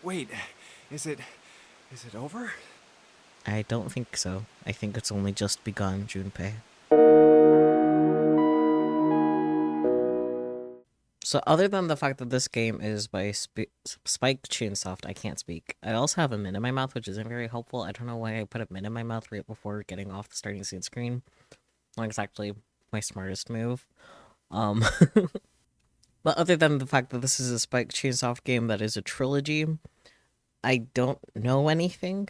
Wait, is it... is it over? I don't think so. I think it's only just begun, Junpei. So other than the fact that this game is by Spike Chunsoft, I can't speak. I also have a min in my mouth, which isn't very helpful. I don't know why I put a min in my mouth right before getting off the starting scene screen. Not exactly my smartest move. Um, but other than the fact that this is a Spike Chunsoft game that is a trilogy, I don't know anything.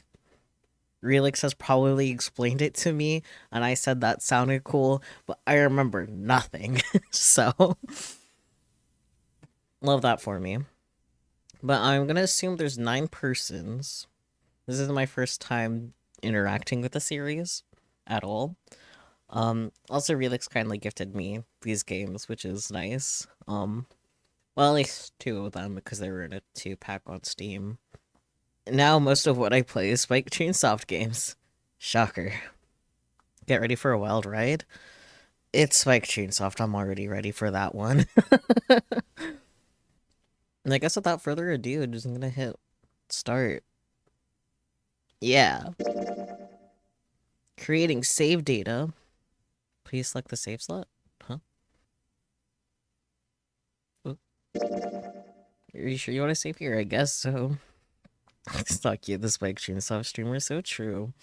Relix has probably explained it to me, and I said that sounded cool, but I remember nothing. So, love that for me. But I'm gonna assume there's 9 persons. This is my first time interacting with the series at all. Also Relix kindly gifted me these games, which is nice. Well, at least 2 of them because they were in a 2-pack on Steam. Now most of what I play is Spike Chunsoft games. Shocker. Get ready for a wild ride? It's Spike Chunsoft, I'm already ready for that one. And I guess without further ado, I'm just gonna hit start. Yeah. Creating save data. Please select the save slot. Huh? Oh. Are you sure you want to save here? I guess so. Fuck you, the Spike Chunsoft streamer is so true.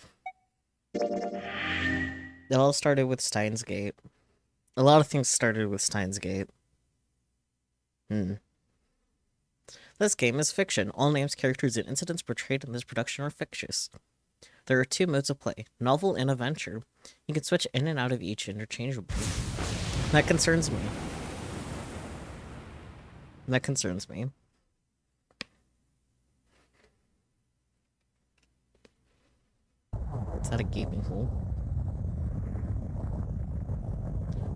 It all started with Steins Gate. A lot of things started with Steins Gate. This game is fiction. All names, characters, and incidents portrayed in this production are fictitious. There are 2 modes of play, novel and adventure. You can switch in and out of each interchangeably. That concerns me. That concerns me. Is that a gaping hole?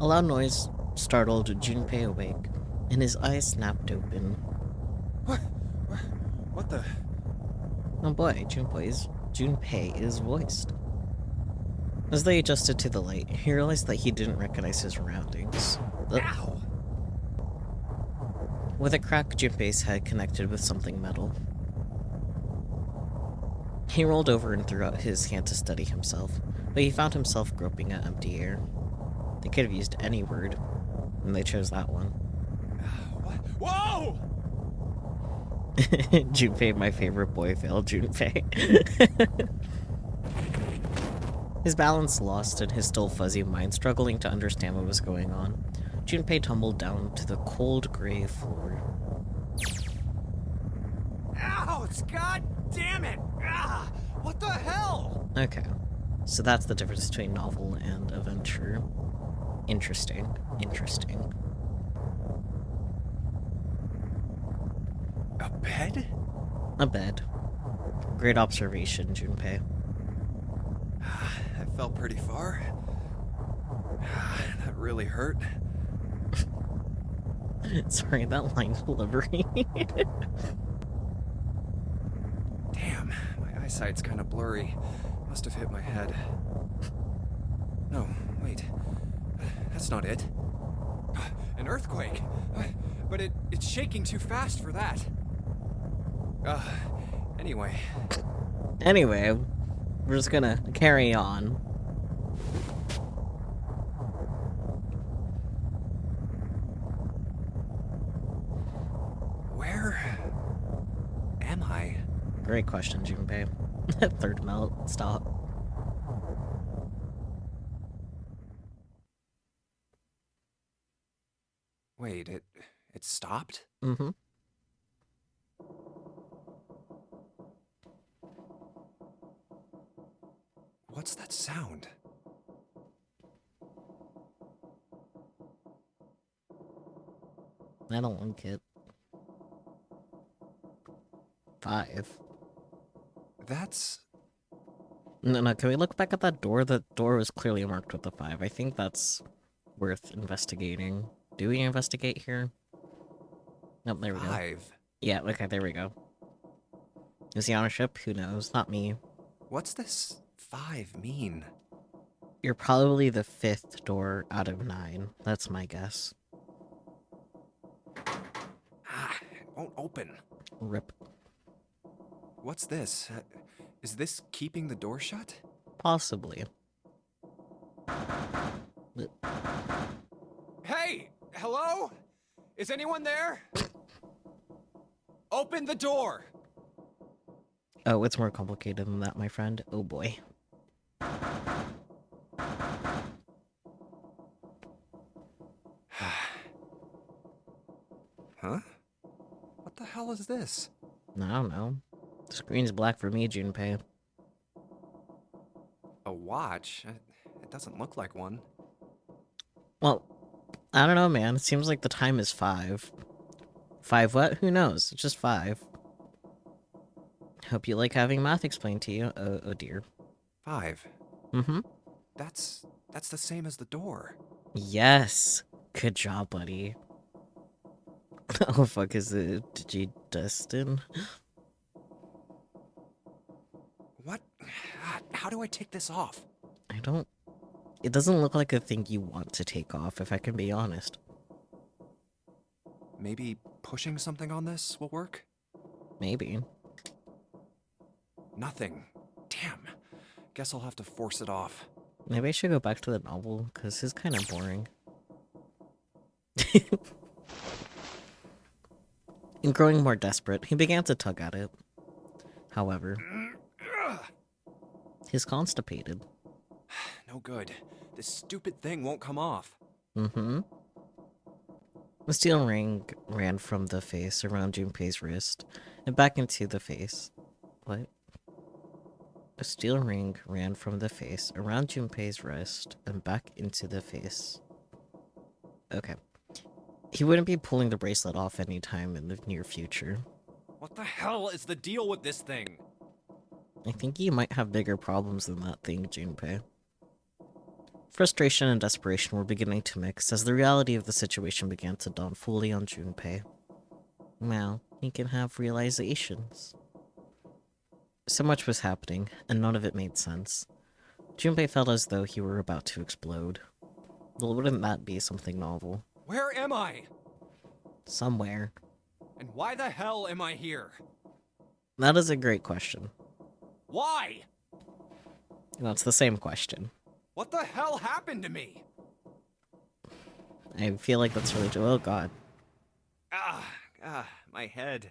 A loud noise startled Junpei awake, and his eyes snapped open. What the... Oh boy, Junpei is voiced. As they adjusted to the light, he realized that he didn't recognize his surroundings. Ow! With a crack, Junpei's head connected with something metal. He rolled over and threw out his hand to steady himself, but he found himself groping at empty air. They could have used any word, and they chose that one. What? Whoa! Junpei, my favorite boy, failed Junpei. His balance lost and his still fuzzy mind struggling to understand what was going on. Junpei tumbled down to the cold gray floor. Ouch! God damn it! Ah! What the hell? Okay, so that's the difference between novel and adventure. Interesting. Interesting. A bed? A bed. Great observation, Junpei. That fell pretty far. That really hurt. Sorry, that line delivery. Damn, my eyesight's kind of blurry. Must have hit my head. No, wait. That's not it. An earthquake. But it's shaking too fast for that. Anyway. Anyway, we're just gonna carry on. Where am I? Great question, Junpei. Third melt, stop. Wait, it stopped? Mm-hmm. What's that sound? I don't like it. 5. That's... No, can we look back at that door? The door was clearly marked with a 5. I think that's worth investigating. Do we investigate here? Nope, there we go. 5. Yeah, okay, there we go. Is he on a ship? Who knows? Not me. What's this 5 mean? You're probably the 5th door out of 9. That's my guess. It won't open. Rip. What's this? Is this keeping the door shut? Possibly. Hey! Hello? Is anyone there? Open the door! Oh, it's more complicated than that, my friend. Oh boy. Huh? What the hell is this? I don't know. The screen's black for me, Junpei. A watch? It doesn't look like one. Well, I don't know, man. It seems like the time is 5. 5 what? Who knows? It's just 5. Hope you like having math explained to you. Oh dear. 5. Mm-hmm. That's the same as the door. Yes. Good job, buddy. Oh fuck, is it Dustin? What? How do I take this off? I don't... It doesn't look like a thing you want to take off, if I can be honest. Maybe pushing something on this will work? Maybe. Nothing. Damn. Guess I'll have to force it off. Maybe I should go back to the novel, because it's kind of boring. And growing more desperate, he began to tug at it. However, he's constipated. No good. This stupid thing won't come off. Mm-hmm. The steel ring ran from the face around Junpei's wrist and back into the face. What? A steel ring ran from the face around Junpei's wrist and back into the face. Okay. He wouldn't be pulling the bracelet off anytime in the near future. What the hell is the deal with this thing? I think he might have bigger problems than that thing, Junpei. Frustration and desperation were beginning to mix as the reality of the situation began to dawn fully on Junpei. Now, he can have realizations. So much was happening, and none of it made sense. Junpei felt as though he were about to explode. Well, wouldn't that be something novel? Where am I? Somewhere. And why the hell am I here? That is a great question. Why? That's the same question. What the hell happened to me? I feel like that's really... Oh god. My head.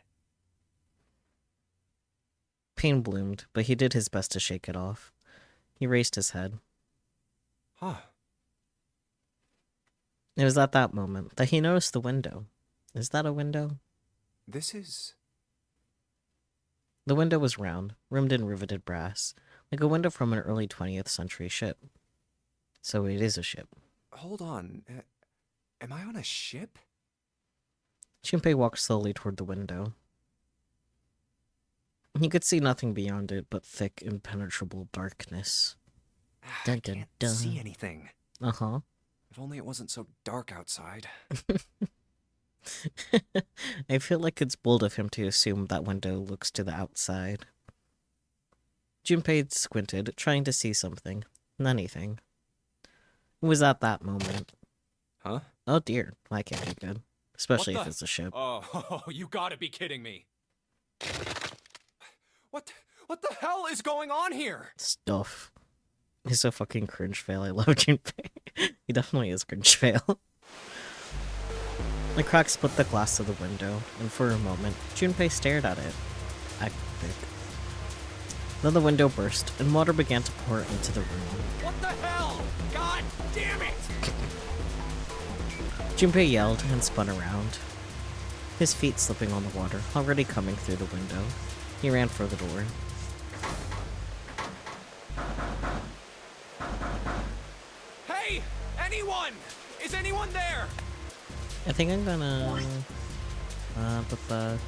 Pain bloomed, but he did his best to shake it off. He raised his head. Huh. It was at that moment that he noticed the window. Is that a window? This is... The window was round, rimmed in riveted brass, like a window from an early 20th century ship. So it is a ship. Hold on. Am I on a ship? Junpei walked slowly toward the window. He could see nothing beyond it but thick, impenetrable darkness. I can't see anything. Uh-huh. If only it wasn't so dark outside. I feel like it's bold of him to assume that window looks to the outside. Junpei squinted, trying to see something. Anything. It was at that moment. Huh? Oh dear, that can't be good. Especially if it's a ship. Oh, you gotta be kidding me. What the hell is going on here? Stuff. He's so fucking cringe fail. I love Junpei. He definitely is cringe fail. The crack split the glass of the window, and for a moment, Junpei stared at it. Epic. Then the window burst, and water began to pour into the room. What the hell? God damn it! Junpei yelled and spun around, his feet slipping on the water, already coming through the window. He ran for the door. Hey! Anyone! Is anyone there? I think I'm gonna...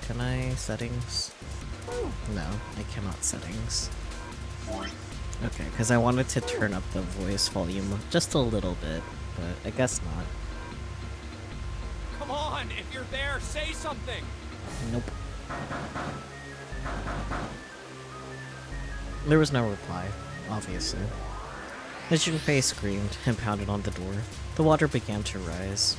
can I settings? No, I cannot settings. Okay, because I wanted to turn up the voice volume just a little bit, but I guess not. Come on! If you're there, say something! Nope. There was no reply, obviously. As Junpei screamed and pounded on the door, the water began to rise.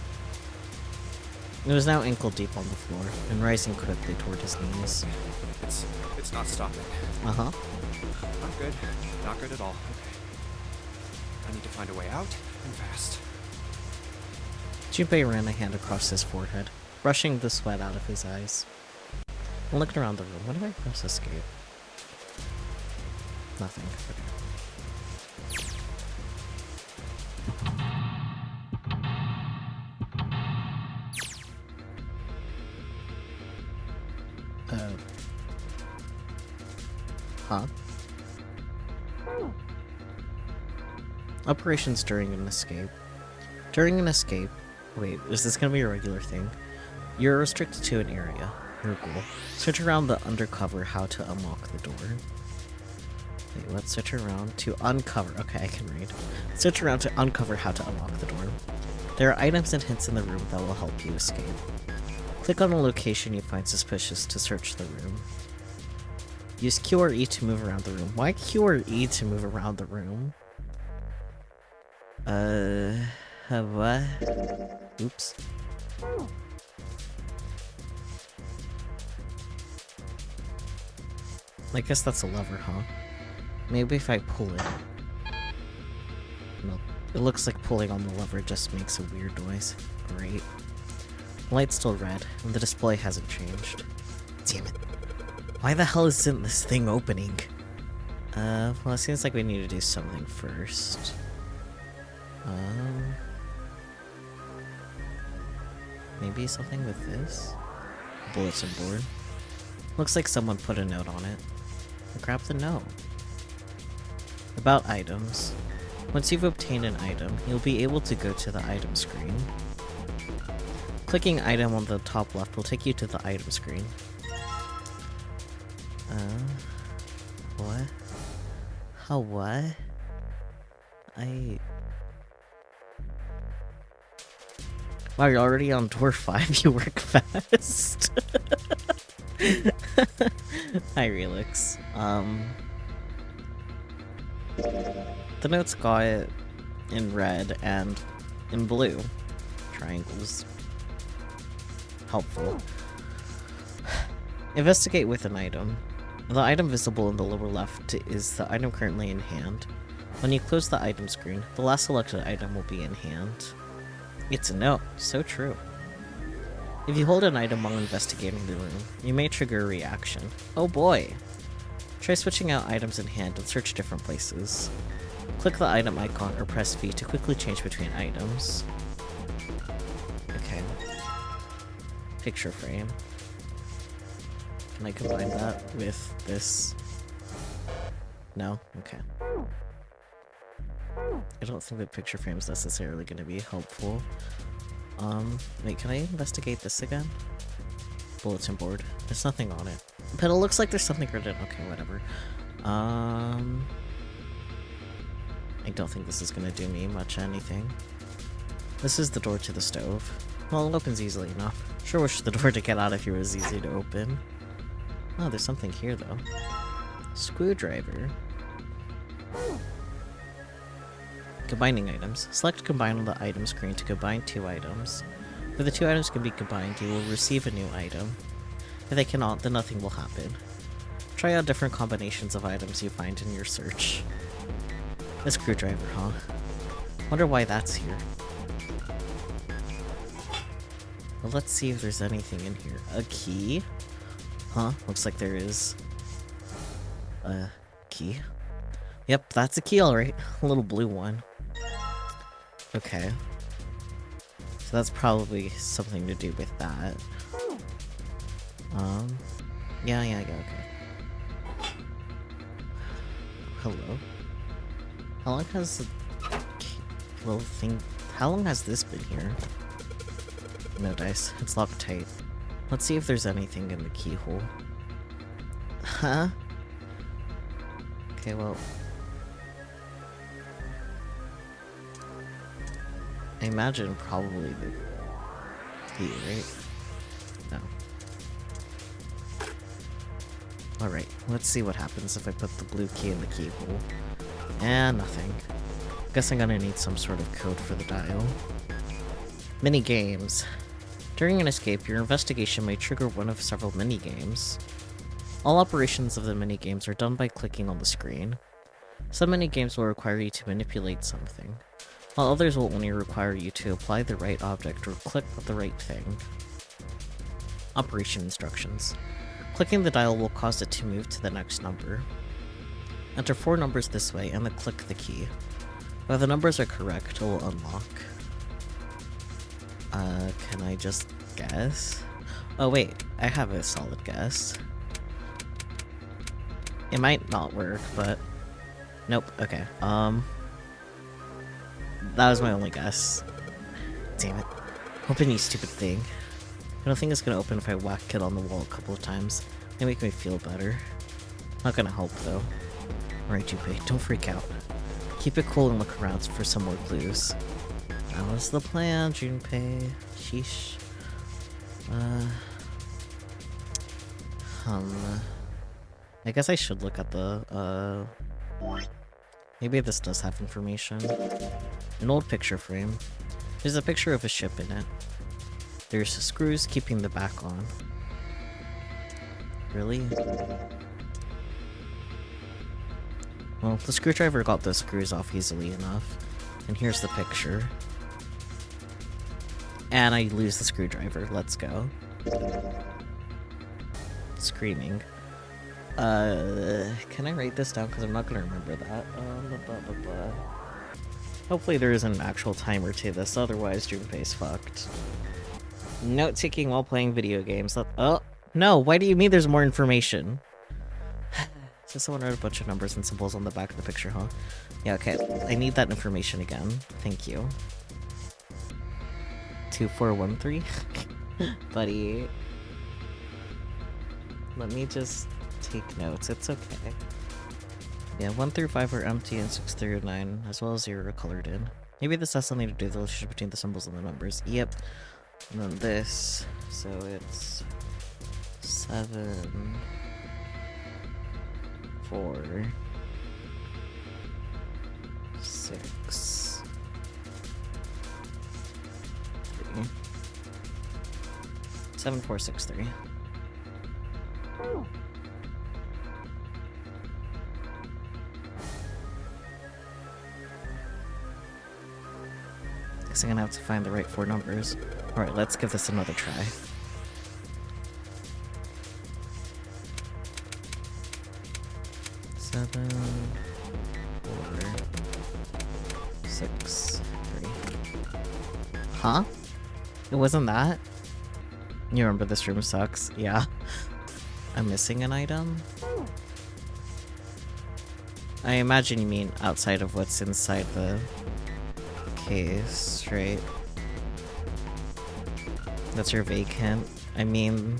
It was now ankle deep on the floor, and rising quickly toward his knees. It's not stopping. Uh-huh. Not good. Not good at all. Okay. I need to find a way out, and fast. Junpei ran a hand across his forehead, brushing the sweat out of his eyes. I looked around the room. What do I press escape? Nothing. Okay. Huh? Operations during an escape. During an escape... Wait, is this gonna be a regular thing? You're restricted to an area. Your goal. Search around the undercover how to unlock the door. Wait, let's search around to uncover. Okay, I can read. Search around to uncover how to unlock the door. There are items and hints in the room that will help you escape. Click on a location you find suspicious to search the room. Use Q or E to move around the room. Why Q or E to move around the room? What? Oops. I guess that's a lever, huh? Maybe if I pull it. No, it looks like pulling on the lever just makes a weird noise. Great. The light's still red, and the display hasn't changed. Damn it. Why the hell isn't this thing opening? Well, it seems like we need to do something first. Maybe something with this? Bulletin board. Looks like someone put a note on it. Grab the note. About items. Once you've obtained an item, you'll be able to go to the item screen. Clicking item on the top left will take you to the item screen. What? How what? Wow, you're already on door 5, you work fast. Hi, Relix. The notes got it in red and in blue. Triangles. Helpful. Investigate with an item. The item visible in the lower left is the item currently in hand. When you close the item screen, the last selected item will be in hand. It's a note. So true. If you hold an item while investigating the room, you may trigger a reaction. Oh boy! Try switching out items in hand and search different places. Click the item icon or press V to quickly change between items. Okay. Picture frame. Can I combine that with this? No? Okay. I don't think that picture frame is necessarily going to be helpful. Wait, can I investigate this again? Bulletin board. There's nothing on it. But it looks like there's something written. Okay, whatever. I don't think this is going to do me much anything. This is the door to the stove. Well, it opens easily enough. Sure wish the door to get out of here was easy to open. Oh, there's something here, though. Screwdriver. Combining items. Select combine on the item screen to combine two items. If the two items can be combined, you will receive a new item. If they cannot, then nothing will happen. Try out different combinations of items you find in your search. A screwdriver, huh? Wonder why that's here. Well, let's see if there's anything in here. A key? Huh? Looks like there is. A key? Yep, that's a key, alright. A little blue one. Okay. So that's probably something to do with that. Yeah, okay. Hello? How long has the little thing... How long has this been here? No dice. It's locked tight. Let's see if there's anything in the keyhole. Huh? Okay, well... I imagine probably the key, right? No. Alright, let's see what happens if I put the blue key in the keyhole. And nothing. Guess I'm gonna need some sort of code for the dial. Mini games. During an escape, your investigation may trigger one of several mini-games. All operations of the mini-games are done by clicking on the screen. Some mini-games will require you to manipulate something, while others will only require you to apply the right object or click the right thing. Operation instructions. Clicking the dial will cause it to move to the next number. Enter 4 numbers this way and then click the key. If the numbers are correct, it will unlock. Can I just guess? Oh wait, I have a solid guess. It might not work, but... Nope, okay. That was my only guess. Damn it. Open you stupid thing. I don't think it's gonna open if I whack it on the wall a couple of times. They make me feel better. Not gonna help though. Alright, Junpei, don't freak out. Keep it cool and look around for some more clues. That was the plan, Junpei. Sheesh. I guess I should look at the, maybe this does have information. An old picture frame. There's a picture of a ship in it. There's screws keeping the back on. Really? Well, the screwdriver got those screws off easily enough. And here's the picture. And I lose the screwdriver. Let's go. Screaming. Can I write this down? Because I'm not going to remember that. Hopefully there is an actual timer to this, otherwise Junpei's fucked. Note-taking while playing video games. Oh, no, why do you mean there's more information? So someone wrote a bunch of numbers and symbols on the back of the picture, huh? Yeah, okay. I need that information again. Thank you. 2413? Buddy. Let me just take notes. It's okay. Yeah, 1 through 5 are empty and 6 through 9, as well as 0 are colored in. Maybe this has something to do with the relationship between the symbols and the numbers. Yep. And then this. So it's 7... 4... 6... 3... 7, 4, 6, 3. Guess I'm gonna have to find the right 4 numbers. Alright, let's give this another try. Seven, 4, 6, 3. Huh? It wasn't that? You remember this room sucks? Yeah. I'm missing an item? I imagine you mean outside of what's inside the case, right? That's your vacant. I mean...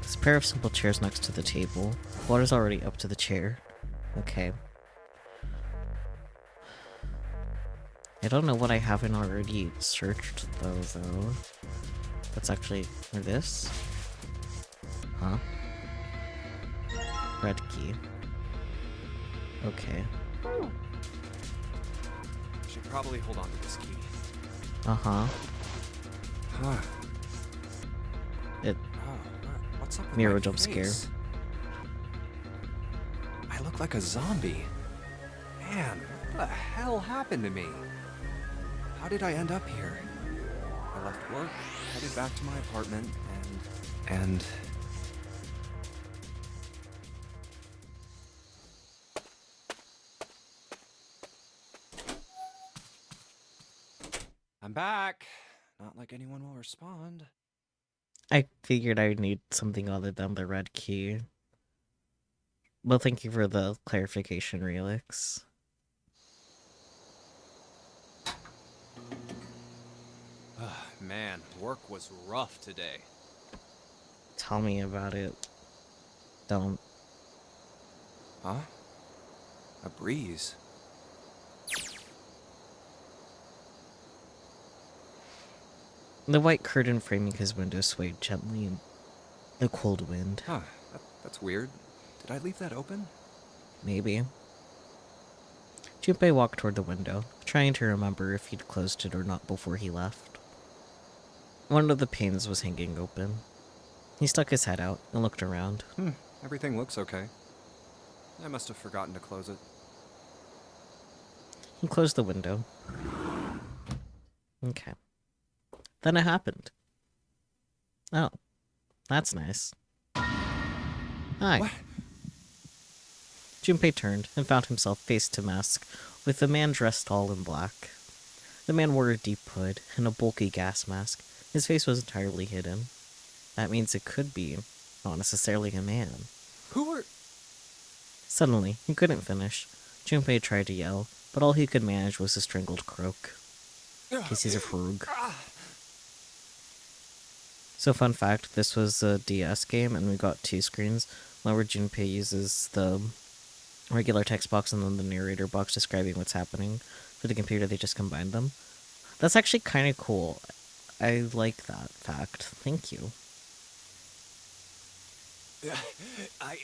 this pair of simple chairs next to the table. Water's already up to the chair. Okay. I don't know what I haven't already searched though. That's actually... or this? Huh? Red key. Okay. Should probably hold on to this key. Uh-huh. Huh. It... oh, what's up with Mirror my jump scare. face? I look like a zombie. Man, what the hell happened to me? How did I end up here? I left work, headed back to my apartment, and... I'm back. Not like anyone will respond. I figured I would need something other than the red key. Well, thank you for the clarification, Relix. Man, work was rough today. Tell me about it. Don't. Huh? A breeze. The white curtain framing his window swayed gently in the cold wind. Huh, that's weird. Did I leave that open? Maybe. Junpei walked toward the window. trying to remember if he'd closed it or not before he left. One of the panes was hanging open. He stuck his head out and looked around. Everything looks okay. I must have forgotten to close it. He closed the window. Okay. Then it happened. Oh, that's nice. Hi. What? Junpei turned and found himself face to mask with a man dressed all in black. The man wore a deep hood and a bulky gas mask. His face was entirely hidden. That means it could be not necessarily a man. Who are... Suddenly, he couldn't finish. Junpei tried to yell, but all he could manage was a strangled croak. Because he's a frog. So fun fact, this was a DS game and we got two screens. One where Junpei uses the regular text box and then the narrator box describing what's happening. For the computer, they just combined them. That's actually kind of cool. I like that fact. Thank you. I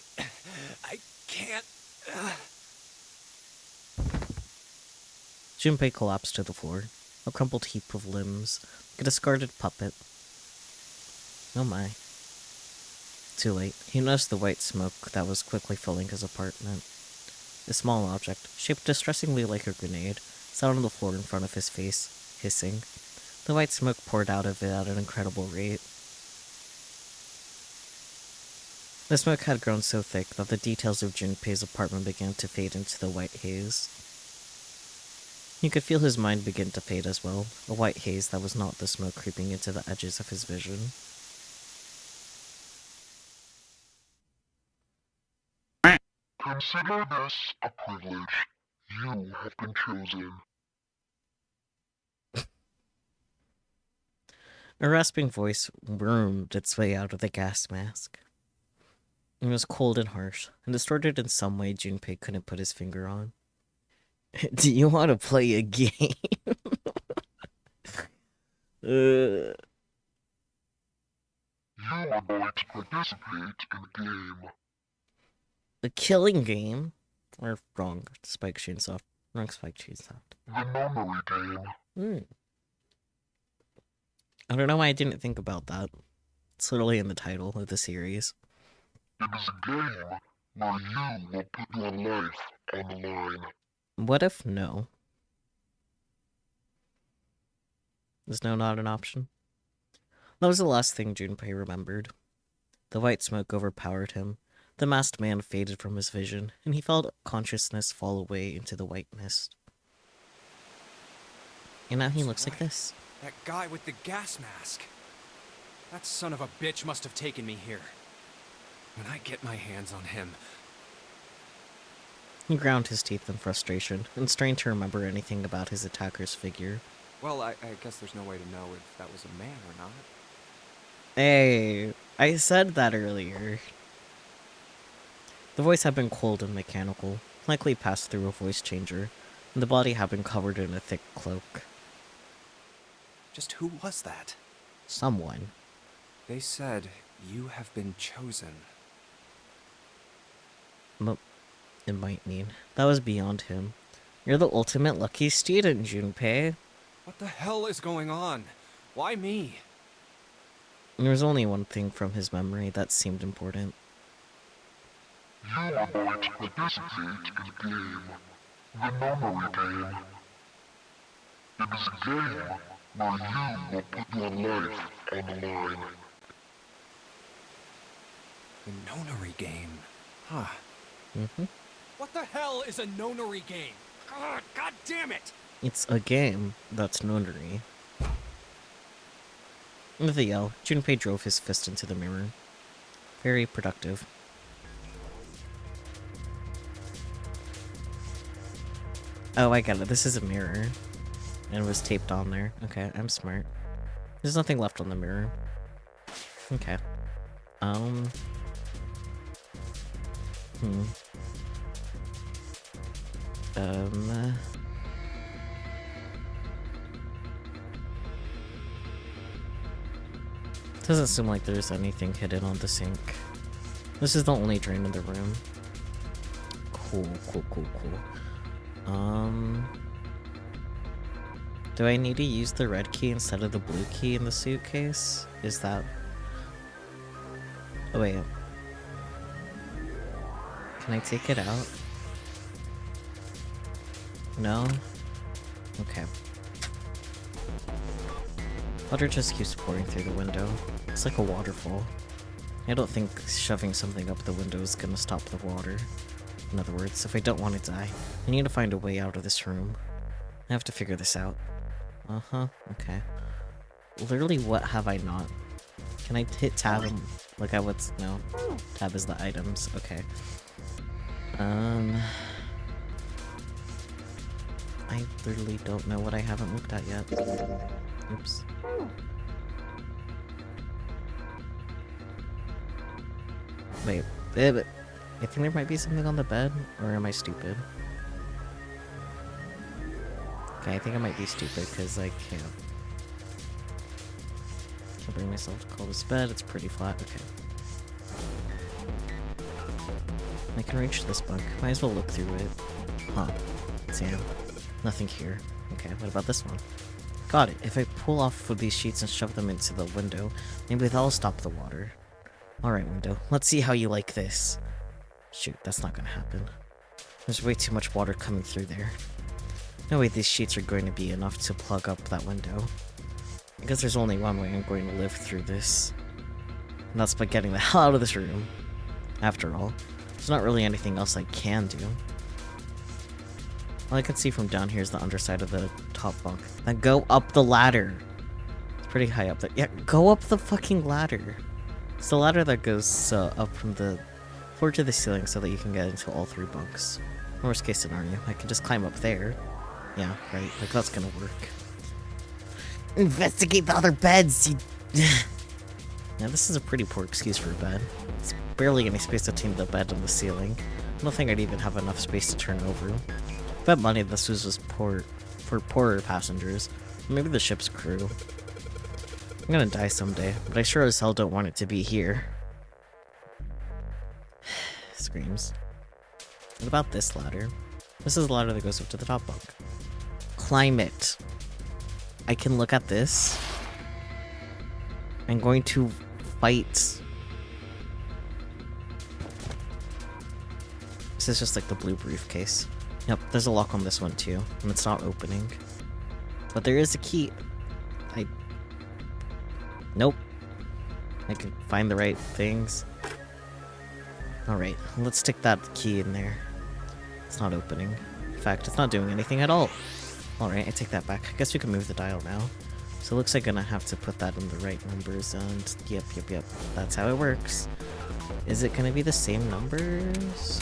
can't... Junpei collapsed to the floor, a crumpled heap of limbs, like a discarded puppet. Oh my. Too late. He noticed the white smoke that was quickly filling his apartment. A small object, shaped distressingly like a grenade, sat on the floor in front of his face, hissing. The white smoke poured out of it at an incredible rate. The smoke had grown so thick that the details of Junpei's apartment began to fade into the white haze. He could feel his mind begin to fade as well, a white haze that was not the smoke creeping into the edges of his vision. Consider this a privilege. You have been chosen. A rasping voice wormed its way out of the gas mask. It was cold and harsh, and distorted in some way Junpei couldn't put his finger on. Do you want to play a game? You are going to participate in a game. A killing game? Or wrong, Spike Chunsoft. Wrong Spike Chunsoft. The nunnery game. I don't know why I didn't think about that. It's literally in the title of the series. It is a game where you will put your life on the line. What if no? Is no not an option? That was the last thing Junpei remembered. The white smoke overpowered him. The masked man faded from his vision, and he felt consciousness fall away into the white mist. And now he looks like this. That guy with the gas mask. That son of a bitch must have taken me here. When I get my hands on him... He ground his teeth in frustration, and strained to remember anything about his attacker's figure. Well, I guess there's no way to know if that was a man or not. Hey, I said that earlier. The voice had been cold and mechanical, likely passed through a voice changer, and the body had been covered in a thick cloak. Just who was that? Someone. They said, you have been chosen. It might mean. That was beyond him. You're the ultimate lucky student, Junpei. What the hell is going on? Why me? There was only one thing from his memory that seemed important. You are going to participate in a game. The nunnery game. It is a game where you will put your life on the line. The nonary game. Huh. Mm-hmm. What the hell is a nonary game? God damn it! It's a game that's nonary. With a yell, Junpei drove his fist into the mirror. Very productive. Oh, I get it. This is a mirror. And it was taped on there. Okay, I'm smart. There's nothing left on the mirror. Okay. Doesn't seem like there's anything hidden on the sink. This is the only drain in the room. Cool. Do I need to use the red key instead of the blue key in the suitcase? Is that... Oh wait. Can I take it out? No? Okay. Water just keeps pouring through the window. It's like a waterfall. I don't think shoving something up the window is gonna stop the water. In other words, if I don't want to die, I need to find a way out of this room. I have to figure this out. Uh-huh, okay. Literally, what have I not? Can I hit tab and... like I would... no. Tab is the items, okay. I literally don't know what I haven't looked at yet. Oops. Wait, but I think there might be something on the bed, or am I stupid? Okay, I think I might be stupid, because I can't bring myself to call this bed, it's pretty flat, okay. I can reach this bunk, might as well look through it. Huh. Damn. Nothing here. Okay, what about this one? Got it. If I pull off of these sheets and shove them into the window, maybe that'll stop the water. Alright, window. Let's see how you like this. Shoot, that's not gonna happen. There's way too much water coming through there. No way these sheets are going to be enough to plug up that window. I guess there's only one way I'm going to live through this. And that's by getting the hell out of this room. After all, there's not really anything else I can do. All I can see from down here is the underside of the top bunk. Then go up the ladder. It's pretty high up there. Yeah, go up the fucking ladder. It's the ladder that goes up from the floor to the ceiling so that you can get into all three bunks. Worst case scenario, I can just climb up there. Yeah, right, like that's gonna work. Investigate the other beds, you... Now this is a pretty poor excuse for a bed. It's barely any space between the bed and the ceiling. I don't think I'd even have enough space to turn over. Bet money this was for poorer passengers. Maybe the ship's crew. I'm gonna die someday, but I sure as hell don't want it to be here. Screams. What about this ladder? This is the ladder that goes up to the top bunk. Climb it. I can look at this. I'm going to fight. This is just like the blue briefcase. Yep, there's a lock on this one too, and it's not opening. But there is a key. Nope. I can find the right things. Alright, let's stick that key in there. It's not opening. In fact, it's not doing anything at all. Alright, I take that back. I guess we can move the dial now. So it looks like I'm gonna have to put that in the right numbers, and yep. That's how it works. Is it gonna be the same numbers?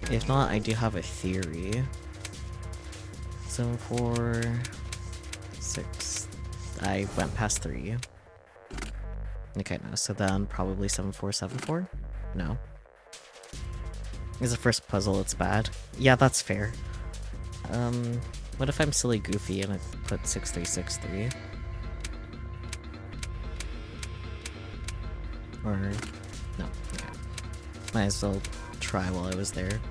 If not, I do have a theory. 7, 4, 6. I went past 3. Okay, no, so then probably 7, 4, 7, 4? No. Is the first puzzle, it's bad. Yeah, that's fair. What if I'm silly goofy and I put 6, 3, 6, 3? Or... no, okay. Might as well try while I was there.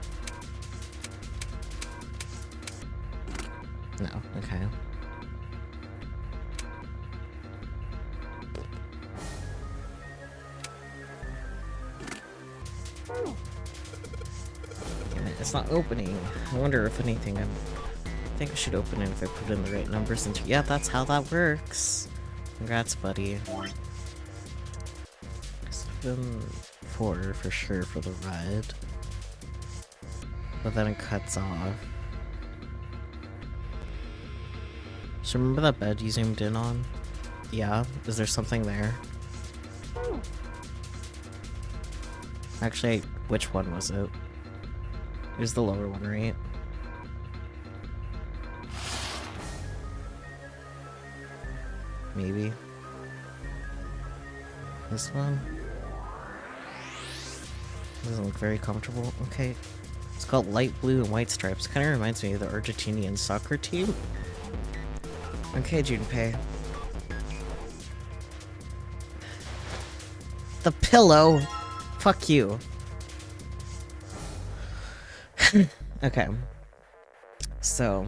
No, okay. Damn it, it's not opening. I wonder if anything, I think I should open it if I put in the right numbers into. Yeah, that's how that works. Congrats, buddy. 7, 4 for sure for the ride. But then it cuts off. So remember that bed you zoomed in on? Yeah, is there something there? Actually, which one was it? It was the lower one, right? Maybe. This one? Doesn't look very comfortable. Okay. It's called light blue and white stripes. Kind of reminds me of the Argentinian soccer team. Okay, Junpei. The pillow! Fuck you. Okay. So...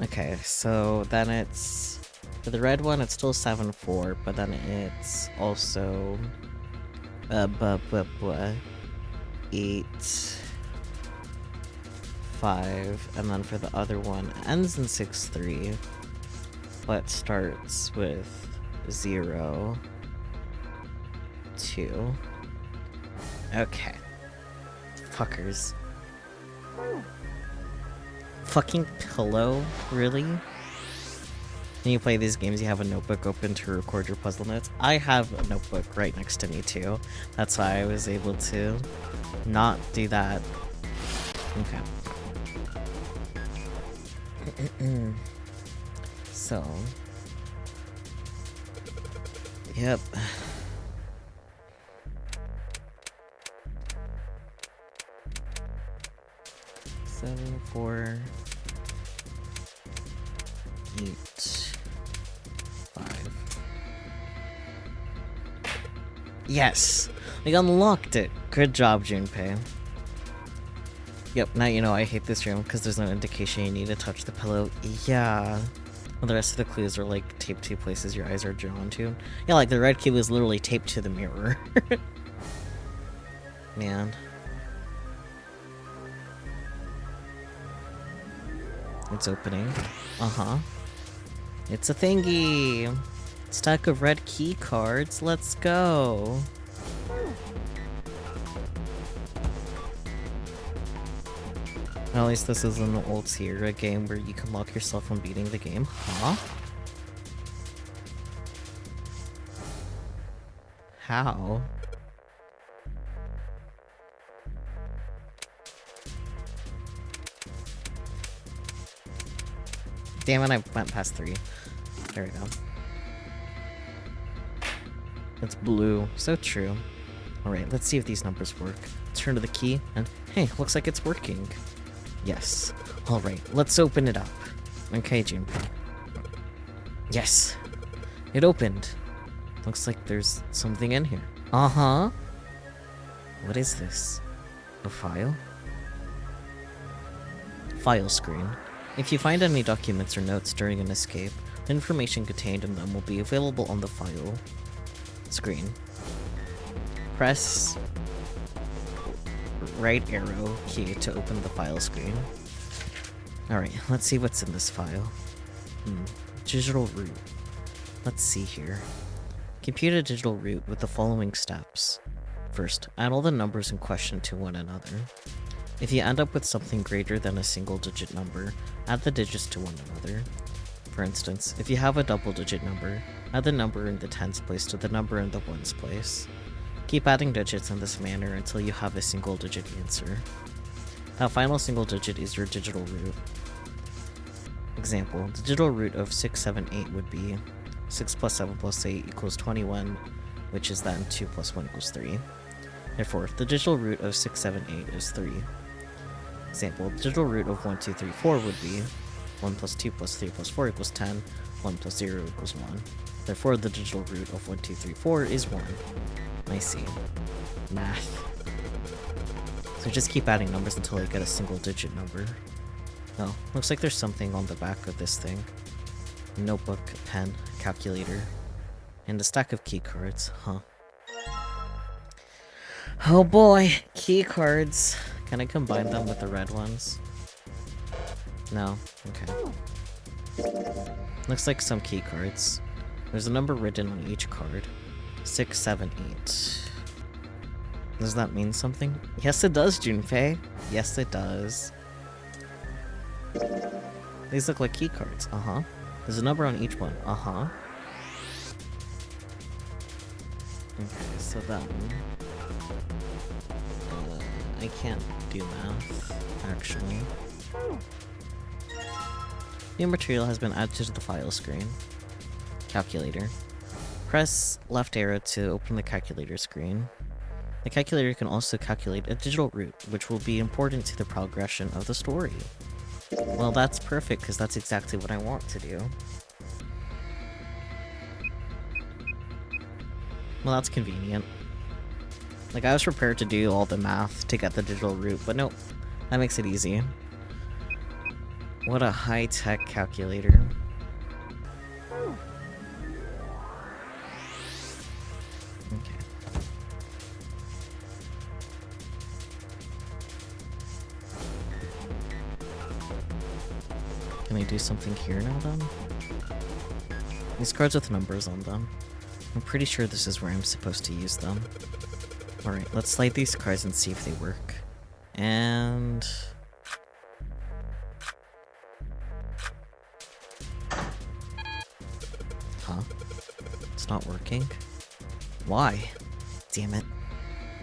Okay, so then it's... For the red one, it's still 7-4, but then it's also... 8... 5, and then for the other one, it ends in 6-3, but starts with 0, 2. Okay. Fuckers. Fucking pillow? Really? When you play these games, you have a notebook open to record your puzzle notes. I have a notebook right next to me, too. That's why I was able to not do that. Okay. So... Yep. Seven, 4, 8, 5. Yes! We unlocked it! Good job, Junpei. Yep, now you know I hate this room because there's no indication you need to touch the pillow. Yeah. Well, the rest of the clues are like taped to places your eyes are drawn to. Yeah, like the red key was literally taped to the mirror. Man. It's opening. Uh-huh. It's a thingy! Stack of red key cards, let's go! At least this is an old Sierra game where you can lock yourself from beating the game. Huh? How? Damn it, I went past 3. There we go. It's blue. So true. Alright, let's see if these numbers work. Turn to the key, and hey, looks like it's working. Yes. Alright, let's open it up. Okay, Junpei. Yes! It opened. Looks like there's something in here. Uh-huh. What is this? A file? File screen. If you find any documents or notes during an escape, the information contained in them will be available on the file screen. Press right arrow key to open the file screen. Alright, let's see what's in this file. Digital root. Let's see here. Compute a digital root with the following steps. First, add all the numbers in question to one another. If you end up with something greater than a single-digit number, add the digits to one another. For instance, if you have a double-digit number, add the number in the tens place to the number in the ones place. Keep adding digits in this manner until you have a single-digit answer. That final single digit is your digital root. Example, the digital root of 678 would be 6 plus 7 plus 8 equals 21, which is then 2 plus 1 equals 3. Therefore, the digital root of 678 is 3. Example, the digital root of 1, 2, 3, 4 would be 1 plus 2 plus 3 plus 4 equals 10, 1 plus 0 equals 1. Therefore, the digital root of 1, 2, 3, 4 is 1. I see. Math. So just keep adding numbers until I get a single-digit number. Oh, looks like there's something on the back of this thing. Notebook, pen, calculator, and a stack of key cards, huh? Oh boy, key cards. Can I combine them with the red ones? No? Okay. Looks like some key cards. There's a number written on each card. 6, 7, 8. Does that mean something? Yes, it does, Junpei. Yes, it does. These look like key cards. Uh-huh. There's a number on each one. Uh-huh. Okay, so then... I can't do math, actually. New material has been added to the file screen. Calculator. Press left arrow to open the calculator screen. The calculator can also calculate a digital root, which will be important to the progression of the story. Well, that's perfect, because that's exactly what I want to do. Well, that's convenient. Like, I was prepared to do all the math to get the digital root, but nope. That makes it easy. What a high-tech calculator. Okay. Can I do something here now, then? These cards with numbers on them. I'm pretty sure this is where I'm supposed to use them. Alright, let's slide these cards and see if they work. And... Huh? It's not working? Why? Damn it.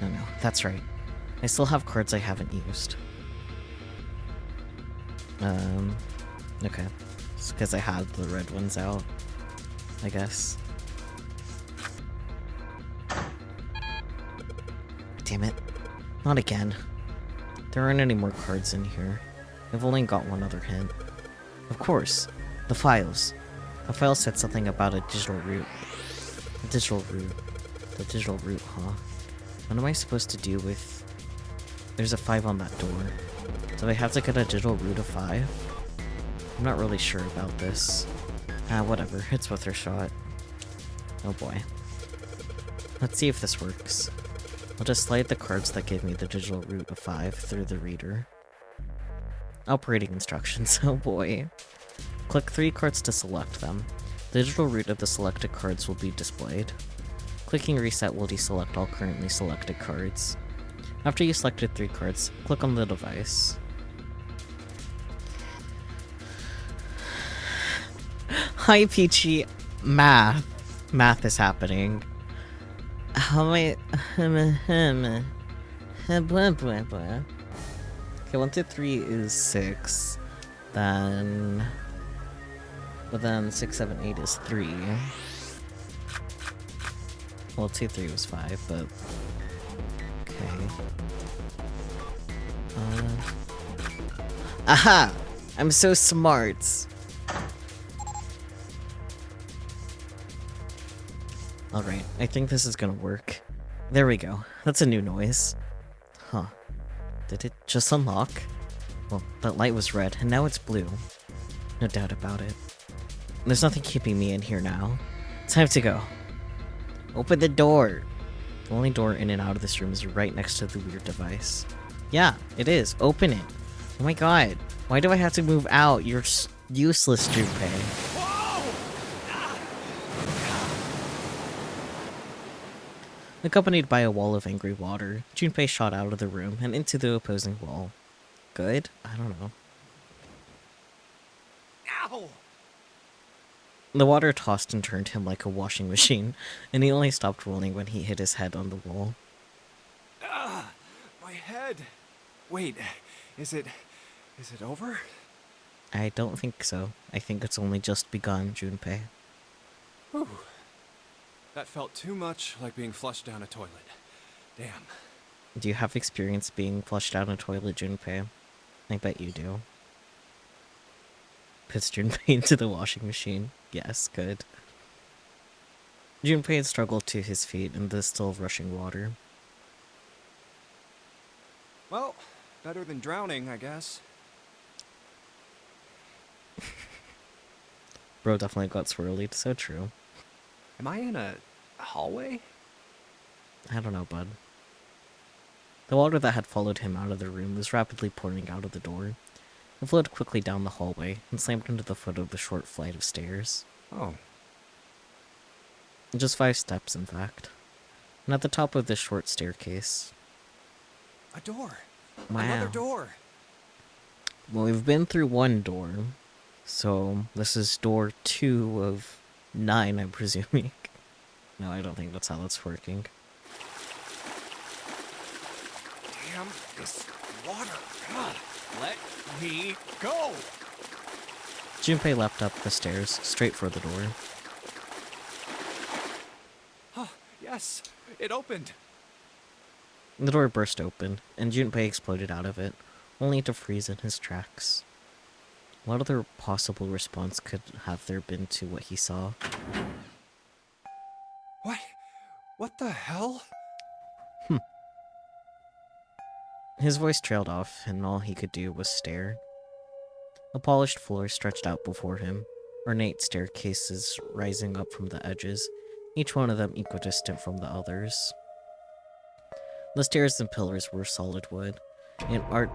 No, that's right. I still have cards I haven't used. Okay. It's because I had the red ones out, I guess. Damn it. Not again. There aren't any more cards in here. I've only got one other hint. Of course. The files. The file said something about a digital root. A digital root. The digital root, huh? What am I supposed to do with... There's a 5 on that door. Do I have to get a digital root of 5? I'm not really sure about this. Whatever. It's worth a shot. Oh boy. Let's see if this works. I'll just slide the cards that give me the digital root of 5 through the reader. Operating instructions. Oh boy. Click 3 cards to select them. The digital root of the selected cards will be displayed. Clicking reset will deselect all currently selected cards. After you selected 3 cards, click on the device. Hi Peachy. Math. Math is happening. How am I... Okay, 1 through 3 is 6. Then... But then 6, 7, 8 is 3. Well, 2, 3 was 5, but... Okay. Aha! I'm so smart! Alright, I think this is gonna work. There we go. That's a new noise. Huh. Did it just unlock? Well, that light was red, and now it's blue. No doubt about it. There's nothing keeping me in here now. Time to go. Open the door! The only door in and out of this room is right next to the weird device. Yeah, it is. Open it. Oh my god. Why do I have to move out? You're useless, Junpei. Accompanied by a wall of angry water, Junpei shot out of the room and into the opposing wall. Good? I don't know. Ow! The water tossed and turned him like a washing machine, and he only stopped rolling when he hit his head on the wall. Ah, my head. Wait, is it over? I don't think so. I think it's only just begun, Junpei. Whew. That felt too much like being flushed down a toilet. Damn. Do you have experience being flushed down a toilet, Junpei? I bet you do. Puts Junpei into the washing machine. Yes, good. Junpei had struggled to his feet in the still rushing water. Well, better than drowning, I guess. Bro definitely got swirly, so true. Am I in a hallway? I don't know, bud. The water that had followed him out of the room was rapidly pouring out of the door. It flowed quickly down the hallway and slammed into the foot of the short flight of stairs. Oh. Just 5 steps, in fact. And at the top of this short staircase... A door! Wow. Another door! Well, we've been through 1 door, so this is door 2 of 9, I'm presuming. No, I don't think that's how that's working. Damn this water! God, let me go! Junpei leapt up the stairs, straight for the door. Huh, yes, it opened! The door burst open, and Junpei exploded out of it, only to freeze in his tracks. What other possible response could have there been to what he saw? What the hell? His voice trailed off, and all he could do was stare. A polished floor stretched out before him, ornate staircases rising up from the edges, each one of them equidistant from the others. The stairs and pillars were solid wood, and Art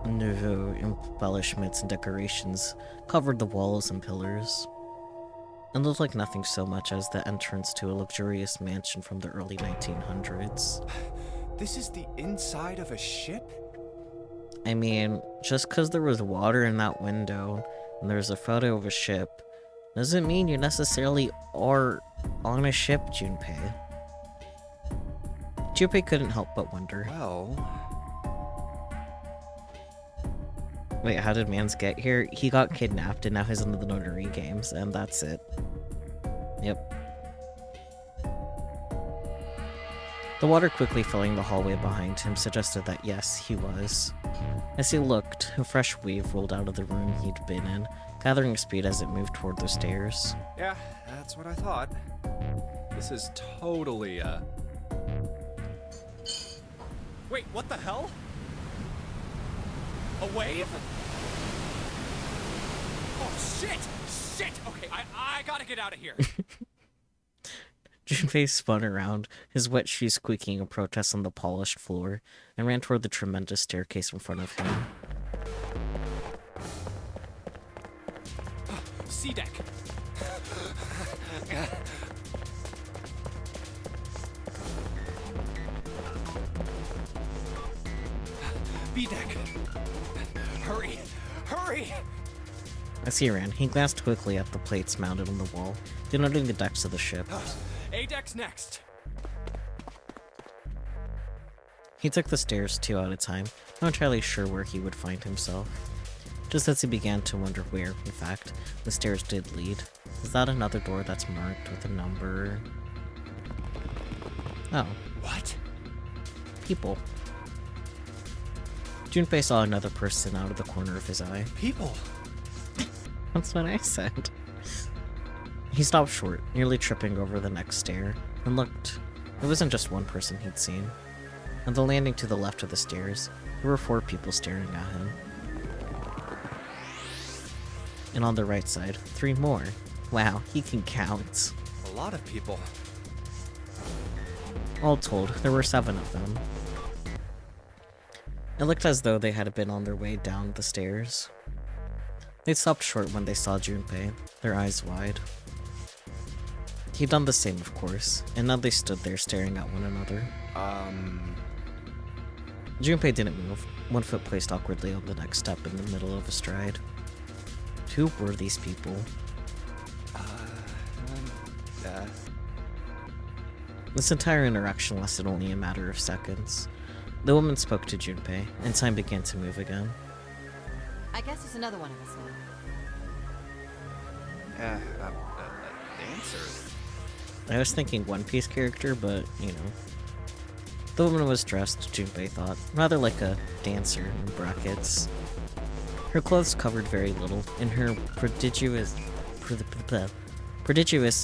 Nouveau embellishments and decorations covered the walls and pillars. It looked like nothing so much as the entrance to a luxurious mansion from the early 1900s. This is the inside of a ship? I mean, just because there was water in that window and there's a photo of a ship, doesn't mean you necessarily are on a ship, Junpei. Junpei couldn't help but wonder. Well... Wait, how did Mans get here? He got kidnapped and now he's in the notary games, and that's it. Yep. The water quickly filling the hallway behind him suggested that yes, he was. As he looked, a fresh wave rolled out of the room he'd been in, gathering speed as it moved toward the stairs. Yeah, that's what I thought. This is totally, Wait, what the hell? A wave? Oh, shit! Shit! Okay, I gotta get out of here. Junpei spun around, his wet shoes squeaking in protest on the polished floor, and ran toward the tremendous staircase in front of him. C deck. B deck. Hurry! Hurry! As he ran, he glanced quickly at the plates mounted on the wall, denoting the decks of the ship. A deck's next. He took the stairs two at a time, not entirely sure where he would find himself. Just as he began to wonder where, in fact, the stairs did lead. Is that another door that's marked with a number? Oh. What? People. Junpei saw another person out of the corner of his eye. People. That's what I said. He stopped short, nearly tripping over the next stair, and looked. It wasn't just one person he'd seen. On the landing to the left of the stairs, there were 4 people staring at him. And on the right side, 3 more. Wow, he can count. A lot of people. All told, there were 7 of them. It looked as though they had been on their way down the stairs. They stopped short when they saw Junpei, their eyes wide. He'd done the same, of course, and now they stood there staring at one another. Junpei didn't move, one foot placed awkwardly on the next step in the middle of a stride. Who were these people? This entire interaction lasted only a matter of seconds. The woman spoke to Junpei, and time began to move again. I guess there's another one of us now. Dancer. I was thinking One Piece character, but, you know. The woman was dressed, Junpei thought, rather like a dancer, in brackets. Her clothes covered very little, and her prodigious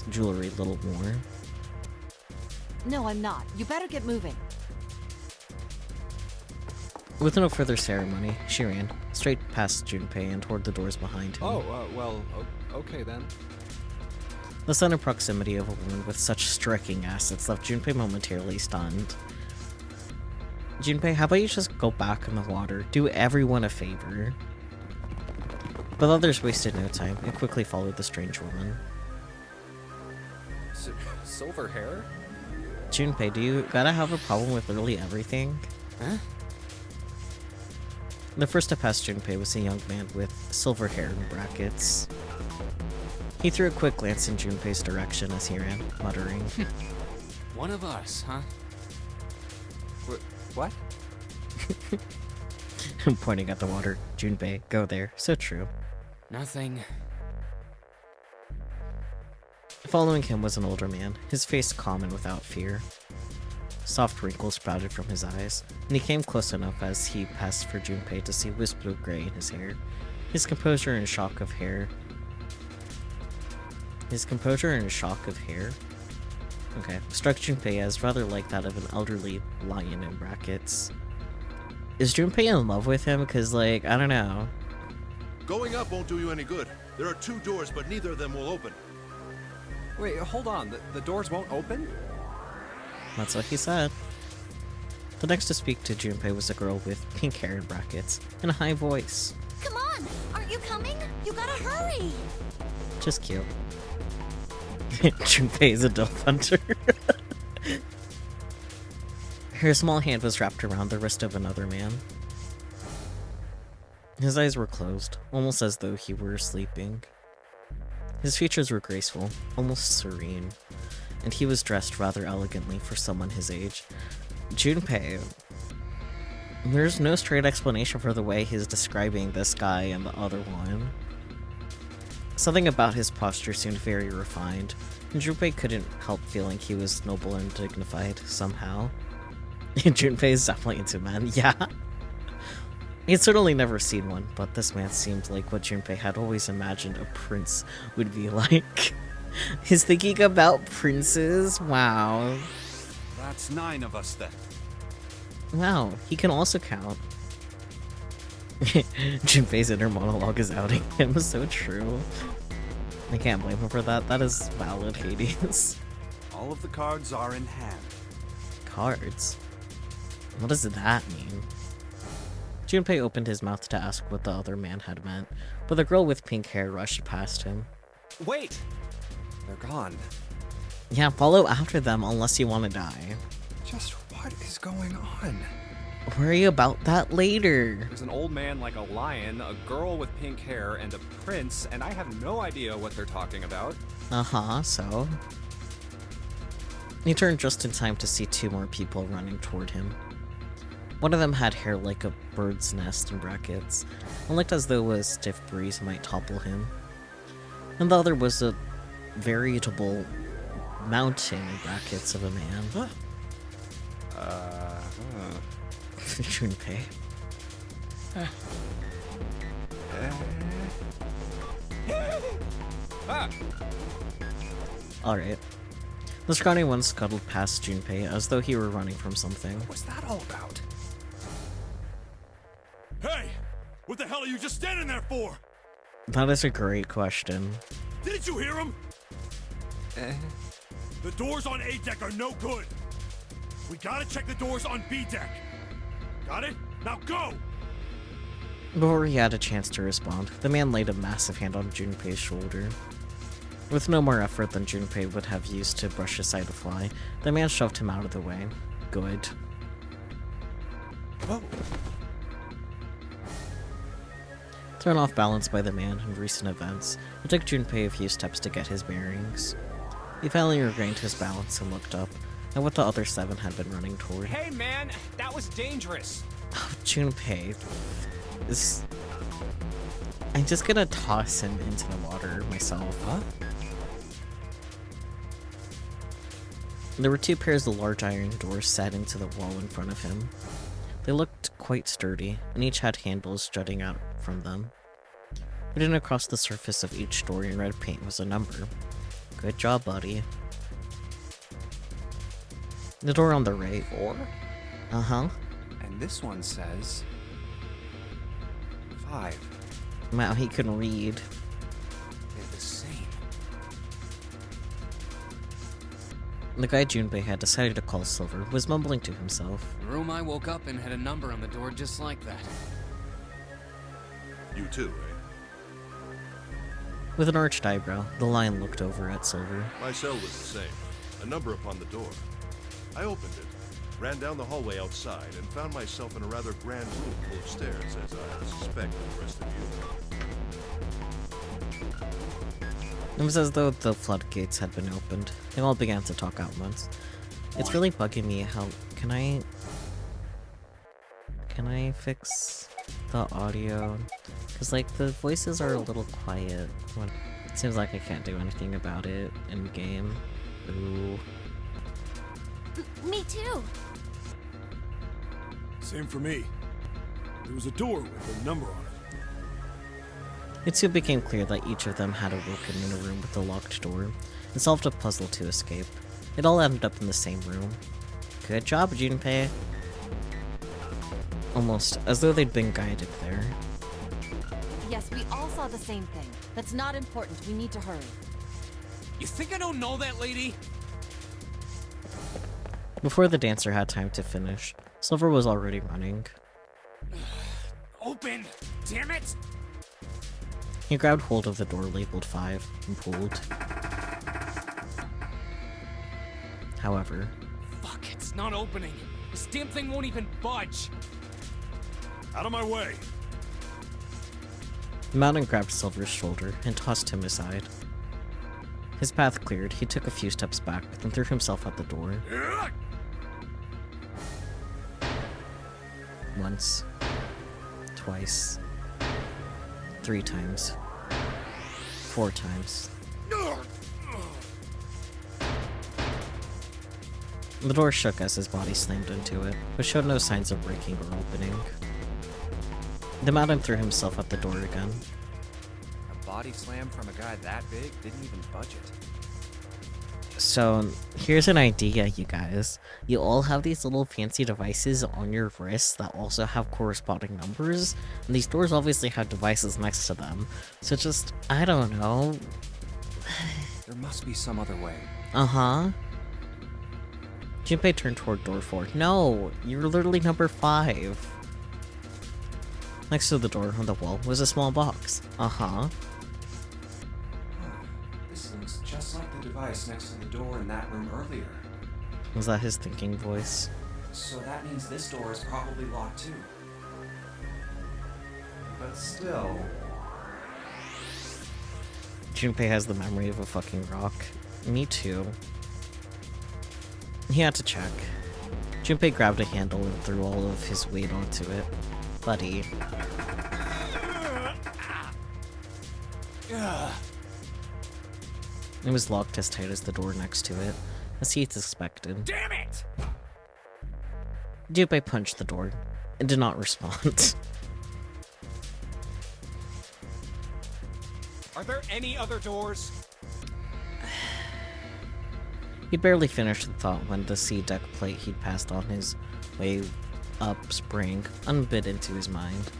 jewelry little more. No, I'm not. You better get moving. With no further ceremony, she ran, straight past Junpei and toward the doors behind him. Okay then. The sudden proximity of a woman with such striking assets left Junpei momentarily stunned. Junpei, how about you just go back in the water? Do everyone a favor. But others wasted no time and quickly followed the strange woman. Silver hair? Junpei, do you gotta have a problem with literally everything? Huh? The first to pass Junpei was a young man with silver hair in brackets. He threw a quick glance in Junpei's direction as he ran, muttering. One of us, huh? What? Pointing at the water. Junpei, go there. So true. Nothing. Following him was an older man, his face calm and without fear. Soft wrinkles sprouted from his eyes, and he came close enough as he passed for Junpei to see wisp blue gray in his hair. His composure and shock of hair. Okay, struck Junpei as rather like that of an elderly lion in brackets. Is Junpei in love with him? Cause like, I don't know. Going up won't do you any good. There are 2 doors, but neither of them will open. Wait, hold on. The doors won't open? That's what he said. The next to speak to Junpei was a girl with pink hair and brackets, and a high voice. Come on! Aren't you coming? You gotta hurry! Just cute. Junpei is a DILF hunter. Her small hand was wrapped around the wrist of another man. His eyes were closed, almost as though he were sleeping. His features were graceful, almost serene, and he was dressed rather elegantly for someone his age. Junpei. There's no straight explanation for the way he's describing this guy and the other one. Something about his posture seemed very refined, and Junpei couldn't help feeling he was noble and dignified somehow. Junpei is definitely into men, yeah. He had certainly never seen one, but this man seemed like what Junpei had always imagined a prince would be like. He's thinking about princes? Wow. That's 9 of us then. Wow, he can also count. Junpei's inner monologue is outing him, so true. I can't blame him for that. That is valid, Hades. All of the cards are in hand. Cards? What does that mean? Junpei opened his mouth to ask what the other man had meant, but the girl with pink hair rushed past him. Wait! They're gone. Yeah, follow after them unless you want to die. Just what is going on? Worry about that later. There's an old man like a lion, a girl with pink hair, and a prince, and I have no idea what they're talking about. So? He turned just in time to see 2 more people running toward him. One of them had hair like a bird's nest in brackets, and looked as though a stiff breeze might topple him. And the other was a veritable mountain in brackets of a man. Huh? Junpei. Alright. The scrawny one scuttled past Junpei as though he were running from something. What's that all about? Hey! What the hell are you just standing there for? That is a great question. Didn't you hear him? The doors on A deck are no good. We gotta check the doors on B deck. Got it? Now go! Before he had a chance to respond, the man laid a massive hand on Junpei's shoulder. With no more effort than Junpei would have used to brush aside a fly, the man shoved him out of the way. Good. Oh. Thrown off balance by the man and recent events, it took Junpei a few steps to get his bearings. He finally regained his balance and looked up at what the other 7 had been running toward. Hey man, that was dangerous. Oh, Junpei. I'm just gonna toss him into the water myself. Huh? There were 2 pairs of large iron doors set into the wall in front of him. They looked quite sturdy, and each had handles jutting out from them. Written across the surface of each door in red paint was a number. Good job, buddy. The door on the right. 4? Uh-huh. And this one says 5. Wow, he can read. They're the same. The guy Junpei had decided to call Silver was mumbling to himself. The room I woke up in had a number on the door just like that. You too, eh? With an arched eyebrow, the lion looked over at Silver. My cell was the same. A number upon the door. I opened it, ran down the hallway outside, and found myself in a rather grand room full of stairs, as I suspect the rest of you. It was as though the floodgates had been opened. They all began to talk at once. It's really bugging me how... Can I fix the audio? Because, like, the voices are a little quiet. It seems like I can't do anything about it in-game. Ooh. Me too. Same for me. There was a door with a number on it. It soon became clear that each of them had awoken in a room with a locked door and solved a puzzle to escape. It all ended up in the same room. Good job, Junpei. Almost as though they'd been guided there. Yes, we all saw the same thing. That's not important. We need to hurry. You think I don't know that lady? Before the dancer had time to finish, Silver was already running. Open! Damn it! He grabbed hold of the door labeled 5 and pulled. However, Fuck, it's not opening. This damn thing won't even budge. Out of my way. the mountain grabbed Silver's shoulder and tossed him aside. His path cleared, he took a few steps back, then threw himself out the door. Once. Twice. 3 times. 4 times. The door shook as his body slammed into it, but showed no signs of breaking or opening. The mountain threw himself out the door again. A body slam from a guy that big didn't even budge it. So, here's an idea, you guys. You all have these little fancy devices on your wrists that also have corresponding numbers, and these doors obviously have devices next to them. So just, I don't know. There must be some other way. Uh-huh. Junpei turned toward door 4. No, you're literally number 5. Next to the door on the wall was a small box. Uh-huh. This looks just like the device next to the door in that room earlier. Was that his thinking voice? So that means this door is probably locked too. But still... Junpei has the memory of a fucking rock. Me too. He had to check. Junpei grabbed a handle and threw all of his weight onto it. Buddy. It was locked as tight as the door next to it, as he expected. Damn it! Junpei punched the door and did not respond. Are there any other doors? He'd barely finished the thought when the sea deck plate he'd passed on his way up sprang, unbid into his mind.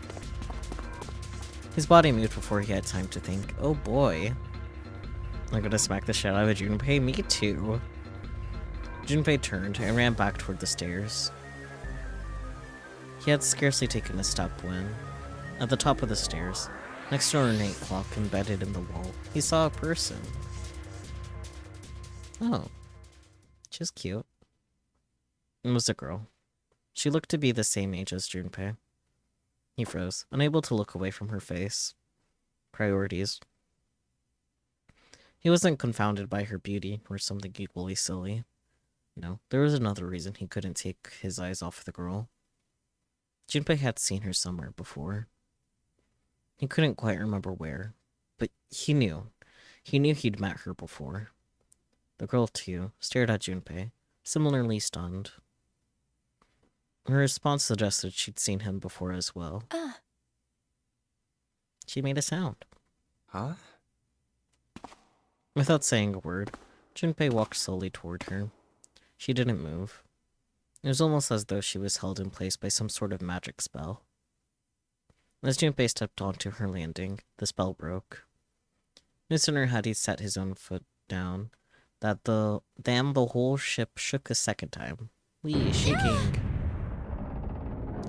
His body moved before he had time to think, oh boy. I'm gonna smack the shit out of Junpei, me too. Junpei turned and ran back toward the stairs. He had scarcely taken a step when, at the top of the stairs, next to an ornate clock embedded in the wall, he saw a person. Oh. She was cute. It was a girl. She looked to be the same age as Junpei. He froze, unable to look away from her face. Priorities. He wasn't confounded by her beauty or something equally silly. No, there was another reason he couldn't take his eyes off the girl. Junpei had seen her somewhere before. He couldn't quite remember where, but he knew. He knew he'd met her before. The girl, too, stared at Junpei, similarly stunned. Her response suggested she'd seen him before as well. She made a sound. Huh? Without saying a word, Junpei walked slowly toward her. She didn't move. It was almost as though she was held in place by some sort of magic spell. As Junpei stepped onto her landing, the spell broke. No sooner had he set his own foot down, that the whole ship shook a second time. Wee, shaking.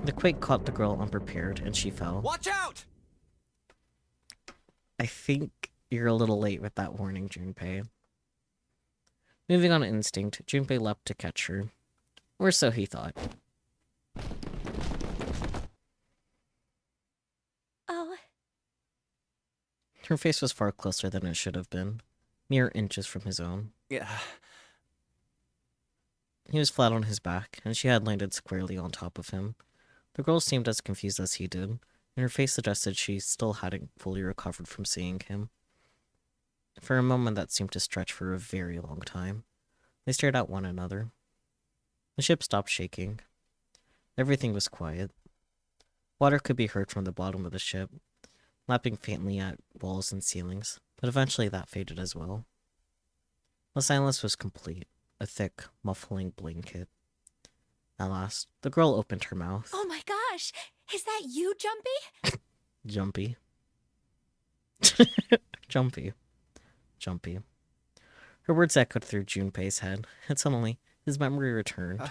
The quake caught the girl unprepared, and she fell. Watch out! I think you're a little late with that warning, Junpei. Moving on instinct, Junpei leapt to catch her. Or so he thought. Oh. Her face was far closer than it should have been, mere inches from his own. Yeah. He was flat on his back, and she had landed squarely on top of him. The girl seemed as confused as he did, and her face suggested she still hadn't fully recovered from seeing him. For a moment that seemed to stretch for a very long time, they stared at one another. The ship stopped shaking. Everything was quiet. Water could be heard from the bottom of the ship, lapping faintly at walls and ceilings, but eventually that faded as well. The silence was complete, a thick, muffling blanket. At last, the girl opened her mouth. Oh my gosh! Is that you, Jumpy? Jumpy. Jumpy. Jumpy. Her words echoed through Junpei's head, and suddenly his memory returned.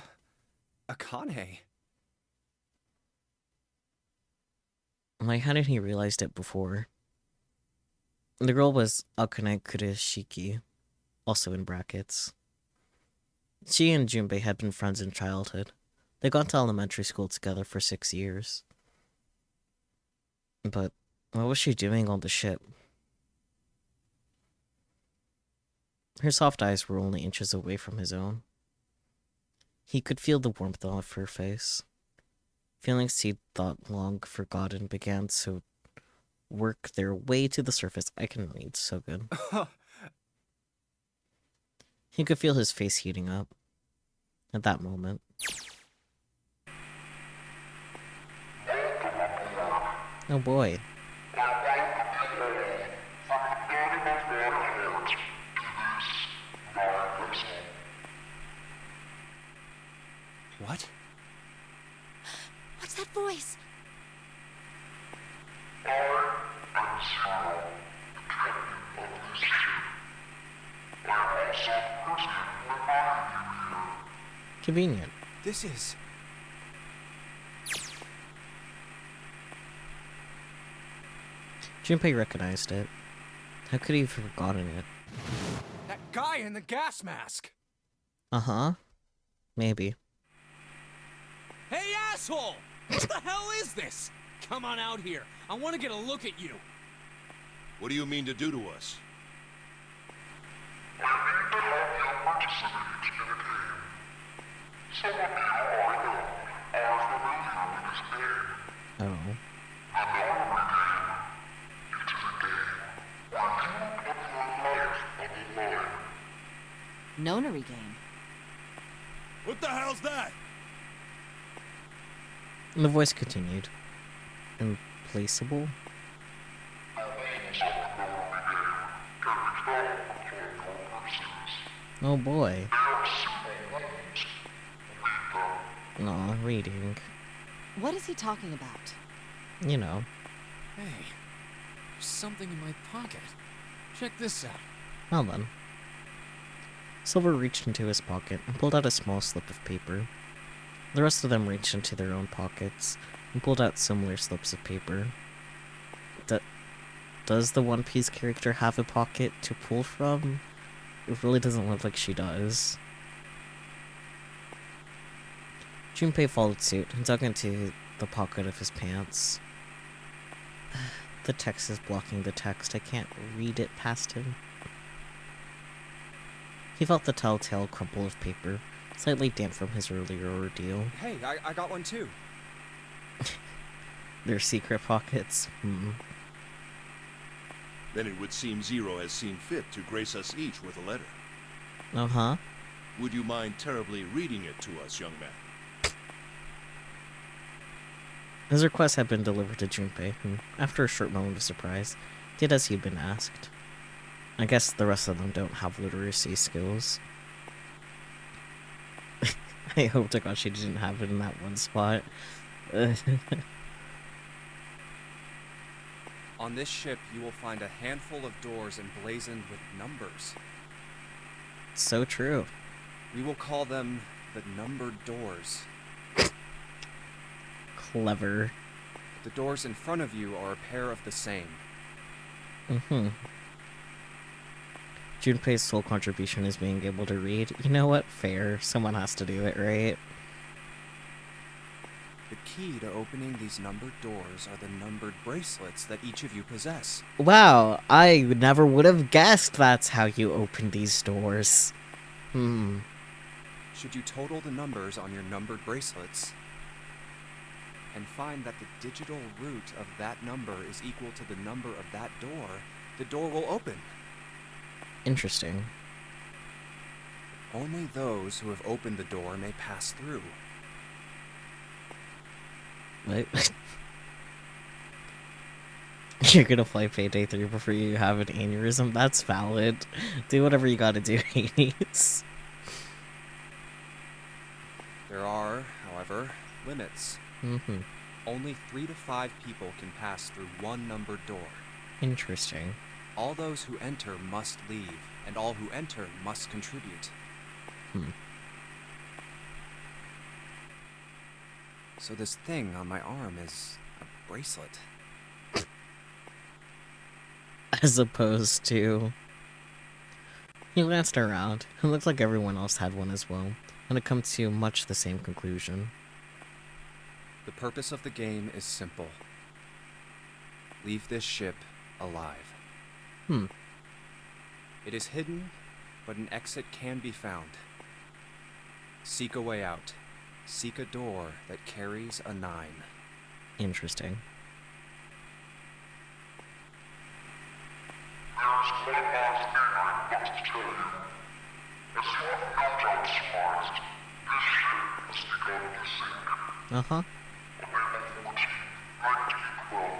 Akane. Like, hadn't he realized it before? The girl was Akane Kurishiki, also in brackets. She and Junpei had been friends in childhood. They got to elementary school together for 6 years. But what was she doing on the ship? Her soft eyes were only inches away from his own. He could feel the warmth off her face. Feelings he'd thought long forgotten began to work their way to the surface. I can read so good. He could feel his face heating up. At that moment. Oh boy. What? What's that voice? Convenient. This is... Junpei recognized it. How could he have forgotten it? that guy in the gas mask! Uh-huh. Maybe. Hey, asshole! What the hell is this? Come on out here. I want to get a look at you. What do you mean to do to us? Oh. Nonary game. What the hell's that? And the voice continued. Implaceable? Oh boy. Aw, reading. What is he talking about? You know. Hey, there's something in my pocket. Check this out. Well then. Silver reached into his pocket and pulled out a small slip of paper. The rest of them reached into their own pockets and pulled out similar slips of paper. Does the One Piece character have a pocket to pull from? It really doesn't look like she does. Junpei followed suit and dug into the pocket of his pants. The text is blocking the text. I can't read it past him. He felt the telltale crumple of paper, slightly damp from his earlier ordeal. Hey, I got one too. Their secret pockets. Then it would seem Zero has seen fit to grace us each with a letter. Uh-huh. Would you mind terribly reading it to us, young man? His request had been delivered to Junpei, who, after a short moment of surprise, did as he'd been asked. I guess the rest of them don't have literacy skills. I hope to God she didn't have it in that one spot. On this ship, you will find a handful of doors emblazoned with numbers. So true. We will call them the numbered doors. Clever. The doors in front of you are a pair of the same. Junpei's sole contribution is being able to read. You know what? Fair. Someone has to do it, right? The key to opening these numbered doors are the numbered bracelets that each of you possess. Wow, I never would have guessed that's how you open these doors. Should you total the numbers on your numbered bracelets and find that the digital root of that number is equal to the number of that door, the door will open. Interesting. Only those who have opened the door may pass through. What? You're gonna play Payday 3 before you have an aneurysm? That's valid. Do whatever you gotta do, Hades. There are, however, limits. Only 3 to 5 people can pass through one numbered door. Interesting. All those who enter must leave, and all who enter must contribute. So this thing on my arm is a bracelet. As opposed to... He glanced around. It looked like everyone else had one as well, and it comes to much the same conclusion. The purpose of the game is simple. Leave this ship alive. It is hidden, but an exit can be found. Seek a way out. Seek a door that carries a 9. Interesting. There's one last thing I must tell you. As you have no doubt surmised, this ship has begun to sink. Uh-huh. On April 14, 1912,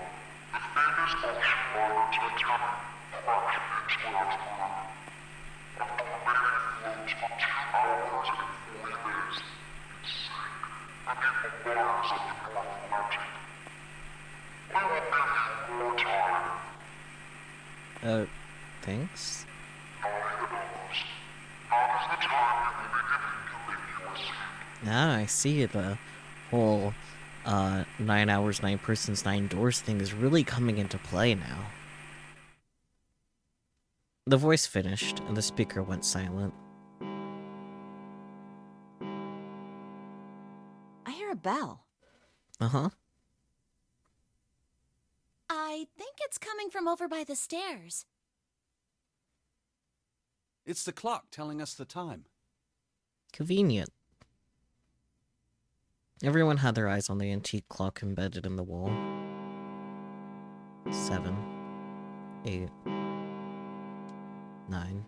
the famous ocean liner Titanic crashed into Earthquake. After remaining afloat for 2 hours and 40 minutes, it sank beneath the waters of the North Atlantic. I will give you more time. Thanks? $9. How does the time you will be giving you make your escape? Now I see the whole 9 hours, 9 persons, 9 doors thing is really coming into play now. The voice finished, and the speaker went silent. I hear a bell. Uh-huh. I think it's coming from over by the stairs. It's the clock telling us the time. Convenient. Everyone had their eyes on the antique clock embedded in the wall. 7, 8, 9.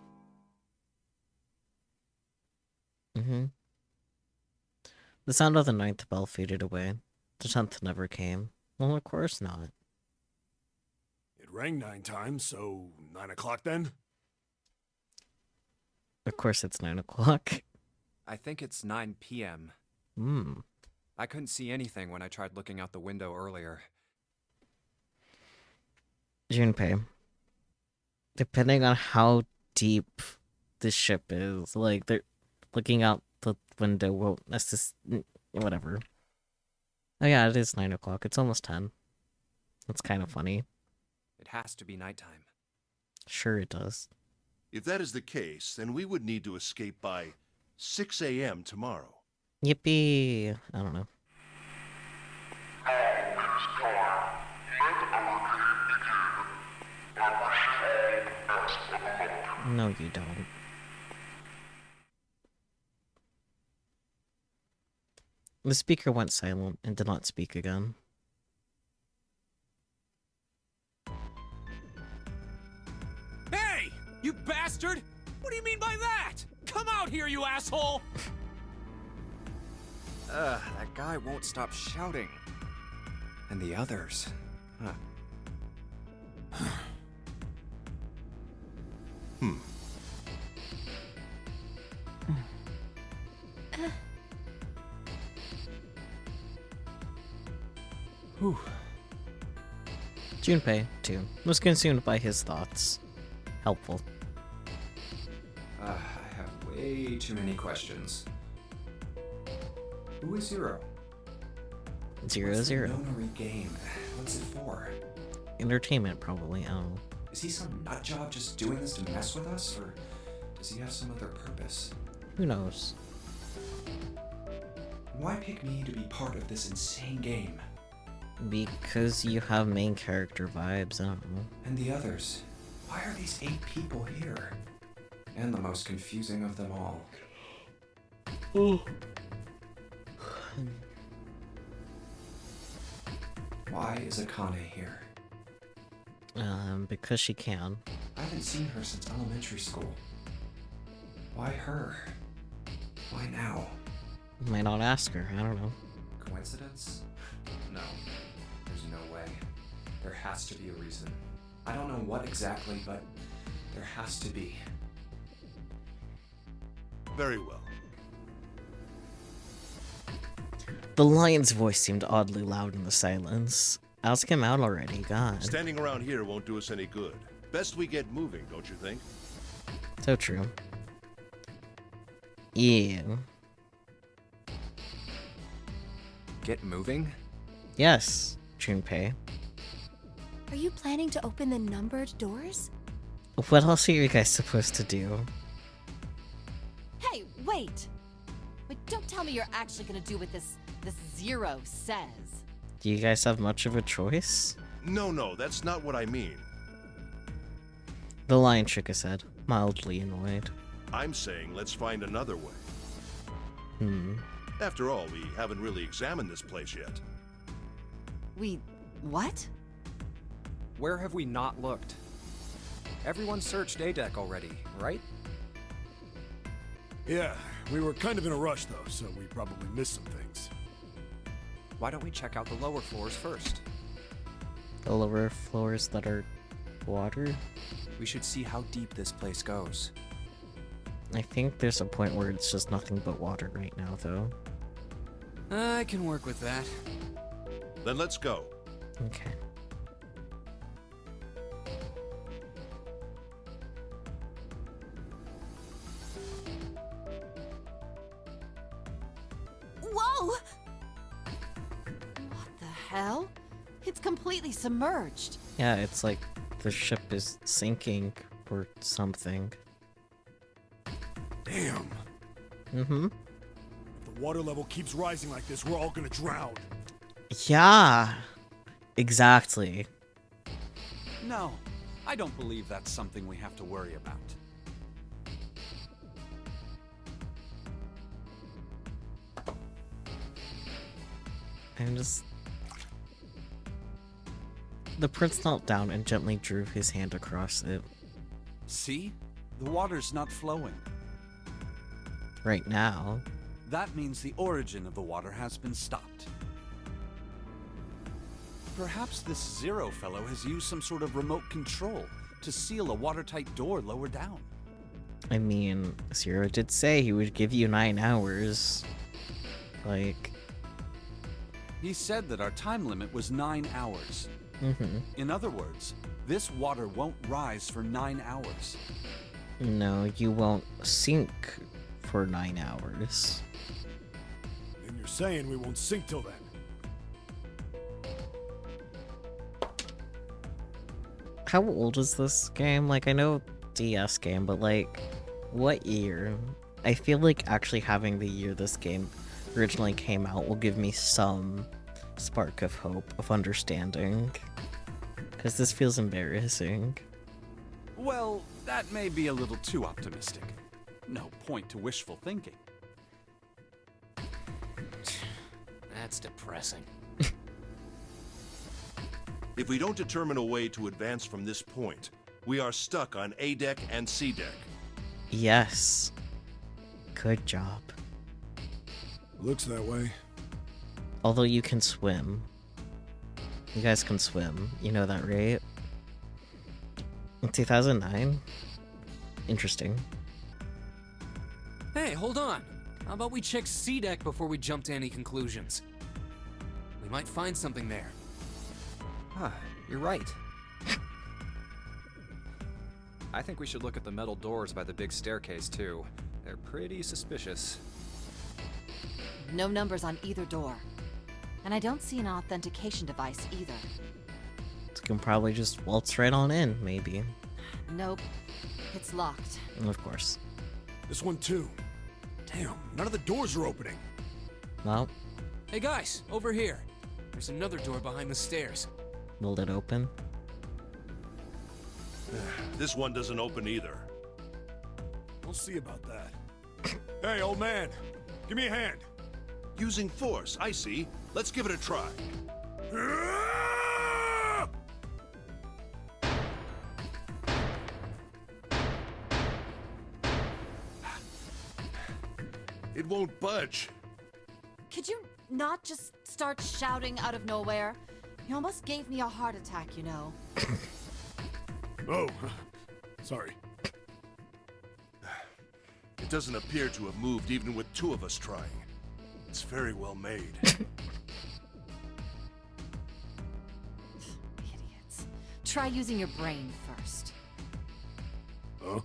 The sound of the 9th bell faded away. The 10th never came. Well, of course not. It rang 9 times, so 9 o'clock then? Of course it's 9 o'clock. I think it's 9 p.m. I couldn't see anything when I tried looking out the window earlier. Junpei. Depending on how deep this ship is, like, they're looking out the window won't whatever. Oh yeah, it is 9 o'clock. It's almost 10. That's kind of funny. It has to be nighttime. Sure it does. If that is the case, then we would need to escape by 6 a.m. tomorrow. Yippee! I don't know. Now it is time. Let our game begin. I wish you all the best of luck. No, you don't. The speaker went silent and did not speak again. Hey! You bastard! What do you mean by that? Come out here, you asshole! That guy won't stop shouting. And the others. Huh. Junpei, too, was consumed by his thoughts. Helpful. I have way too many questions. Who is Zero? 0, What's 0. the nonary game? What's it for? Entertainment, probably. I don't know. Is he some nutjob just doing this to mess with us, or does he have some other purpose? Who knows? Why pick me to be part of this insane game? Because you have main character vibes, I don't know. And the others? Why are these 8 people here? And the most confusing of them all. Why is Akane here? Because she can. I haven't seen her since elementary school. Why her? Why now? Might not ask her, I don't know. Coincidence? No. There's no way. There has to be a reason. I don't know what exactly, but there has to be. Very well. The lion's voice seemed oddly loud in the silence. Ask him out already, God. Standing around here won't do us any good. Best we get moving, don't you think? So true. Yeah. Get moving? Yes, Junpei. Are you planning to open the numbered doors? What else are you guys supposed to do? Hey, wait! But don't tell me you're actually gonna do what this Zero says. Do you guys have much of a choice? No, that's not what I mean. The lion shook his head, mildly annoyed. I'm saying let's find another way. After all, we haven't really examined this place yet. What? Where have we not looked? Everyone searched A deck already, right? Yeah, we were kind of in a rush though, so we probably missed some things. Why don't we check out the lower floors first? The lower floors that are water? We should see how deep this place goes. I think there's a point where it's just nothing but water right now, though. I can work with that. Then let's go. Okay. Whoa! What the hell? It's completely submerged. Yeah, it's like the ship is sinking or something. Damn. Mm-hmm. If the water level keeps rising like this, we're all gonna drown. Yeah. Exactly. No, I don't believe that's something we have to worry about. I'm just... The prince knelt down and gently drew his hand across it. See? The water's not flowing. Right now. That means the origin of the water has been stopped. Perhaps this Zero fellow has used some sort of remote control to seal a watertight door lower down. I mean, Zero did say he would give you 9 hours. Like... He said that our time limit was 9 hours. Mm-hmm. In other words, this water won't rise for 9 hours. No, you won't sink for 9 hours. And you're saying we won't sink till then. How old is this game? Like, I know DS game, but like, what year? I feel like actually having the year this game originally came out will give me some spark of hope, of understanding. Because this feels embarrassing. Well, that may be a little too optimistic. No point to wishful thinking. That's depressing. If we don't determine a way to advance from this point, we are stuck on A deck and C deck. Yes. Good job. Looks that way. Although you can swim. You guys can swim. You know that, right? In 2009? Interesting. Hey, hold on. How about we check C deck before we jump to any conclusions? We might find something there. Huh, you're right. I think we should look at the metal doors by the big staircase, too. They're pretty suspicious. No numbers on either door. And I don't see an authentication device either. You can probably just waltz right on in, maybe. Nope. It's locked. Of course. This one too. Damn, none of the doors are opening. Well, Hey guys, over here. There's another door behind the stairs. will it open? This one doesn't open either. We'll see about that. Hey, old man, give me a hand. Using force, I see. Let's give it a try. It won't budge. Could you not just start shouting out of nowhere? You almost gave me a heart attack, you know. Oh, sorry. It doesn't appear to have moved even with two of us trying. It's very well made. Try using your brain first. Huh?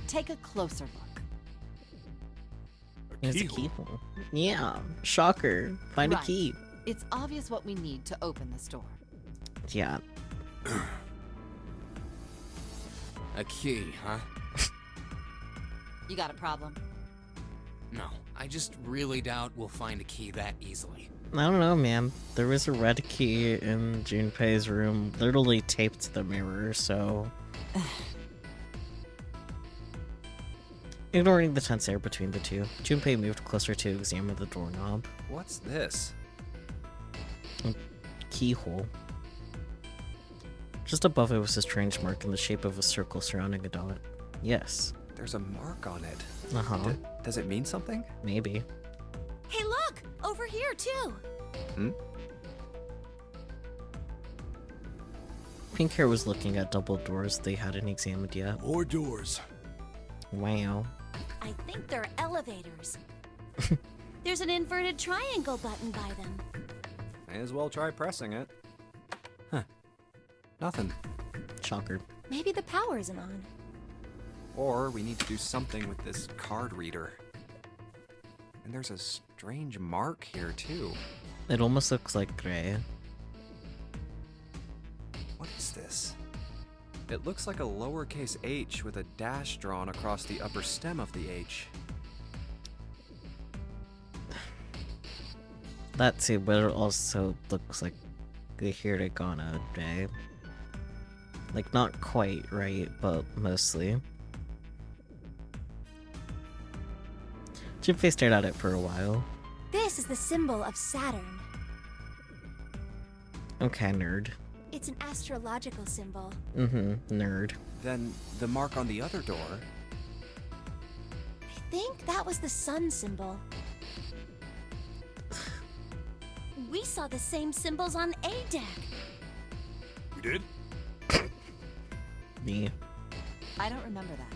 Take a closer look. There's a Keyhole? keyhole. Yeah, shocker. Find a Right. key. It's obvious what we need to open this door. Yeah. A key, huh? You got a problem? No, I just really doubt we'll find a key that easily. I don't know, man. There was a red key in Junpei's room, literally taped to the mirror, so... Ignoring the tense air between the two, Junpei moved closer to examine the doorknob. What's this? Keyhole. Just above it was a strange mark in the shape of a circle surrounding a dot. Yes. There's a mark on it. Uh-huh. Does it mean something? Maybe. Hey, look! Over here, too! Hmm? Pink Hair was looking at double doors they hadn't examined yet. More doors. Wow. I think they're elevators. There's an inverted triangle button by them. May as well try pressing it. Huh. Nothing. Shocker. Maybe the power isn't on. Or we need to do something with this card reader. And there's a strange mark here, too. It almost looks like gray. What is this? It looks like a lowercase h with a dash drawn across the upper stem of the H. That too, but it also looks like a hiragana J. Like, not quite right, but mostly. Junpei stared at it for a while. This is the symbol of Saturn. Okay, nerd. It's an astrological symbol. Nerd. Then the mark on the other door. I think that was the sun symbol. We saw the same symbols on A deck. We did? Me. I don't remember that.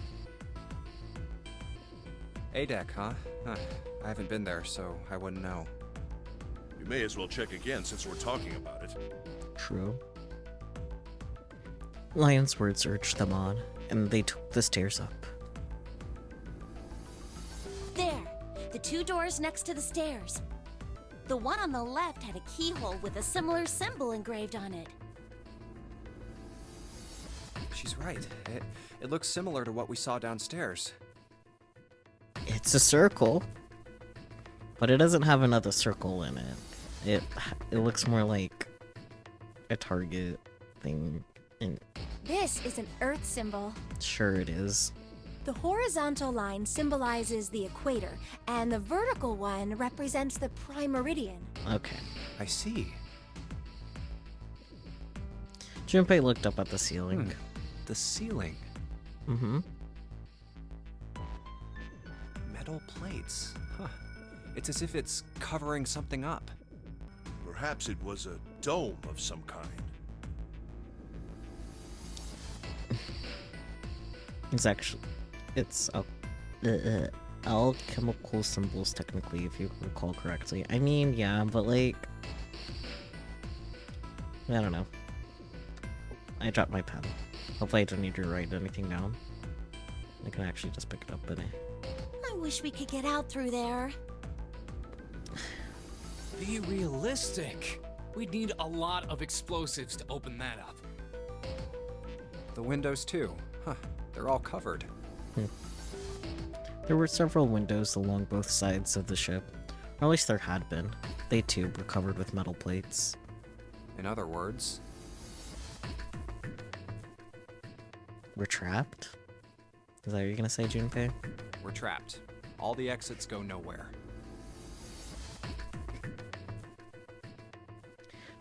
A-deck, huh? I haven't been there, so I wouldn't know. You may as well check again since we're talking about it. True. Lion's words urged them on, and they took the stairs up. There, the two doors next to the stairs. The one on the left had a keyhole with a similar symbol engraved on it. She's right. It looks similar to what we saw downstairs. It's a circle, but it doesn't have another circle in it. It looks more like a target thing. And This is an Earth symbol. sure it is. The horizontal line symbolizes the equator, and the vertical one represents the prime meridian. Okay. I see. Junpei looked up at the ceiling. The ceiling. Metal plates. Huh. It's as if it's covering something up. Perhaps it was a dome of some kind. It's alchemical symbols technically, if you recall correctly. I mean, yeah, but like, I don't know. I dropped my pen. Hopefully I don't need to write anything down. I can actually just pick it up, but I wish we could get out through there. Be realistic. We'd need a lot of explosives to open that up. The windows, too. Huh. They're all covered. there were several windows along both sides of the ship. Or at least there had been. They too were covered with metal plates. In other words, We're trapped? Is that what you're gonna say, Junpei? we're trapped. All the exits go nowhere.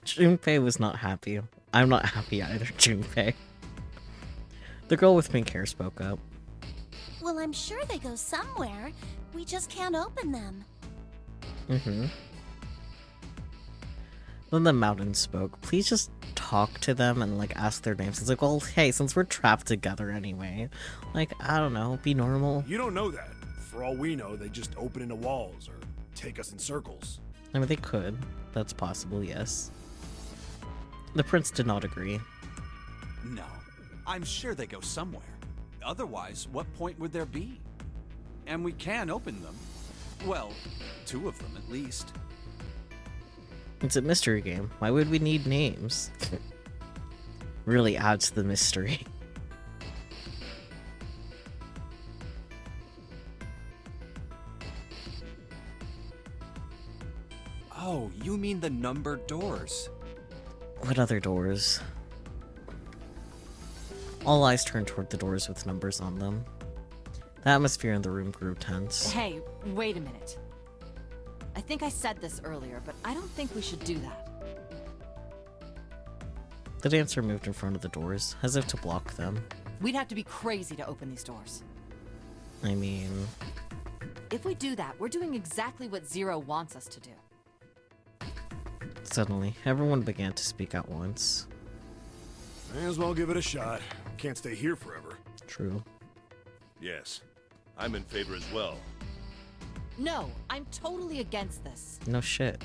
Junpei was not happy. I'm not happy either, Junpei. The girl with pink hair spoke up. Well, I'm sure they go somewhere. We just can't open them. Then the mountain spoke. Please just talk to them and like ask their names. It's like, well, hey, since we're trapped together anyway, like, I don't know, be normal. You don't know that. For all we know, they just open into walls or take us in circles. I mean, they could. That's possible, yes. The prince did not agree. No, I'm sure they go somewhere. Otherwise, what point would there be? And we can open them. Well, 2 of them at least. It's a mystery game. Why would we need names? Really adds to the mystery. Oh, you mean the numbered doors. What other doors? All eyes turned toward the doors with numbers on them. The atmosphere in the room grew tense. Hey, wait a minute. I think I said this earlier, but I don't think we should do that. The dancer moved in front of the doors, as if to block them. We'd have to be crazy to open these doors. I mean... If we do that, we're doing exactly what Zero wants us to do. Suddenly, everyone began to speak at once. May as well give it a shot. Can't stay here forever. True. Yes, I'm in favor as well. No, I'm totally against this. No shit.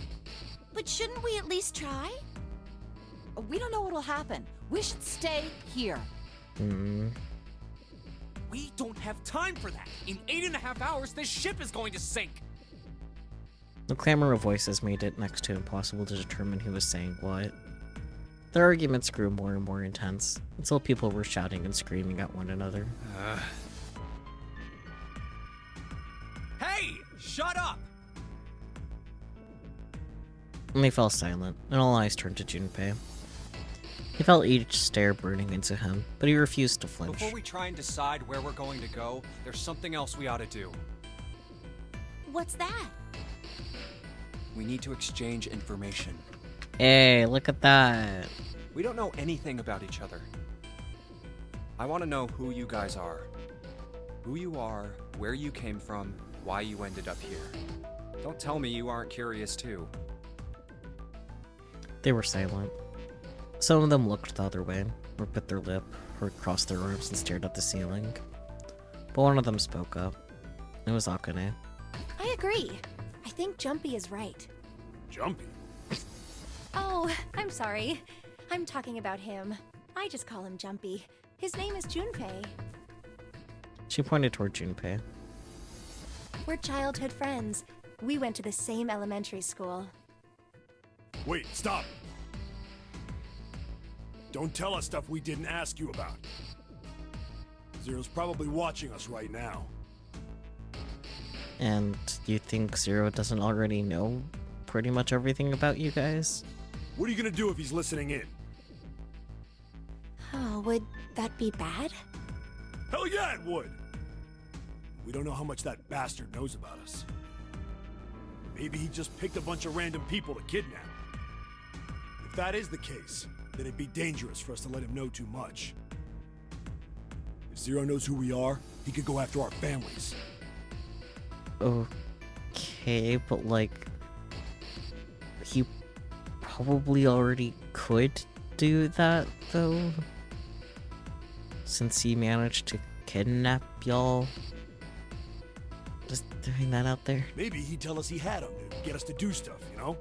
But shouldn't we at least try? We don't know what'll happen. We should stay here. We don't have time for that. In 8.5 hours, this ship is going to sink. The clamor of voices made it next to impossible to determine who was saying what. Their arguments grew more and more intense, until people were shouting and screaming at one another. Hey, shut up! And they fell silent, and all eyes turned to Junpei. He felt each stare burning into him, but he refused to flinch. Before we try and decide where we're going to go, there's something else we ought to do. What's that? We need to exchange information. Hey, look at that. We don't know anything about each other. I want to know who you guys are. Who you are, where you came from, why you ended up here. Don't tell me you aren't curious too. They were silent. Some of them looked the other way, or bit their lip, or crossed their arms and stared at the ceiling. But one of them spoke up. It was Akane. I agree. I think Jumpy is right. Jumpy? Oh, I'm sorry. I'm talking about him. I just call him Jumpy. His name is Junpei. She pointed toward Junpei. We're childhood friends. We went to the same elementary school. Wait, stop! Don't tell us stuff we didn't ask you about. Zero's probably watching us right now. And you think Zero doesn't already know pretty much everything about you guys? What are you gonna do if he's listening in? Oh, would that be bad? Hell yeah, it would! We don't know how much that bastard knows about us. Maybe he just picked a bunch of random people to kidnap. If that is the case, then it'd be dangerous for us to let him know too much. If Zero knows who we are, he could go after our families. Okay, but like... he probably already could do that, though? Since he managed to kidnap y'all? Just throwing that out there. Maybe he'd tell us he had them to get us to do stuff, you know?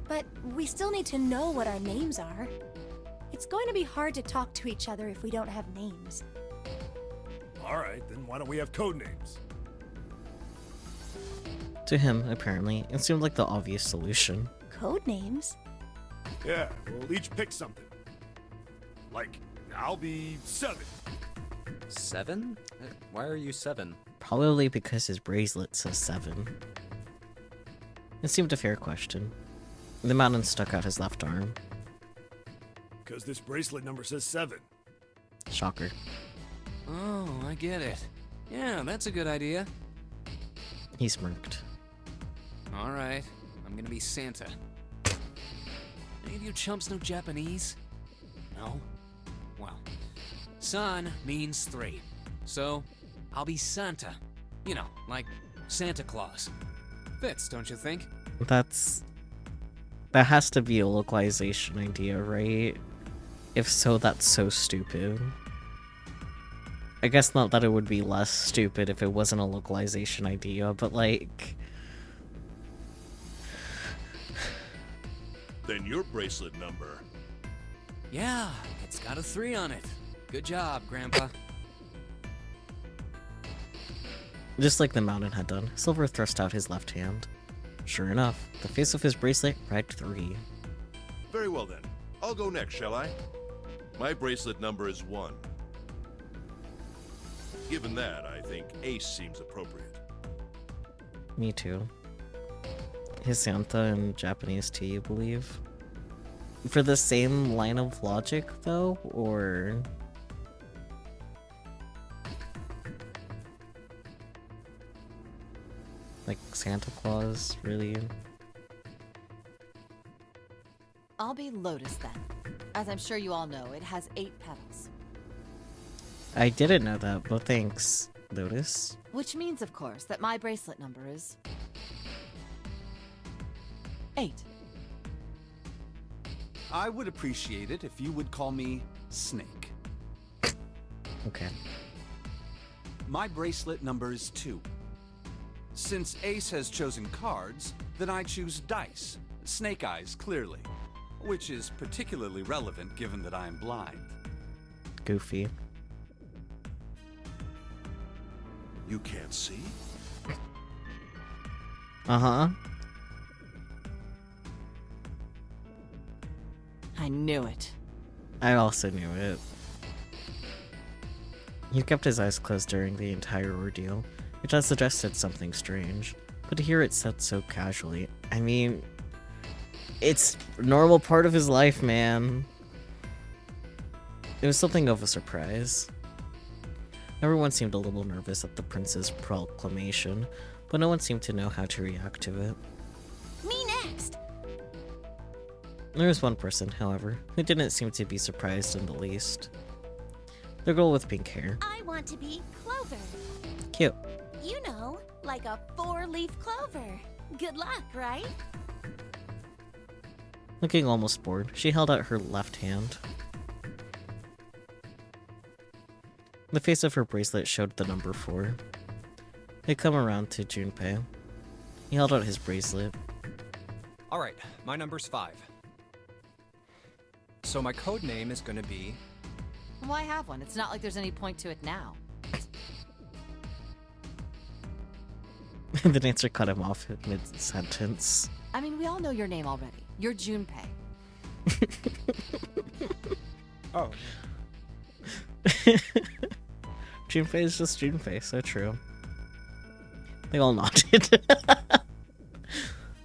But we still need to know what our names are. It's going to be hard to talk to each other if we don't have names. Alright, then why don't we have code names? To him, apparently, it seemed like the obvious solution. Code names? Yeah, we'll each pick something. Like, I'll be 7. 7? Why are you 7? Probably because his bracelet says 7. It seemed a fair question. The mountain stuck out his left arm. Because this bracelet number says 7. Shocker. Oh, I get it. Yeah, that's a good idea. He smirked. All right, I'm gonna be Santa. Any of you chumps know Japanese? No? Well, San means 3. So, I'll be Santa. You know, like Santa Claus. Fits, don't you think? That has to be a localization idea, right? If so, that's so stupid. I guess not that it would be less stupid if it wasn't a localization idea, but like... Then your bracelet number. Yeah, it's got a 3 on it. Good job, Grandpa. Just like the mountain had done, Silver thrust out his left hand. Sure enough, the face of his bracelet read 3. Very well then. I'll go next, shall I? My bracelet number is 1. Given that, I think Ace seems appropriate. Me too. Is Santa in Japanese too, you believe? For the same line of logic, though, or... like Santa Claus, really? I'll be Lotus then. As I'm sure you all know, it has 8 petals. I didn't know that, but thanks, Lotus. Which means, of course, that my bracelet number is 8. I would appreciate it if you would call me Snake. Okay. My bracelet number is 2. Since Ace has chosen cards, then I choose dice. Snake eyes, clearly. Which is particularly relevant given that I am blind. Goofy. You can't see? Uh-huh. I knew it. I also knew it. He kept his eyes closed during the entire ordeal, which had suggested something strange. But to hear it said so casually, I mean, it's a normal part of his life, man. It was something of a surprise. Everyone seemed a little nervous at the prince's proclamation, but no one seemed to know how to react to it. Me next! There was one person, however, who didn't seem to be surprised in the least. The girl with pink hair. I want to be Clover. Cute. You know, like a 4-leaf clover. Good luck, right? Looking almost bored, she held out her left hand. The face of her bracelet showed the number 4. They'd come around to Junpei. He held out his bracelet. Alright, my number's 5. So my code name is gonna be... Why have one? It's not like there's any point to it now. The dancer cut him off mid-sentence. I mean, we all know your name already. You're Junpei. Oh. Junpei is just Junpei, so true. They all nodded.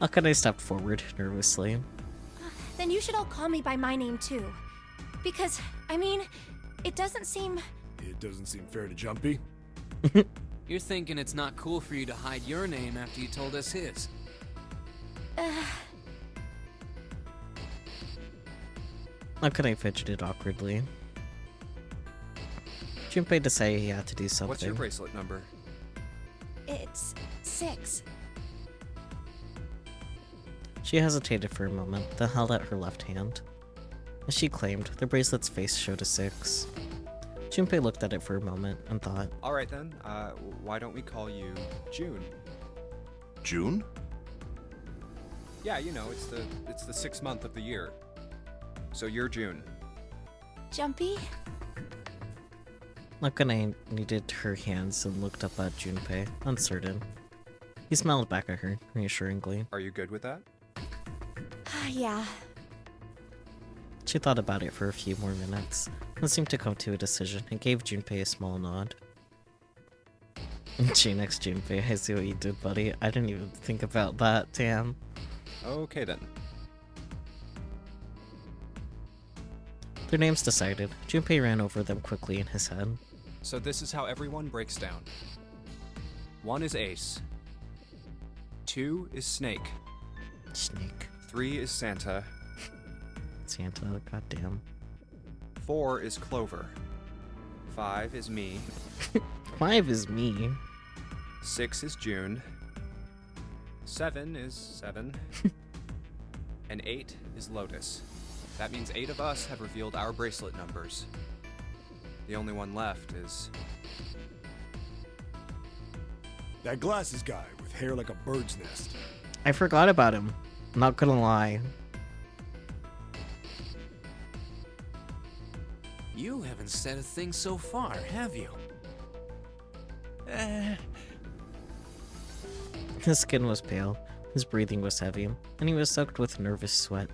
Akane stepped forward nervously. Then you should all call me by my name too. Because, I mean, it doesn't seem... It doesn't seem fair to Jumpy. You're thinking it's not cool for you to hide your name after you told us his. Akane fidgeted awkwardly. Junpei decided he had to do something. What's your bracelet number? It's 6. She hesitated for a moment, then held out her left hand. As she claimed, the bracelet's face showed a 6. Junpei looked at it for a moment and thought, Alright then, why don't we call you June? June? Yeah, you know, it's the 6th month of the year. So you're June. Jumpy? Akane kneaded her hands and looked up at Junpei, uncertain. He smiled back at her, reassuringly. Are you good with that? Yeah. She thought about it for a few more minutes, then seemed to come to a decision and gave Junpei a small nod. Gee, next Junpei, I see what you did, buddy. I didn't even think about that, damn. Okay then. Their names decided, Junpei ran over them quickly in his head. So this is how everyone breaks down. 1 is Ace. 2 is Snake. Snake. 3 is Santa. Santa, goddamn. 4 is Clover. 5 is me. 5 is me. 6 is June. 7 is 7. And 8 is Lotus. That means 8 of us have revealed our bracelet numbers. The only one left is... That glasses guy with hair like a bird's nest. I forgot about him. Not gonna lie. You haven't said a thing so far, have you? His skin was pale, his breathing was heavy, and he was soaked with nervous sweat.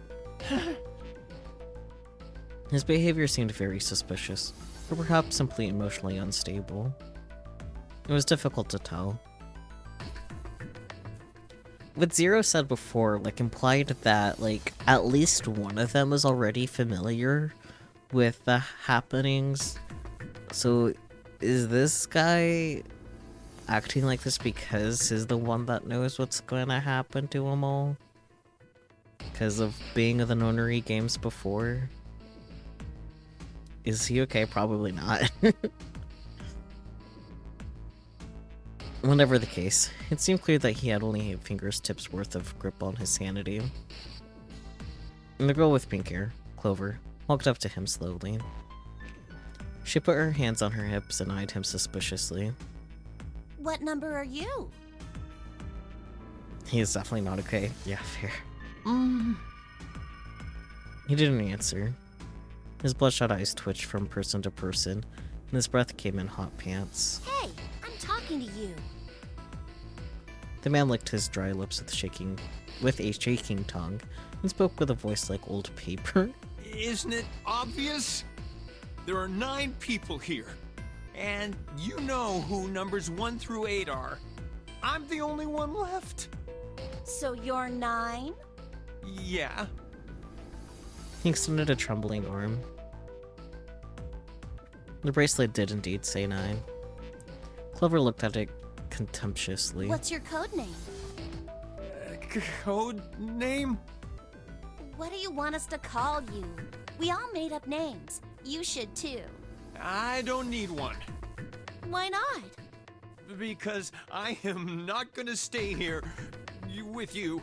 His behavior seemed very suspicious, or perhaps simply emotionally unstable. It was difficult to tell. What Zero said before, implied that, at least one of them was already familiar with the happenings. So, is this guy acting like this because he's the one that knows what's gonna happen to them all? Because of being in the nonary games before? Is he okay? Probably not. Whatever the case, it seemed clear that he had only a finger's tips worth of grip on his sanity. And the girl with pink hair, Clover, walked up to him slowly. She put her hands on her hips and eyed him suspiciously. What number are you? He is definitely not okay. Yeah, fair. He didn't answer. His bloodshot eyes twitched from person to person, and his breath came in hot pants. Hey, I'm talking to you. The man licked his dry lips with a shaking tongue, and spoke with a voice like old paper. Isn't it obvious? There are 9 people here, and you know who numbers 1 through 8 are. I'm the only one left. So you're 9? Yeah. He extended a trembling arm. The bracelet did indeed say 9. Clover looked at it contemptuously. What's your code name? Code name? What do you want us to call you? We all made up names. You should too. I don't need one. Why not? Because I am not gonna stay here with you.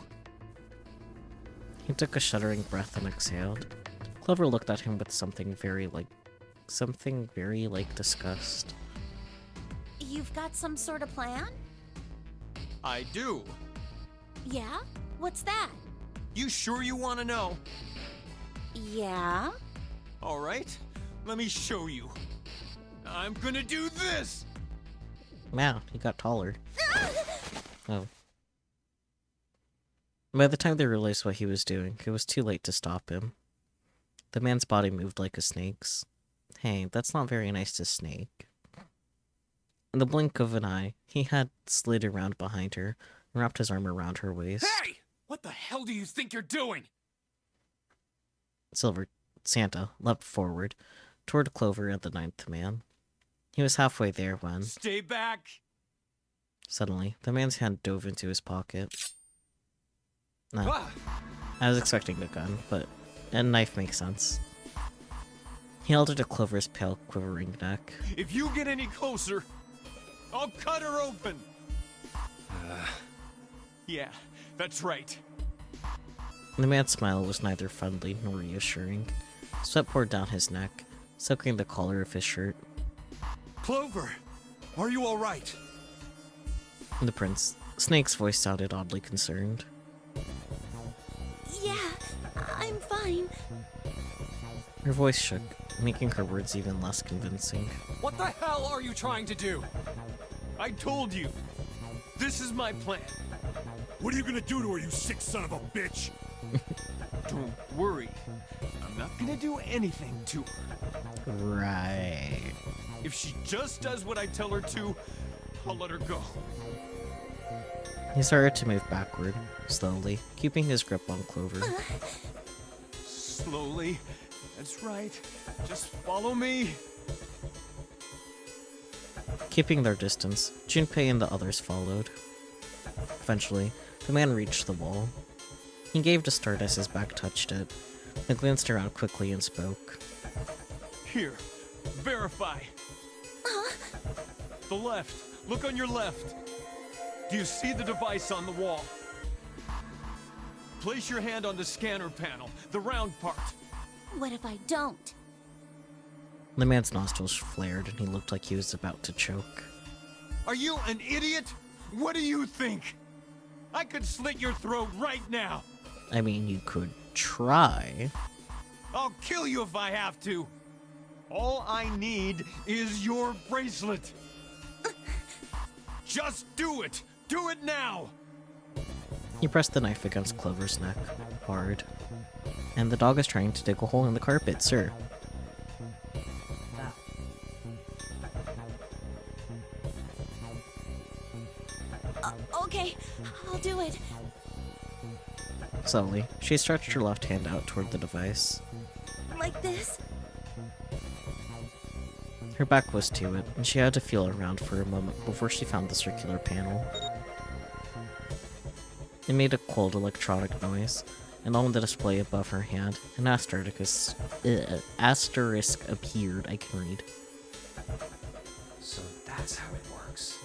He took a shuddering breath and exhaled. Clover looked at him with something very disgust. You've got some sort of plan? I do. Yeah? What's that? You sure you want to know? Yeah? All right, let me show you. I'm gonna do this! Wow, he got taller. Oh. By the time they realized what he was doing, it was too late to stop him. The man's body moved like a snake's. Hey, that's not very nice to Snake. In the blink of an eye, he had slid around behind her and wrapped his arm around her waist. Hey! What the hell do you think you're doing? Santa leapt forward toward Clover and the 9th man. He was halfway there when... Stay back! Suddenly, the man's hand dove into his pocket. No. Ah! I was expecting a gun, but a knife makes sense. He held it to Clover's pale, quivering neck. If you get any closer, I'll cut her open! Yeah, that's right. The man's smile was neither friendly nor reassuring. Sweat poured down his neck, soaking the collar of his shirt. Clover, are you all right? The prince, Snake's voice sounded oddly concerned. Yeah, I'm fine. Her voice shook, making her words even less convincing. What the hell are you trying to do? I told you. This is my plan. What are you gonna do to her, you sick son of a bitch? Don't worry. I'm not gonna do anything to her. Right. If she just does what I tell her to, I'll let her go. He started to move backward, slowly, keeping his grip on Clover. Slowly. That's right. Just follow me. Keeping their distance, Junpei and the others followed. Eventually, the man reached the wall. He gave a start as his back touched it, then glanced around quickly and spoke. Here. Verify. The left. Look on your left. Do you see the device on the wall? Place your hand on the scanner panel, the round part. What if I don't? The man's nostrils flared and he looked like he was about to choke. Are you an idiot? What do you think? I could slit your throat right now. I mean, you could try. I'll kill you if I have to. All I need is your bracelet. Just do it! Do it now! He pressed the knife against Clover's neck, hard. And the dog is trying to dig a hole in the carpet, sir. Okay, I'll do it. Slowly, she stretched her left hand out toward the device. Like this? Her back was to it, and she had to feel around for a moment before she found the circular panel. It made a cold electronic noise, and on the display above her hand, an asterisk appeared. I can read. So that's how it works.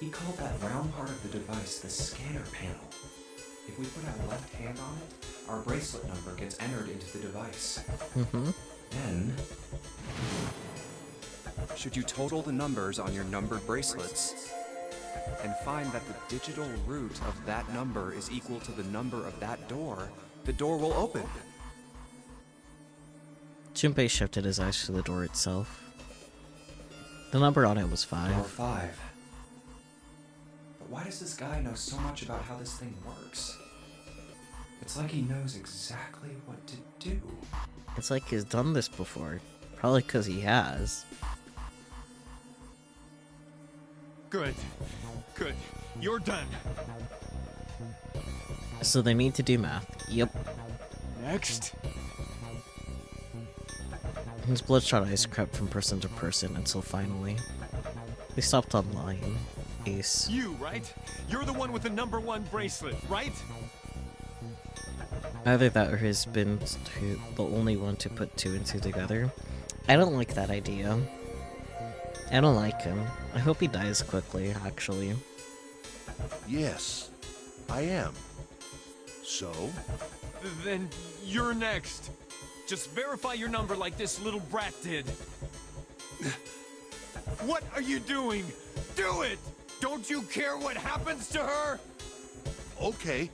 He called that round part of the device the scanner panel. If we put our left hand on it, our bracelet number gets entered into the device. Then, should you total the numbers on your numbered bracelets and find that the digital root of that number is equal to the number of that door, the door will open. Junpei shifted his eyes to the door itself. The number on it was 5. Door 5. But why does this guy know so much about how this thing works? It's like he knows exactly what to do. It's like he's done this before. Probably because he has. Good. Good. You're done. So they need to do math. Yep. Next. His bloodshot eyes crept from person to person until finally they stopped on lying. Ace. You, right? You're the one with the number 1 bracelet, right? Either that or he's been the only one to put 2 and 2 together. I don't like that idea. I don't like him. I hope he dies quickly, actually. Yes, I am. So? Then you're next. Just verify your number like this little brat did. What are you doing? Do it! Don't you care what happens to her? Okay,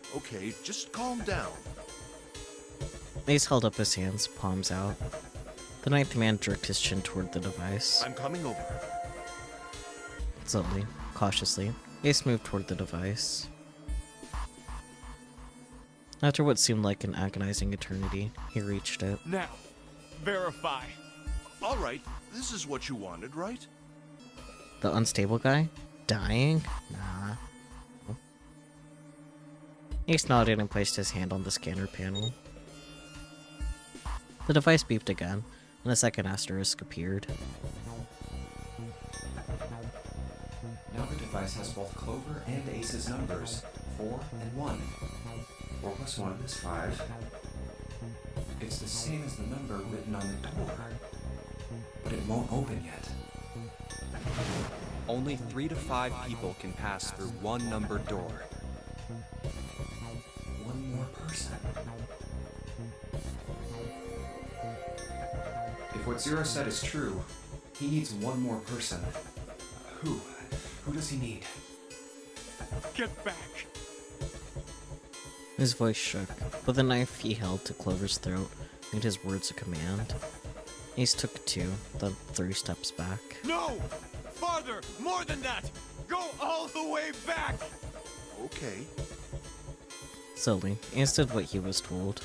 just calm down. Ace held up his hands, palms out. The 9th man jerked his chin toward the device. I'm coming over. Slowly, cautiously, Ace moved toward the device. After what seemed like an agonizing eternity, he reached it. Now, verify. All right, this is what you wanted, right? The unstable guy? Dying? Nah. Ace nodded and placed his hand on the scanner panel. The device beeped again, and a second asterisk appeared. Now the device has both Clover and Ace's numbers, 4 and 1. 4 plus 1 is 5. It's the same as the number written on the door, but it won't open yet. Only 3 to 5 people can pass through one numbered door. One more person. If what Zero said is true, he needs one more person. Who? Who does he need? Get back. His voice shook, but the knife he held to Clover's throat made his words a command. Ace took 2, then 3 steps back. No! Farther! More than that! Go all the way back! Okay. Slowly, Ace did what he was told.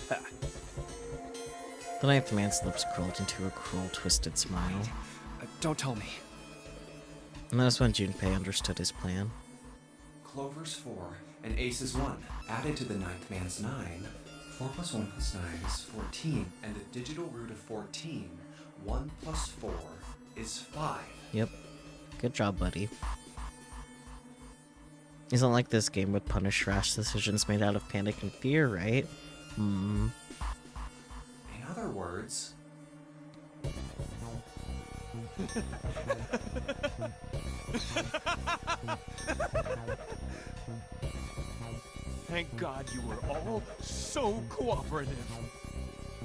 The 9th man's lips curled into a cruel, twisted smile. Don't tell me. And that was when Junpei understood his plan. Clover's 4 and Ace's 1. Added to the 9th man's 9. 4 plus 1 plus 9 is 14. And the digital root of 14, 1 plus 4, is 5. Yep. Good job, buddy. Isn't like this game would punish rash decisions made out of panic and fear, right? In other words... Thank God you were all so cooperative.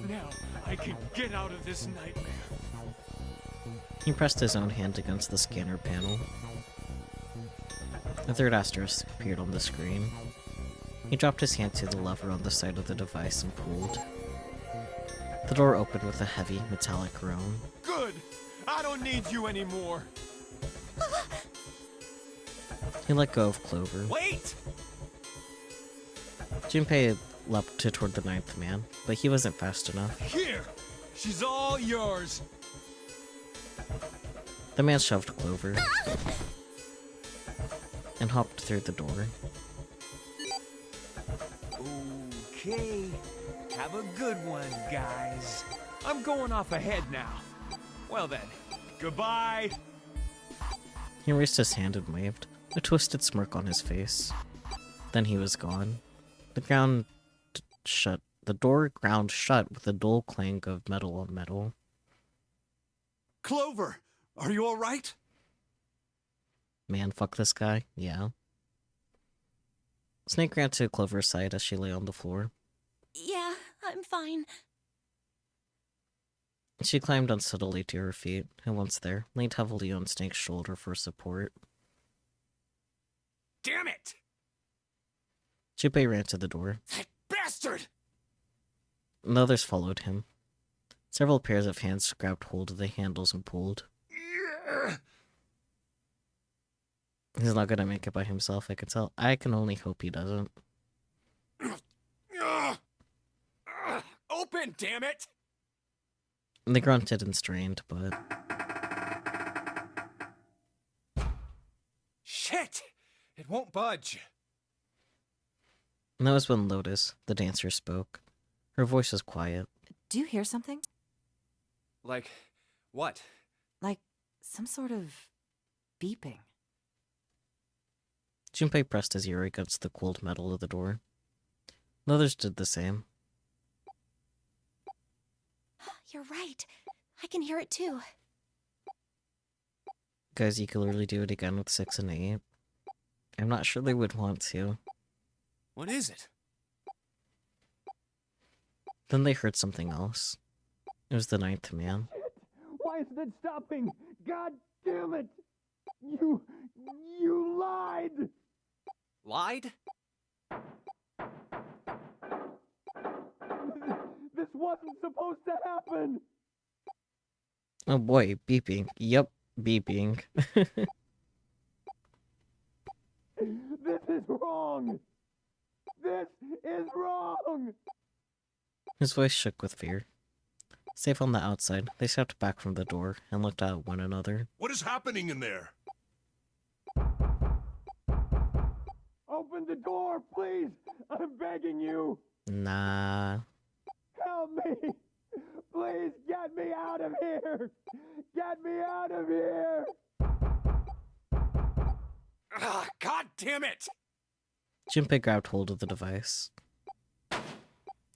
Now I can get out of this nightmare. He pressed his own hand against the scanner panel. A third asterisk appeared on the screen. He dropped his hand to the lever on the side of the device and pulled. The door opened with a heavy, metallic groan. Good! I don't need you anymore! He let go of Clover. Wait! Junpei leapt toward the ninth man, but he wasn't fast enough. Here! She's all yours! The man shoved Clover and hopped through the door. Okay. Have a good one, guys. I'm going off ahead now. Well then, goodbye! He raised his hand and waved, a twisted smirk on his face. Then he was gone. The door ground shut with a dull clang of metal on metal. Clover, are you all right? Man, fuck this guy. Yeah. Snake ran to Clover's side as she lay on the floor. Yeah, I'm fine. She climbed unsteadily to her feet, and once there, leaned heavily on Snake's shoulder for support. Damn it! Junpei ran to the door. That bastard! The others followed him. Several pairs of hands grabbed hold of the handles and pulled. He's not gonna make it by himself, I can tell. I can only hope he doesn't. Open, damn it! They grunted and strained, but... Shit! It won't budge. And that was when Lotus, the dancer, spoke. Her voice was quiet. Do you hear something? Like, what? Like some sort of beeping. Junpei pressed his ear against the cold metal of the door. The others did the same. You're right. I can hear it too. Guys, you could literally do it again with 6 and 8. I'm not sure they would want to. What is it? Then they heard something else. It was the ninth man. Why isn't it stopping? God damn it! You lied! Lied? This wasn't supposed to happen! Oh boy, beeping. Yup, beeping. This is wrong! This is wrong! His voice shook with fear. Safe on the outside, they stepped back from the door and looked at one another. What is happening in there? Open the door, please! I'm begging you! Nah. Help me! Please get me out of here! Get me out of here! Ah, God damn it! Junpei grabbed hold of the device.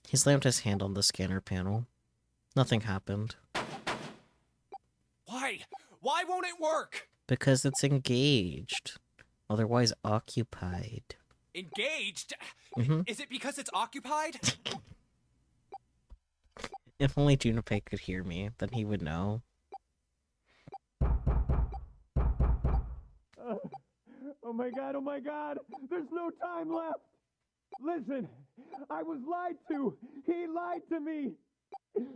He slammed his hand on the scanner panel. Nothing happened. Why? Why won't it work? Because it's engaged. Otherwise occupied. Engaged? Mm-hmm. Is it because it's occupied? If only Junpei could hear me, then he would know. Oh my god, there's no time left! Listen, I was lied to! He lied to me!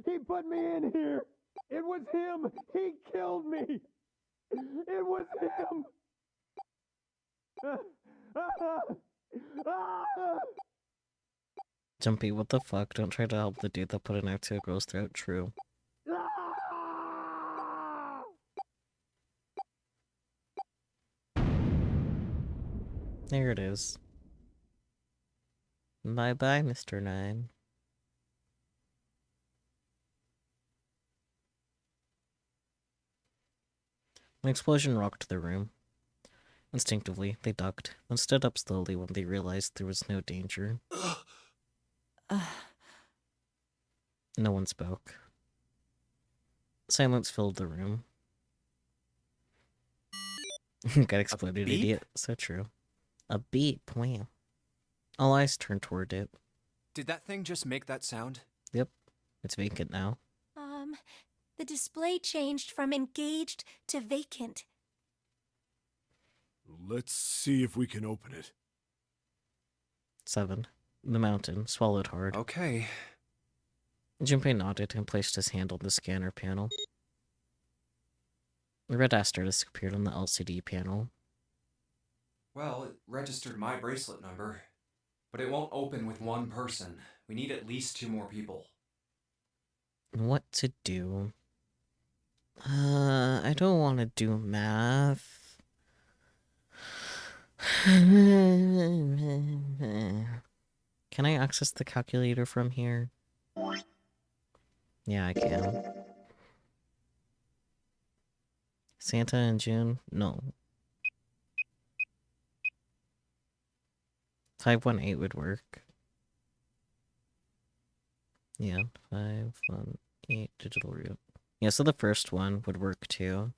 He put me in here! It was him! He killed me! It was him! Junpei, what the fuck? Don't try to help the dude that put a knife to a girl's throat. True. There it is. Bye-bye, Mr. 9. An explosion rocked the room. Instinctively, they ducked, and stood up slowly when they realized there was no danger. No one spoke. Silence filled the room. Got exploded, beep? idiot. So true. A beep, wow. All eyes turned toward it. Did that thing just make that sound? Yep, it's vacant now. The display changed from engaged to vacant. Let's see if we can open it. 7. The mountain swallowed hard. Okay. Junpei nodded and placed his hand on the scanner panel. The red asterisk appeared on the LCD panel. Well, it registered my bracelet number, but it won't open with one person. We need at least 2 more people. What to do? I don't want to do math. Can I access the calculator from here? Yeah, I can. Santa in June? No. 518 would work. Yeah, 518 digital root. Yeah, so the first one would work too.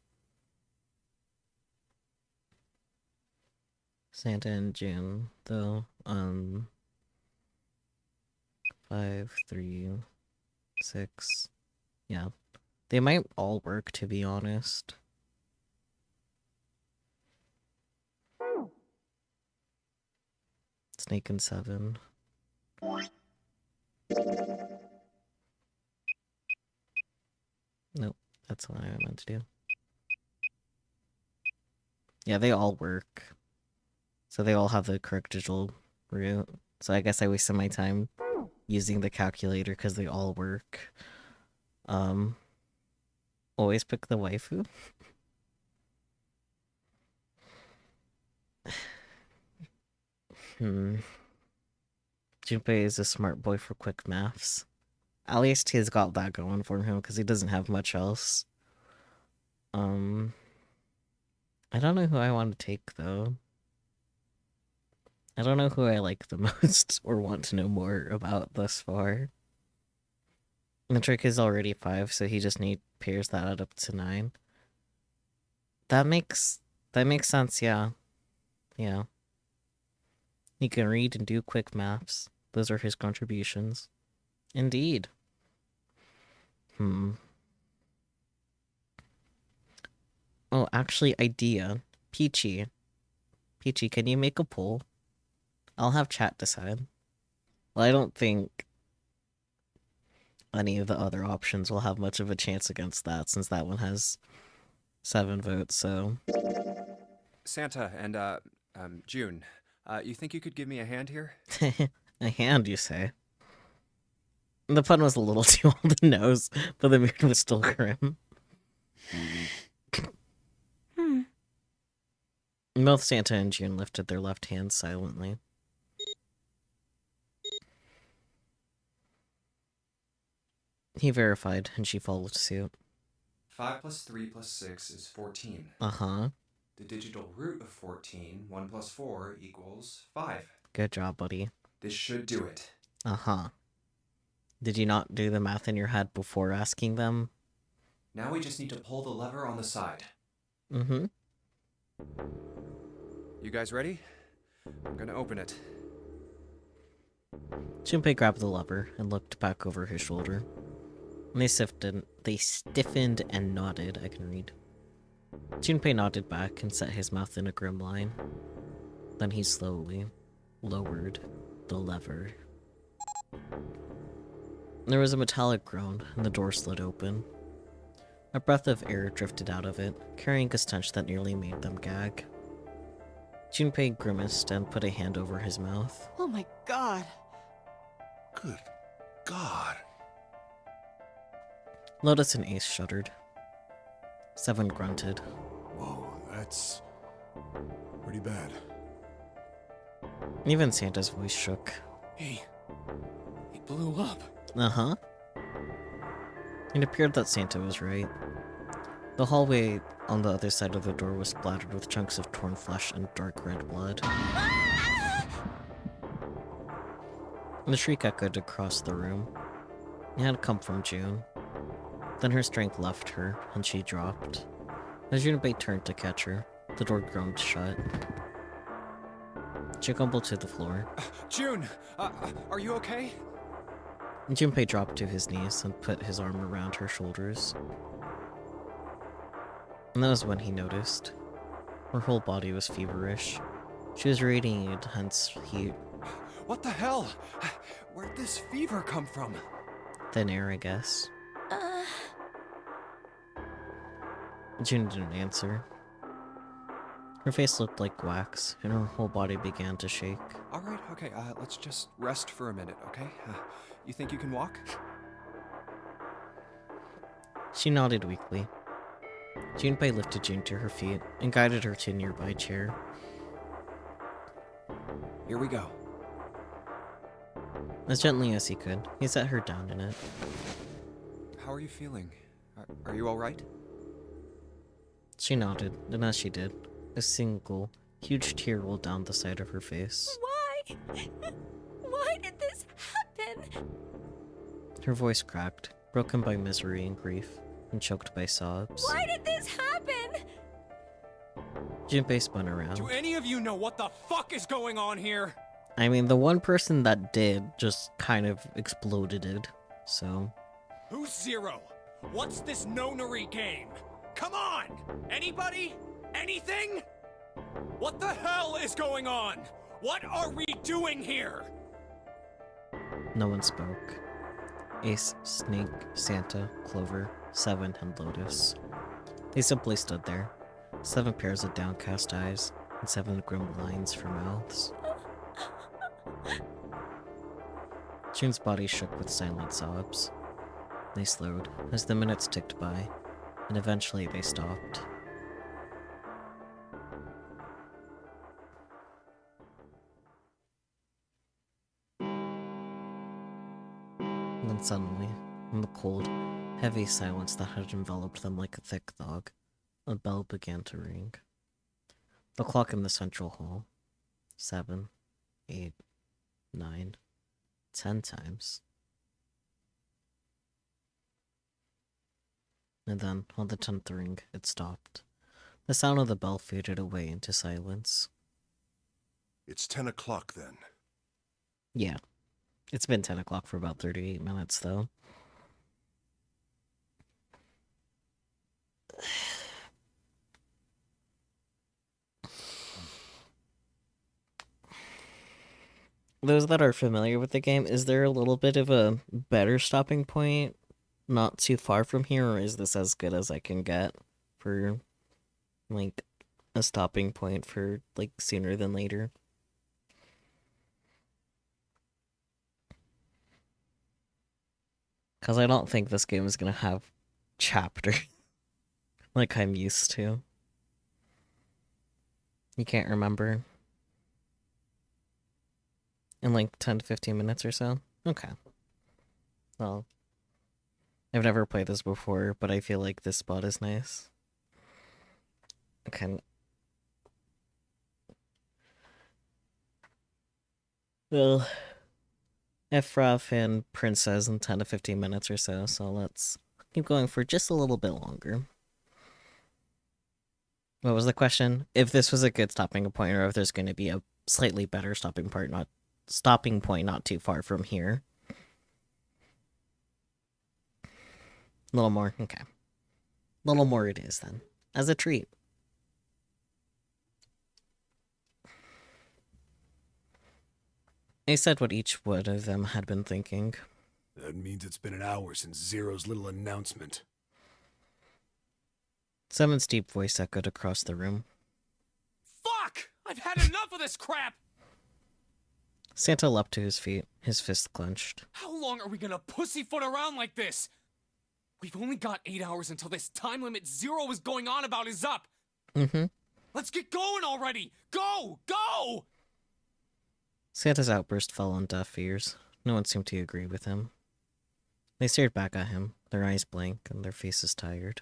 Santa in June, though. 5, 3, 6. Yeah. They might all work, to be honest. Snake and 7. Nope, that's what I meant to do. Yeah, they all work. So they all have the correct digital root. So I guess I wasted my time using the calculator because they all work. Always pick the waifu. Junpei is a smart boy for quick maths. At least he's got that going for him because he doesn't have much else. I don't know who I want to take though. I don't know who I like the most or want to know more about thus far. The trick is already 5, so he just pairs that add up to 9. That makes sense, yeah. Yeah. He can read and do quick maths. Those are his contributions. Indeed. Oh, actually, idea. Peachy, can you make a poll? I'll have chat decide. Well, I don't think any of the other options will have much of a chance against that, since that one has 7 votes, so... Santa and, June, you think you could give me a hand here? A hand, you say? The pun was a little too on the nose, but the mood was still grim. Both Santa and June lifted their left hands silently. He verified, and she followed suit. 5 plus 3 plus 6 is 14. Uh-huh. The digital root of 14, 1 plus 4 equals 5. Good job, buddy. This should do it. Uh-huh. Did you not do the math in your head before asking them? Now we just need to pull the lever on the side. Mm-hmm. You guys ready? I'm gonna open it. Junpei grabbed the lever and looked back over his shoulder. They stiffened and nodded. I can read. Junpei nodded back and set his mouth in a grim line. Then he slowly lowered the lever. There was a metallic groan, and the door slid open. A breath of air drifted out of it, carrying a stench that nearly made them gag. Junpei grimaced and put a hand over his mouth. Oh my god. Good God. Lotus and Ace shuddered. 7 grunted. Whoa, that's pretty bad. Even Santa's voice shook. He blew up. Uh-huh. It appeared that Santa was right. The hallway on the other side of the door was splattered with chunks of torn flesh and dark red blood. The shriek echoed across the room. It had come from June. Then her strength left her, and she dropped. As Junpei turned to catch her, the door groaned shut. She crumbled to the floor. June, are you okay? Junpei dropped to his knees and put his arm around her shoulders. And that was when he noticed. Her whole body was feverish. She was radiating intense heat. What the hell? Where'd this fever come from? Thin air, I guess. Uh, June didn't answer. Her face looked like wax, and her whole body began to shake. All right, okay, let's just rest for a minute, okay? You think you can walk? She nodded weakly. Junpei lifted June to her feet and guided her to a nearby chair. Here we go. As gently as he could, he set her down in it. How are you feeling? Are you all right? She nodded, and as she did, a single, huge tear rolled down the side of her face. why? Why did this happen? Her voice cracked, broken by misery and grief, and choked by sobs. Why did this happen? Junpei spun around. Do any of you know what the fuck is going on here? I mean, the one person that did just kind of exploded it, so... Who's Zero? What's this nonary game? Come on! Anybody? Anything? What the hell is going on? What are we doing here? No one spoke. Ace, Snake, Santa, Clover, Seven, and Lotus. They simply stood there. 7 pairs of downcast eyes, and 7 grim lines for mouths. June's body shook with silent sobs. They slowed as the minutes ticked by, and eventually they stopped. And then suddenly, in the cold, heavy silence that had enveloped them like a thick fog, a bell began to ring. The clock in the central hall. 7, 8, 9, 10 times. And then, on the 10th ring, it stopped. The sound of the bell faded away into silence. It's 10 o'clock then. Yeah. It's been 10 o'clock for about 38 minutes, though. Those that are familiar with the game, is there a little bit of a better stopping point not too far from here, or is this as good as I can get for, like, a stopping point for, like, sooner than later? Because I don't think this game is going to have chapter like I'm used to. You can't remember? In like 10 to 15 minutes or so? Okay. Well, I've never played this before, but I feel like this spot is nice. Okay. Well, Efraf and Prince says in 10 to 15 minutes or so, so let's keep going for just a little bit longer. What was the question? If this was a good stopping point, or if there's going to be a slightly better stopping point not too far from here. A little more, okay. A little more it is then, as a treat. They said what each one of them had been thinking. That means it's been an hour since Zero's little announcement. Seven's deep voice echoed across the room. Fuck! I've had enough of this crap! Santa leapt to his feet, his fist clenched. How long are we gonna pussyfoot around like this? We've only got 8 hours until this time limit Zero is going on about is up! Mm-hmm. Let's get going already! Go! Go! Santa's outburst fell on deaf ears. No one seemed to agree with him. They stared back at him, their eyes blank and their faces tired.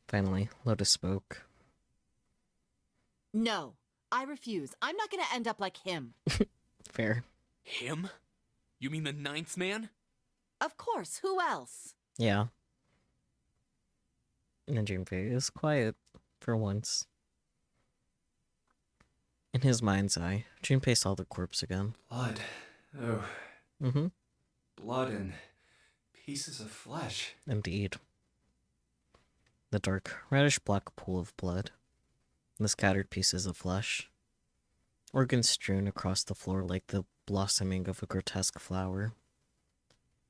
Finally, Lotus spoke. No, I refuse. I'm not gonna end up like him. Fair. Him? You mean the 9th man? Of course, who else? Yeah. And Junpei is quiet, for once. In his mind's eye, Junpei saw the corpse again. Blood. Oh. Mm-hmm. Blood and pieces of flesh. Indeed. The dark, reddish-black pool of blood. The scattered pieces of flesh. Organs strewn across the floor like the blossoming of a grotesque flower.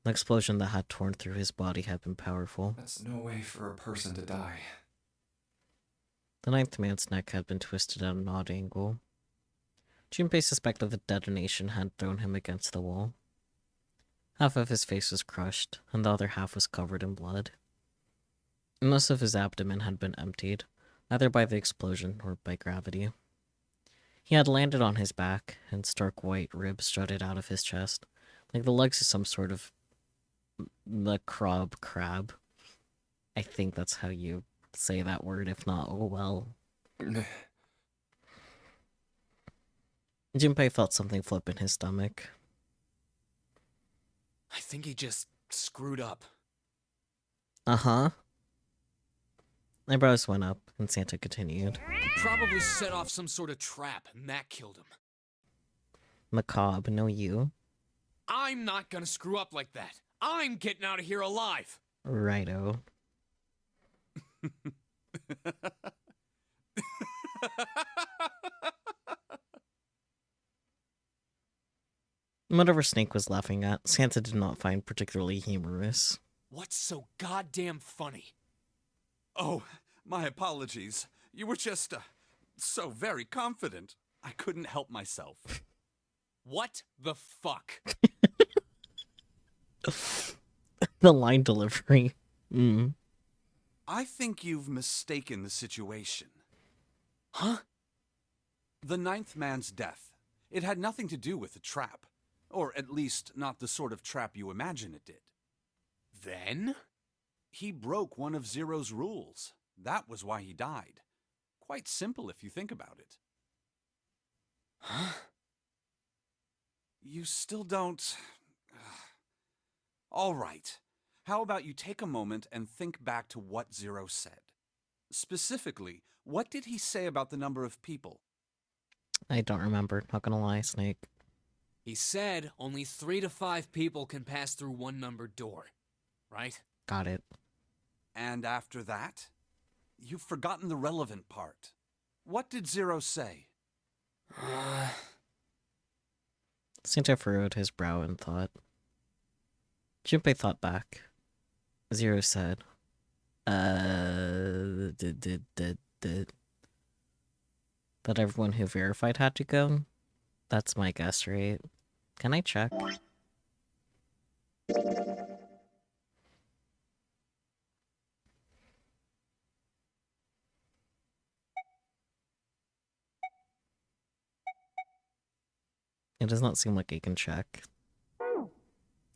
The explosion that had torn through his body had been powerful. That's no way for a person to die. The ninth man's neck had been twisted at an odd angle. Junpei suspected the detonation had thrown him against the wall. Half of his face was crushed, and the other half was covered in blood. Most of his abdomen had been emptied, either by the explosion or by gravity. He had landed on his back, and stark white ribs jutted out of his chest, like the legs of some sort of crab. I think that's how you say that word, if not, oh well. Junpei felt something flip in his stomach. I think he just screwed up. Uh-huh. Eyebrows went up, and Santa continued. He probably set off some sort of trap, and that killed him. Macabre, no you. I'm not gonna screw up like that. I'm getting out of here alive. Righto. Whatever Snake was laughing at, Santa did not find particularly humorous. What's so goddamn funny? Oh, my apologies. You were just, so very confident. I couldn't help myself. What the fuck? The line delivery. I think you've mistaken the situation. Huh? The ninth man's death. It had nothing to do with the trap. Or at least not the sort of trap you imagine it did. Then? He broke one of Zero's rules. That was why he died. Quite simple if you think about it. Huh? You still don't... All right. How about you take a moment and think back to what Zero said? Specifically, what did he say about the number of people? I don't remember, not gonna lie, Snake. He said only 3 to 5 people can pass through one numbered door, right? Got it. And after that? You've forgotten the relevant part. What did Zero say? Santa furrowed his brow in thought. Junpei thought back. Zero said, that everyone who verified had to go? That's my guess, right? Can I check? It does not seem like I can check.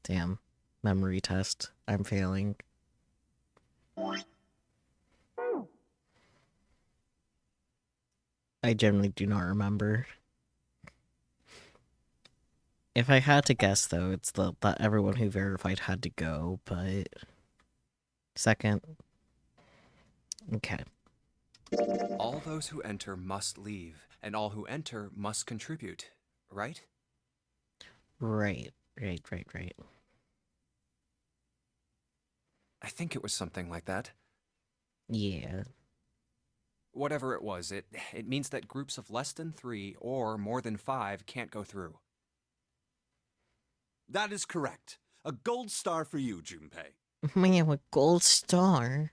Damn. Memory test. I'm failing. I generally do not remember. If I had to guess, though, it's that everyone who verified had to go, but... Second. Okay. All those who enter must leave, and all who enter must contribute, right? Right. I think it was something like that. Yeah. Whatever it was, it means that groups of less than 3 or more than 5 can't go through. That is correct. A gold star for you, Junpei. Man, a gold star.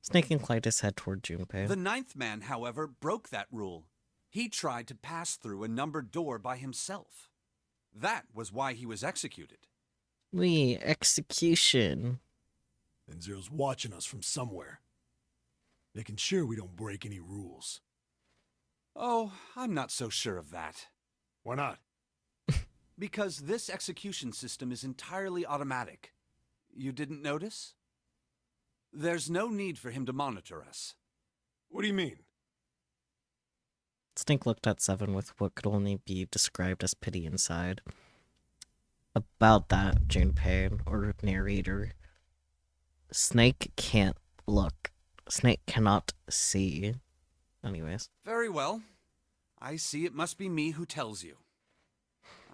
Snake inclined his head toward Junpei. The ninth man, however, broke that rule. He tried to pass through a numbered door by himself. That was why he was executed. Execution. And Zero's watching us from somewhere. Making sure we don't break any rules. Oh, I'm not so sure of that. Why not? Because this execution system is entirely automatic. You didn't notice? There's no need for him to monitor us. What do you mean? Snake looked at Seven with what could only be described as pity inside. About that, Junpei, or narrator, Snake can't look. Snake cannot see. Anyways. Very well. I see it must be me who tells you.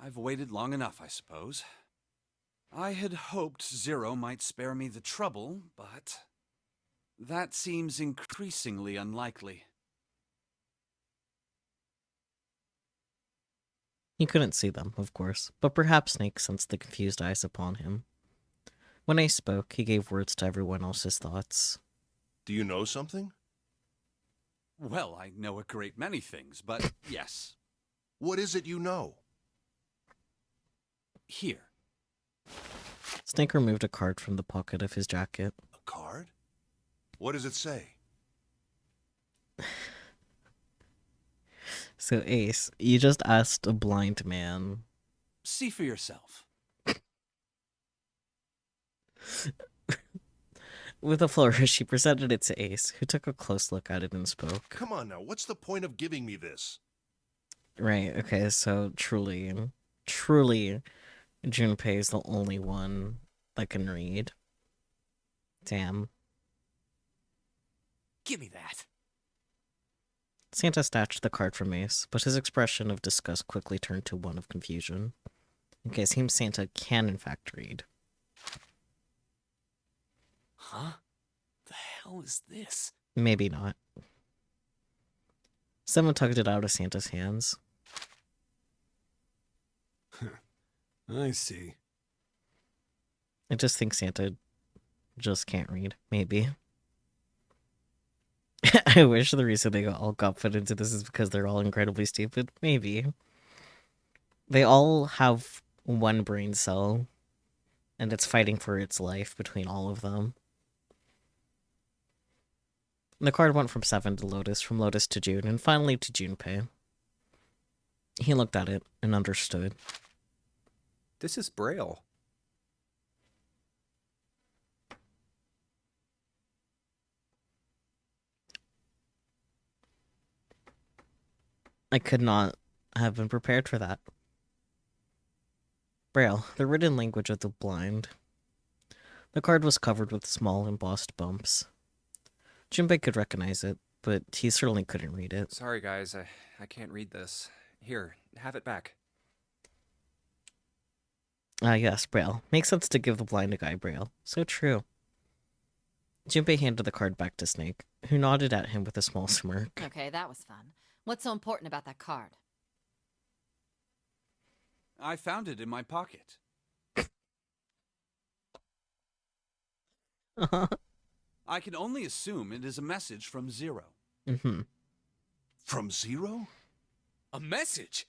I've waited long enough, I suppose. I had hoped Zero might spare me the trouble, but that seems increasingly unlikely. He couldn't see them, of course, but perhaps Snake sensed the confused eyes upon him. When Ace spoke, he gave words to everyone else's thoughts. Do you know something? Well, I know a great many things, but yes. What is it you know? Here. Snake removed a card from the pocket of his jacket. A card? What does it say? So, Ace, you just asked a blind man. See for yourself. With a flourish, he presented it to Ace, who took a close look at it and spoke. Come on now, what's the point of giving me this? Right, okay, so truly, Junpei is the only one that can read. Damn. Give me that. Santa snatched the card from Ace, but his expression of disgust quickly turned to one of confusion. Okay, it seems Santa can in fact read. Huh? The hell is this? Maybe not. Someone tugged it out of Santa's hands. I see. I just think Santa just can't read. Maybe. I wish the reason they all got put into this is because they're all incredibly stupid. Maybe. They all have one brain cell, and it's fighting for its life between all of them. The card went from 7 to Lotus, from Lotus to June, and finally to Junpei. He looked at it and understood. This is Braille. I could not have been prepared for that. Braille, the written language of the blind. The card was covered with small embossed bumps. Junpei could recognize it, but he certainly couldn't read it. Sorry, guys, I can't read this. Here, have it back. Ah, yes, Braille. Makes sense to give the blind a guy Braille. So true. Junpei handed the card back to Snake, who nodded at him with a small smirk. Okay, that was fun. What's so important about that card? I found it in my pocket. I can only assume it is a message from Zero. Mm-hmm. From Zero? A message?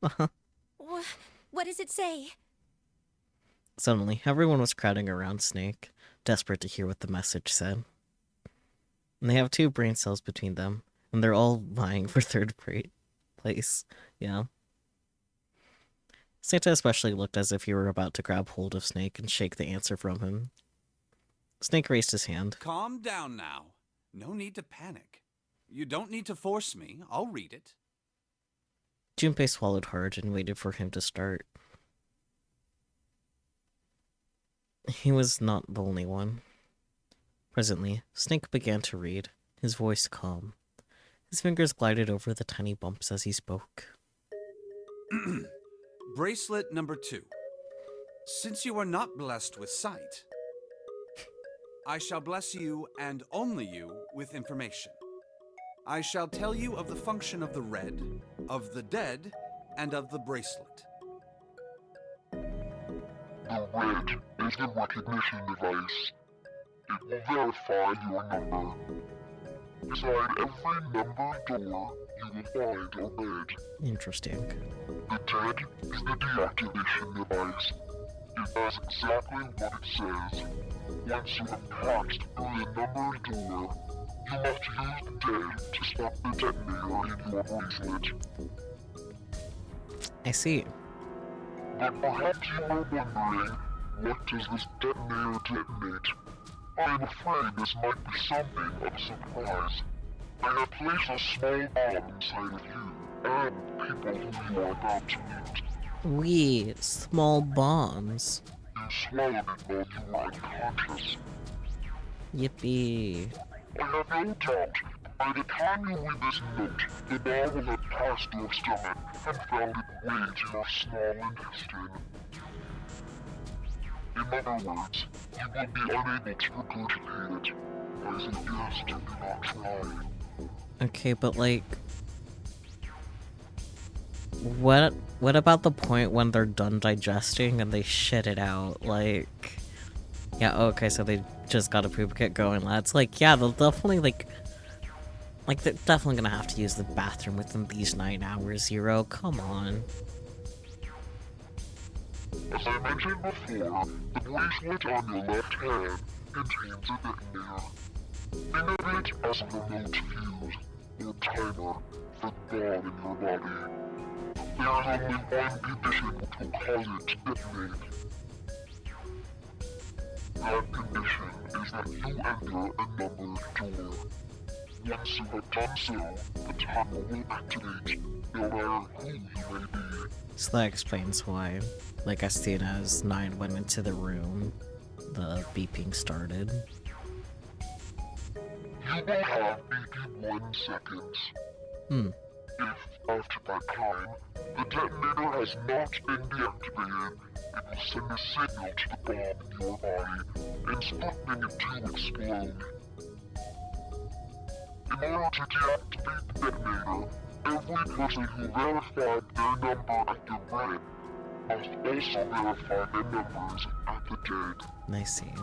What does it say? Suddenly, everyone was crowding around Snake, desperate to hear what the message said. And they have 2 brain cells between them, and they're all vying for third place. Yeah. Santa especially looked as if he were about to grab hold of Snake and shake the answer from him. Snake raised his hand. Calm down now. No need to panic. You don't need to force me. I'll read it. Junpei swallowed hard and waited for him to start. He was not the only one. Presently, Snake began to read, his voice calm. His fingers glided over the tiny bumps as he spoke. Bracelet number 2. Since you are not blessed with sight, I shall bless you, and only you, with information. I shall tell you of the function of the red, of the dead, and of the bracelet. The red is the recognition device. It will verify your number. Beside every numbered door, you will find a red. Interesting. The dead is the deactivation device. It does exactly what it says. Once you have passed through the numbered door, you must use the dead to stop the detonator in your bracelet. I see. But perhaps you are wondering, what does this detonator detonate? I am afraid this might be something of a surprise. I have placed a small bomb inside of you, and people who you are about to meet. Wee, small bombs. You swallowed it while you were unconscious. Yippee. I have no doubt, by the time you read this note, the bomb will have passed your stomach and found its way to your small intestine. In other words, you will be unable to regurgitate it. I suggest you do not try. Okay, but like... What about the point when they're done digesting and they shit it out? Like, yeah, okay, so they just got a poop kit going, lads. Like, yeah, they'll definitely they're definitely gonna have to use the bathroom within these 9 hours. Zero, come on. As I mentioned before, the bracelet on your left hand contains a detonator. Think of it as a remote fuse or timer for the bomb in your body. There is only one condition which will cause it to detonate. That condition is that you enter a numbered door. Once you have done so, the timer will activate, no matter who you may be. So that explains why, like, as soon as 9 went into the room, the beeping started. You will have 81 seconds. If, after that time, the detonator has not been deactivated, it will send a signal to the bomb in your body, instructing it to explode. In order to deactivate the detonator, every person who verified their number at the red must also verify their numbers at the dead. I see.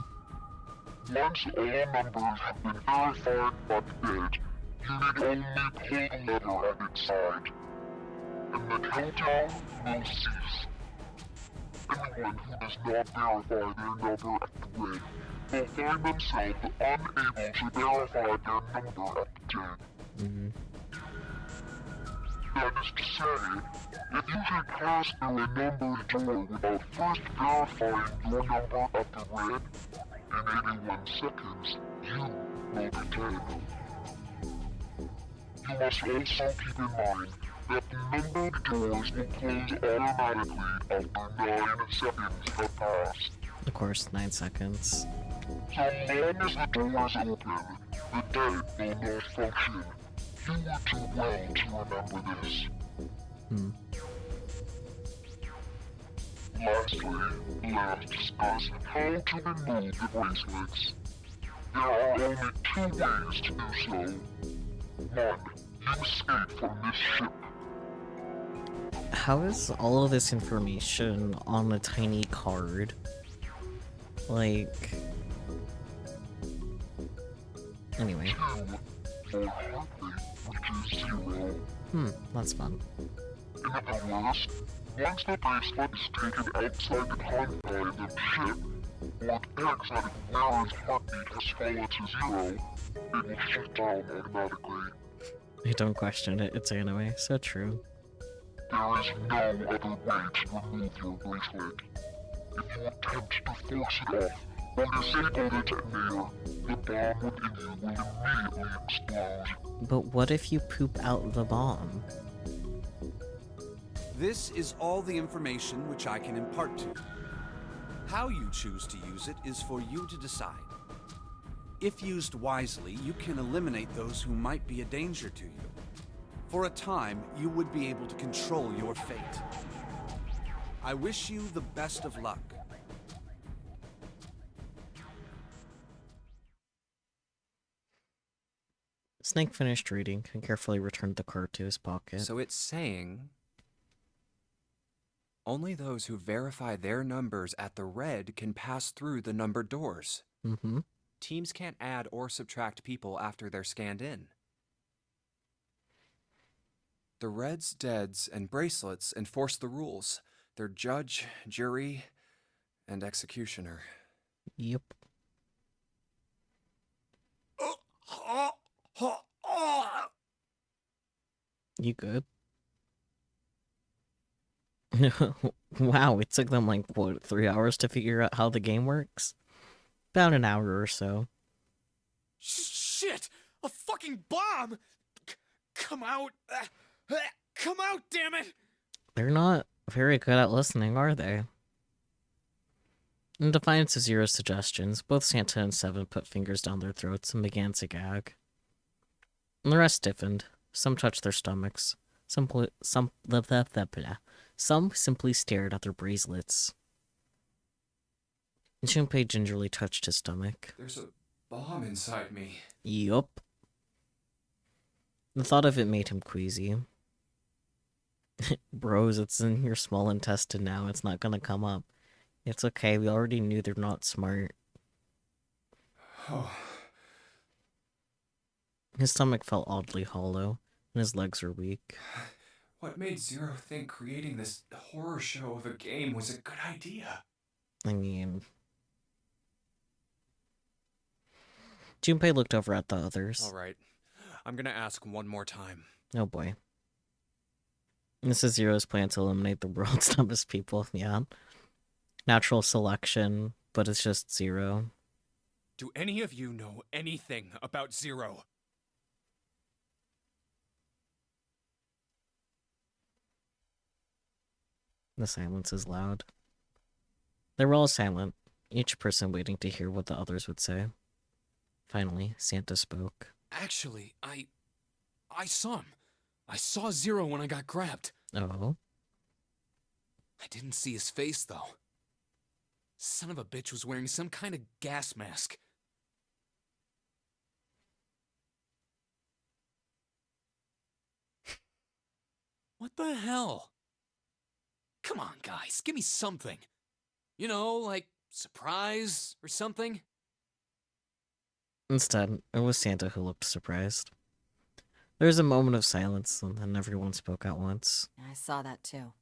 Once all numbers have been verified by the dead, you need only pull the lever at its side, and the countdown will cease. Anyone who does not verify their number at the red will find themselves unable to verify their number at the dead. That is to say, if you should pass through a numbered door without first verifying your number at the red, in 81 seconds, you will be dead. You must also keep in mind that the numbered doors will close automatically after 9 seconds have passed. Of course, 9 seconds. So long as the doors open, the dead will not function. You would do well to remember this. Lastly, let us discuss how to remove the bracelets. There are only 2 ways to do so. 1. You escape from this ship. How is all of this information on a tiny card? Like... Anyway. 2. Your heart rate reaches 0. That's fun. In other words, once the bracelet is taken outside the confines of the ship, or it acts at where its heartbeat has fallen to 0, it will shut down automatically. I don't question it, it's anime, so true. There is no other way to remove your bracelet. If you attempt to force it off, or disable the detonator, the bomb within you will immediately explode. But what if you poop out the bomb? This is all the information which I can impart to you. How you choose to use it is for you to decide. If used wisely, you can eliminate those who might be a danger to you. For a time, you would be able to control your fate. I wish you the best of luck. Snake finished reading and carefully returned the card to his pocket. So it's saying only those who verify their numbers at the red can pass through the numbered doors. Teams can't add or subtract people after they're scanned in. The Reds, Deads, and Bracelets enforce the rules. They're judge, jury, and executioner. Yep. You good? Wow, it took them like, what, 3 hours to figure out how the game works? About an hour or so. Shit! A fucking bomb! Come out! Come out, damn it! They're not very good at listening, are they? In defiance of Zero's suggestions, both Santa and Seven put fingers down their throats and began to gag. And the rest stiffened. Some touched their stomachs. Some simply stared at their bracelets. And Junpei gingerly touched his stomach. There's a bomb inside me. Yup. The thought of it made him queasy. Bros, it's in your small intestine now. It's not gonna come up. It's okay. We already knew they're not smart. Oh, His stomach felt oddly hollow, and his legs were weak. what made Zero think creating this horror show of a game was a good idea? I mean... Junpei looked over at the others. Alright, I'm gonna ask one more time. Oh boy. This is Zero's plan to eliminate the world's dumbest people, yeah. Natural selection, but it's just Zero. Do any of you know anything about Zero? The silence is loud. They were all silent, each person waiting to hear what the others would say. Finally, Santa spoke. Actually, I saw him. I saw Zero when I got grabbed. Oh? I didn't see his face, though. Son of a bitch was wearing some kind of gas mask. What the hell? Come on, guys, give me something. You know, like surprise or something? Instead, it was Santa who looked surprised. There was a moment of silence, and then everyone spoke at once. I saw that too.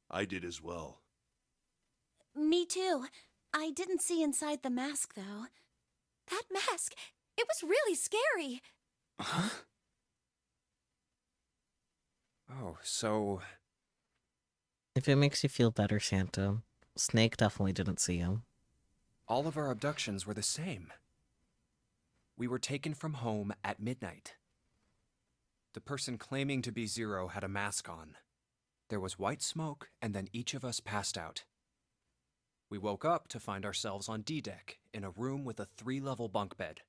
I did as well. Me too. I didn't see inside the mask, though. That mask! It was really scary! Huh? Oh, so... If it makes you feel better, Santa, Snake definitely didn't see him. all of our abductions were the same. We were taken from home at midnight. The person claiming to be Zero had a mask on. There was white smoke, and then each of us passed out. We woke up to find ourselves on D-Deck, in a room with a 3-level bunk bed.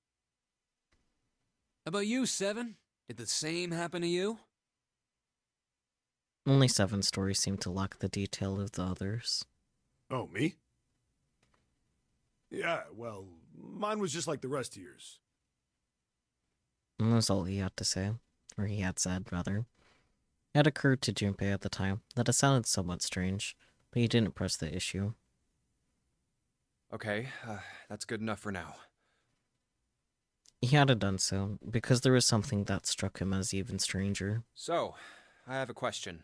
How about you, Seven? Did the same happen to you? Only 7's story seemed to lack the detail of the others. Oh, me? Yeah, well, mine was just like the rest of yours. And that was all he had to say. Or he had said, rather. It had occurred to Junpei at the time that it sounded somewhat strange, but he didn't press the issue. Okay, that's good enough for now. He hadn't done so, because there was something that struck him as even stranger. So, I have a question.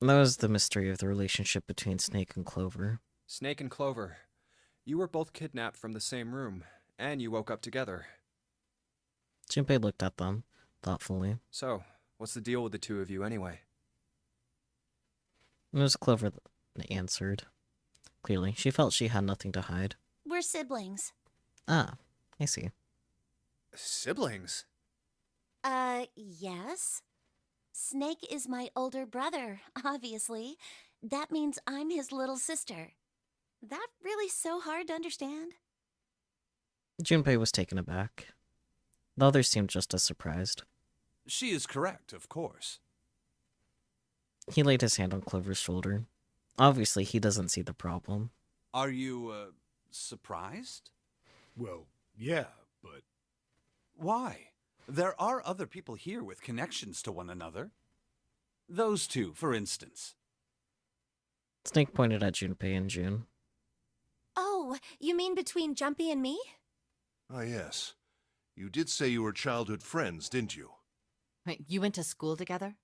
That was the mystery of the relationship between Snake and Clover. Snake and Clover, you were both kidnapped from the same room, and you woke up together. Junpei looked at them, thoughtfully. So, what's the deal with the two of you anyway? It was Clover that answered. Clearly, she felt she had nothing to hide. We're siblings. Ah, I see. Siblings? Yes. Snake is my older brother, obviously. That means I'm his little sister. That really so hard to understand? Junpei was taken aback. The others seemed just as surprised. She is correct, of course. He laid his hand on Clover's shoulder. Obviously, he doesn't see the problem. Are you, surprised? Well, yeah, but... Why? There are other people here with connections to one another. Those two, for instance. Snake pointed at Junpei and June. Oh, you mean between Jumpy and me? Ah, yes. You did say you were childhood friends, didn't you? Wait, you went to school together?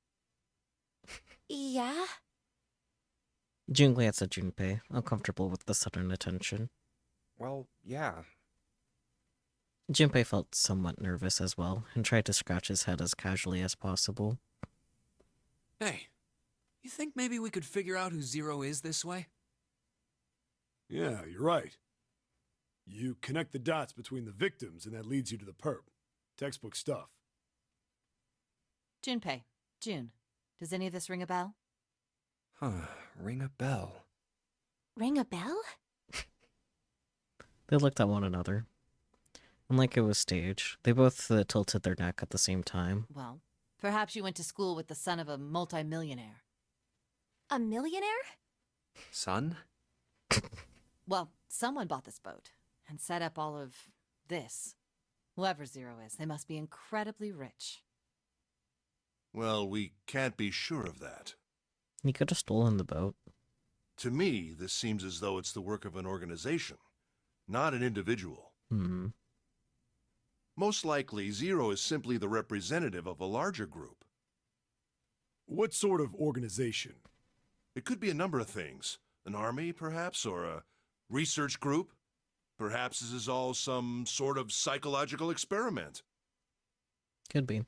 Yeah. June glanced at Junpei, uncomfortable with the sudden attention. Well, yeah. Junpei felt somewhat nervous as well, and tried to scratch his head as casually as possible. Hey, you think maybe we could figure out who Zero is this way? Yeah, you're right. You connect the dots between the victims, and that leads you to the perp. Textbook stuff. Junpei, June, does any of this ring a bell? Huh, ring a bell. Ring a bell? They looked at one another. And like it was staged, they both tilted their neck at the same time. Well, perhaps you went to school with the son of a multimillionaire. A millionaire? Son? Well, someone bought this boat and set up all of this. Whoever Zero is, they must be incredibly rich. Well, we can't be sure of that. He could have stolen the boat. To me, this seems as though it's the work of an organization, not an individual. Hmm. Most likely, Zero is simply the representative of a larger group. What sort of organization? It could be a number of things. An army, perhaps, or a research group. Perhaps this is all some sort of psychological experiment. Could be.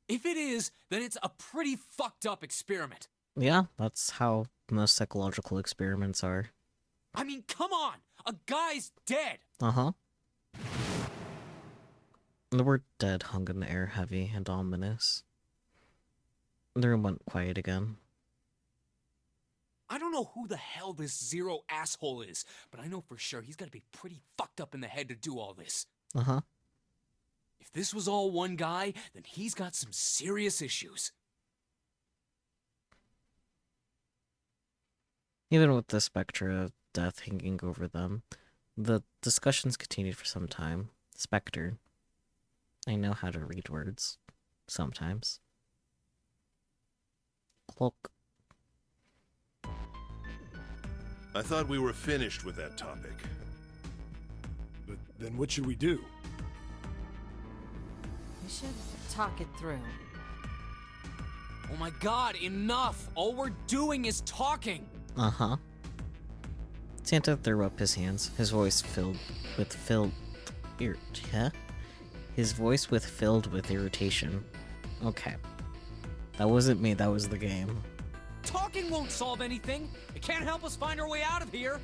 If it is, then it's a pretty fucked up experiment. Yeah, that's how most psychological experiments are. I mean, come on! A guy's dead! Uh-huh. The word dead hung in the air heavy and ominous. The room went quiet again. I don't know who the hell this Zero asshole is, but I know for sure he's gotta be pretty fucked up in the head to do all this. Uh-huh. If this was all one guy, then he's got some serious issues. Even with the spectra of death hanging over them, the discussions continued for some time. Spectre. I know how to read words. Sometimes. Cloak. I thought we were finished with that topic. But then what should we do? We should talk it through. Oh my god, enough! All we're doing is talking! Uh-huh. Santa threw up his hands, his voice filled with irritation. Okay. That wasn't me, that was the game. Talking won't solve anything! It can't help us find our way out of here!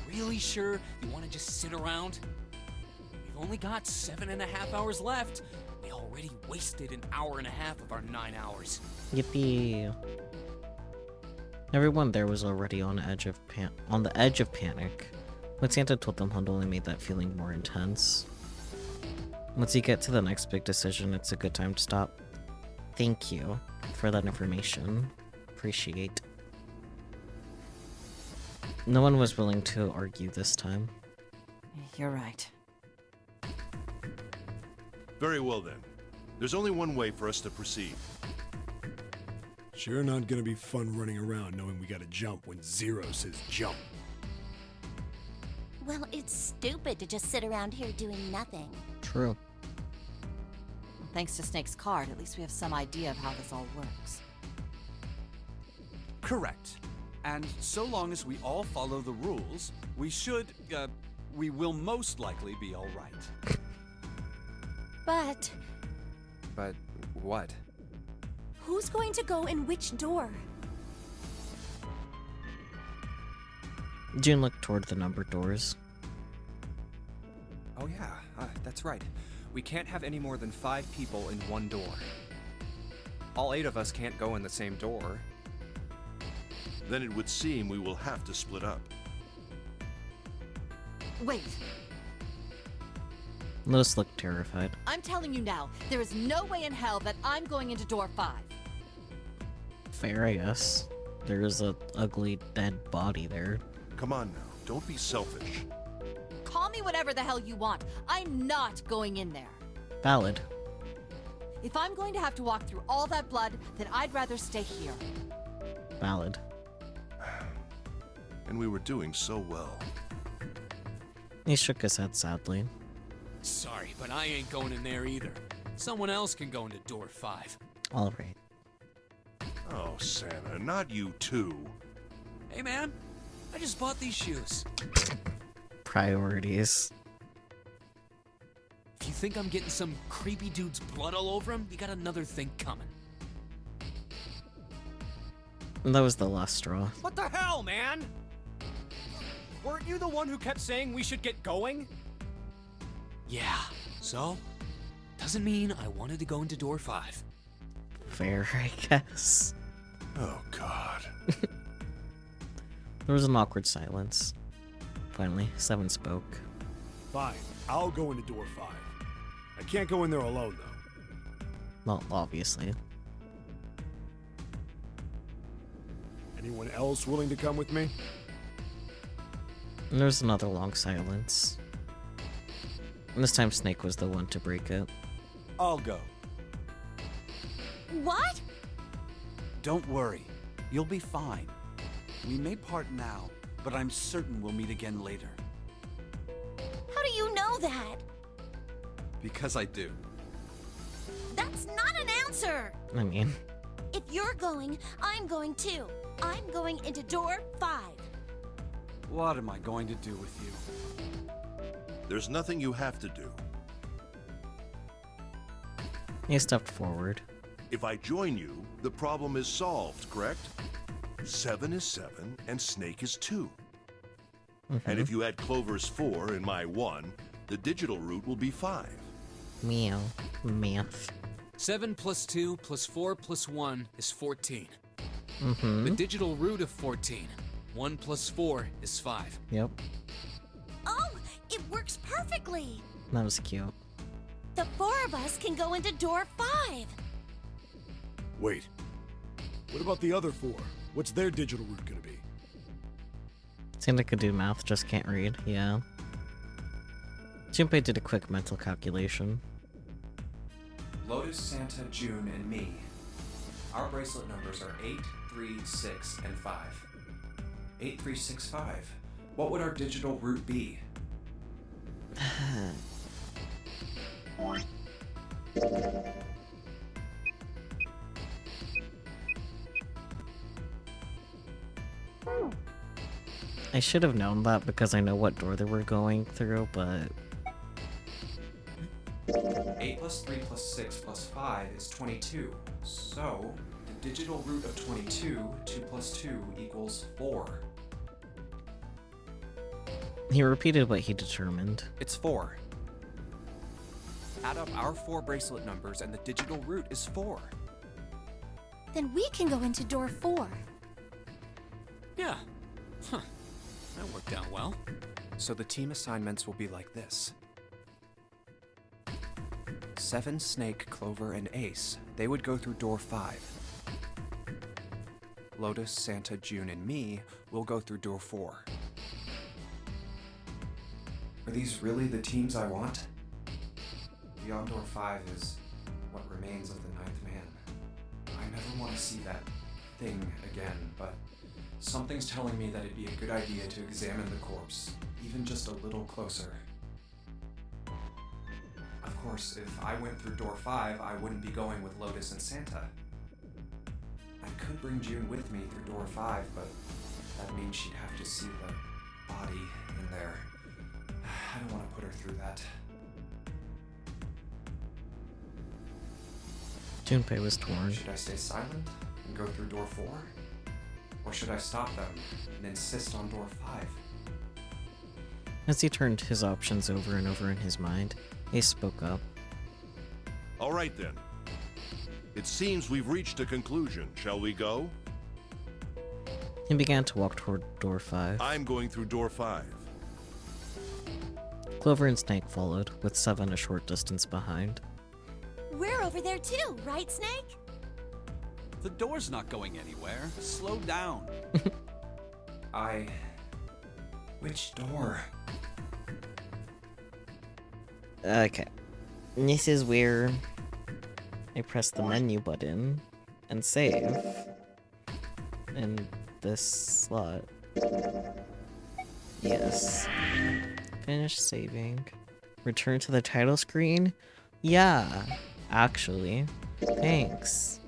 Really sure you want to just sit around? We've only got 7.5 hours left. We already wasted an hour and a half of our 9 hours. Yippee. Everyone there was already on the edge of panic. When Santa told them, Hunt only made that feeling more intense. Once you get to the next big decision, it's a good time to stop. Thank you for that information. Appreciate. No one was willing to argue this time. You're right. Very well then. There's only one way for us to proceed. Sure not gonna be fun running around knowing we gotta jump when Zero says jump. Well, it's stupid to just sit around here doing nothing. True. Thanks to Snake's card, at least we have some idea of how this all works. Correct. And so long as we all follow the rules, we will most likely be all right. But But what? who's going to go in which door? June looked toward the numbered doors. Oh yeah, that's right. We can't have any more than 5 people in one door. All 8 of us can't go in the same door. Then it would seem we will have to split up. Wait, Lois looked terrified. I'm telling you now, there is no way in hell that I'm going into door 5. Fair, I guess. There is a ugly dead body there. Come on now, don't be selfish. Call me whatever the hell you want. I'm not going in there. Valid. If I'm going to have to walk through all that blood, then I'd rather stay here. Valid. And we were doing so well. He shook his head sadly. Sorry, but I ain't going in there either. Someone else can go into door 5. Alright. Oh, Santa, not you too. Hey man, I just bought these shoes. Priorities. If you think I'm getting some creepy dude's blood all over him, you got another thing coming. And that was the last straw. What the hell, man? Weren't you the one who kept saying we should get going? Yeah, so? Doesn't mean I wanted to go into door 5. Fair, I guess. Oh, God. There was an awkward silence. Finally, Seven spoke. Fine, I'll go into door 5. I can't go in there alone, though. Well, obviously. Anyone else willing to come with me? And there was another long silence. This time Snake was the one to break it. I'll go. What? Don't worry. You'll be fine. We may part now, but I'm certain we'll meet again later. How do you know that? Because I do. That's not an answer! I mean, If you're going, I'm going too. I'm going into door 5. What am I going to do with you? There's nothing you have to do. he stepped forward. If I join you, the problem is solved, correct? 7 is 7, and Snake is 2. And if you add Clover's 4 and my 1, the digital root will be 5. Meow. Math. 7 plus 2 plus 4 plus 1 is 14. Mm-hmm. The digital root of 14. 1 plus 4 is 5. Yep. Oh, it works perfectly! That was cute. The 4 of us can go into door 5. Wait. What about the other 4? What's their digital root gonna be? Santa could do math, just can't read. Yeah. Junpei did a quick mental calculation. Lotus, Santa, June, and me. Our bracelet numbers are 8, 3, 6, and 5. 8, 3, 6, 5. What would our digital root be? I should have known that because I know what door they were going through, but 8 plus 3 plus 6 plus 5 is 22. So, the digital root of 22, 2 plus 2 equals 4. he repeated what he determined. It's 4. Add up our 4 bracelet numbers and the digital root is 4. Then we can go into door 4. Yeah. Huh. That worked out well. So the team assignments will be like this. 7, Snake, Clover, and Ace. They would go through door 5. Lotus, Santa, June, and me will go through door 4. Are these really the teams I want? Beyond door 5 is what remains of the 9th man. I never want to see that thing again, but something's telling me that it'd be a good idea to examine the corpse, even just a little closer. Of course, if I went through door 5, I wouldn't be going with Lotus and Santa. I could bring June with me through door 5, but that means she'd have to see the body in there. I don't want to put her through that. Junpei was torn. Should I stay silent and go through door 4? Or should I stop them and insist on door 5? As he turned his options over and over in his mind, Ace spoke up. All right then. It seems we've reached a conclusion. Shall we go? He began to walk toward door 5. I'm going through door 5. Clover and Snake followed, with 7 a short distance behind. We're over there too, right, Snake? The door's not going anywhere. Slow down. Which door? Okay. This is where I press the menu button and save in this slot. Yes. Finish saving. Return to the title screen? Yeah, actually. Thanks.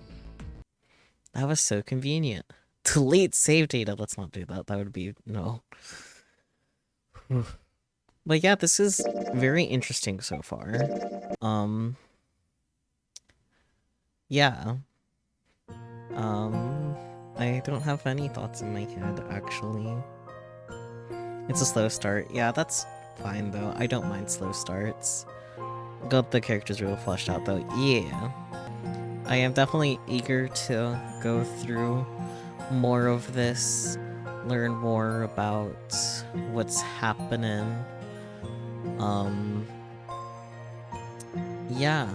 That was so convenient. Delete save data. Let's not do that. That would be no. But yeah, this is very interesting so far. Yeah. I don't have any thoughts in my head, actually. It's a slow start. Yeah, that's fine, though. I don't mind slow starts. Got the characters real fleshed out, though. Yeah. I am definitely eager to go through more of this, learn more about what's happening. Yeah.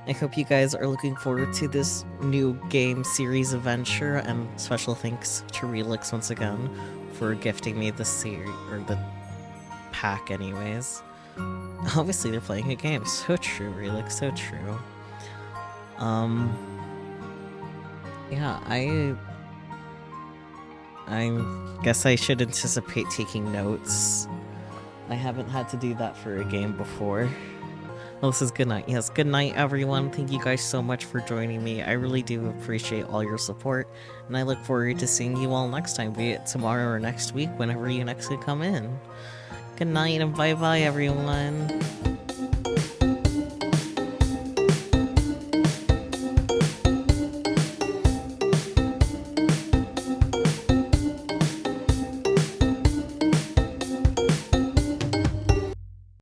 I hope you guys are looking forward to this new game series adventure, and special thanks to Relix once again for gifting me the series, or the pack anyways. Obviously, they're playing a game. So true, Relix, so true. Yeah, I guess I should anticipate taking notes. I haven't had to do that for a game before. Well, this is good night. Yes, good night, everyone. Thank you guys so much for joining me. I really do appreciate all your support, and I look forward to seeing you all next time, be it tomorrow or next week, whenever you next come in. Good night and bye-bye, everyone.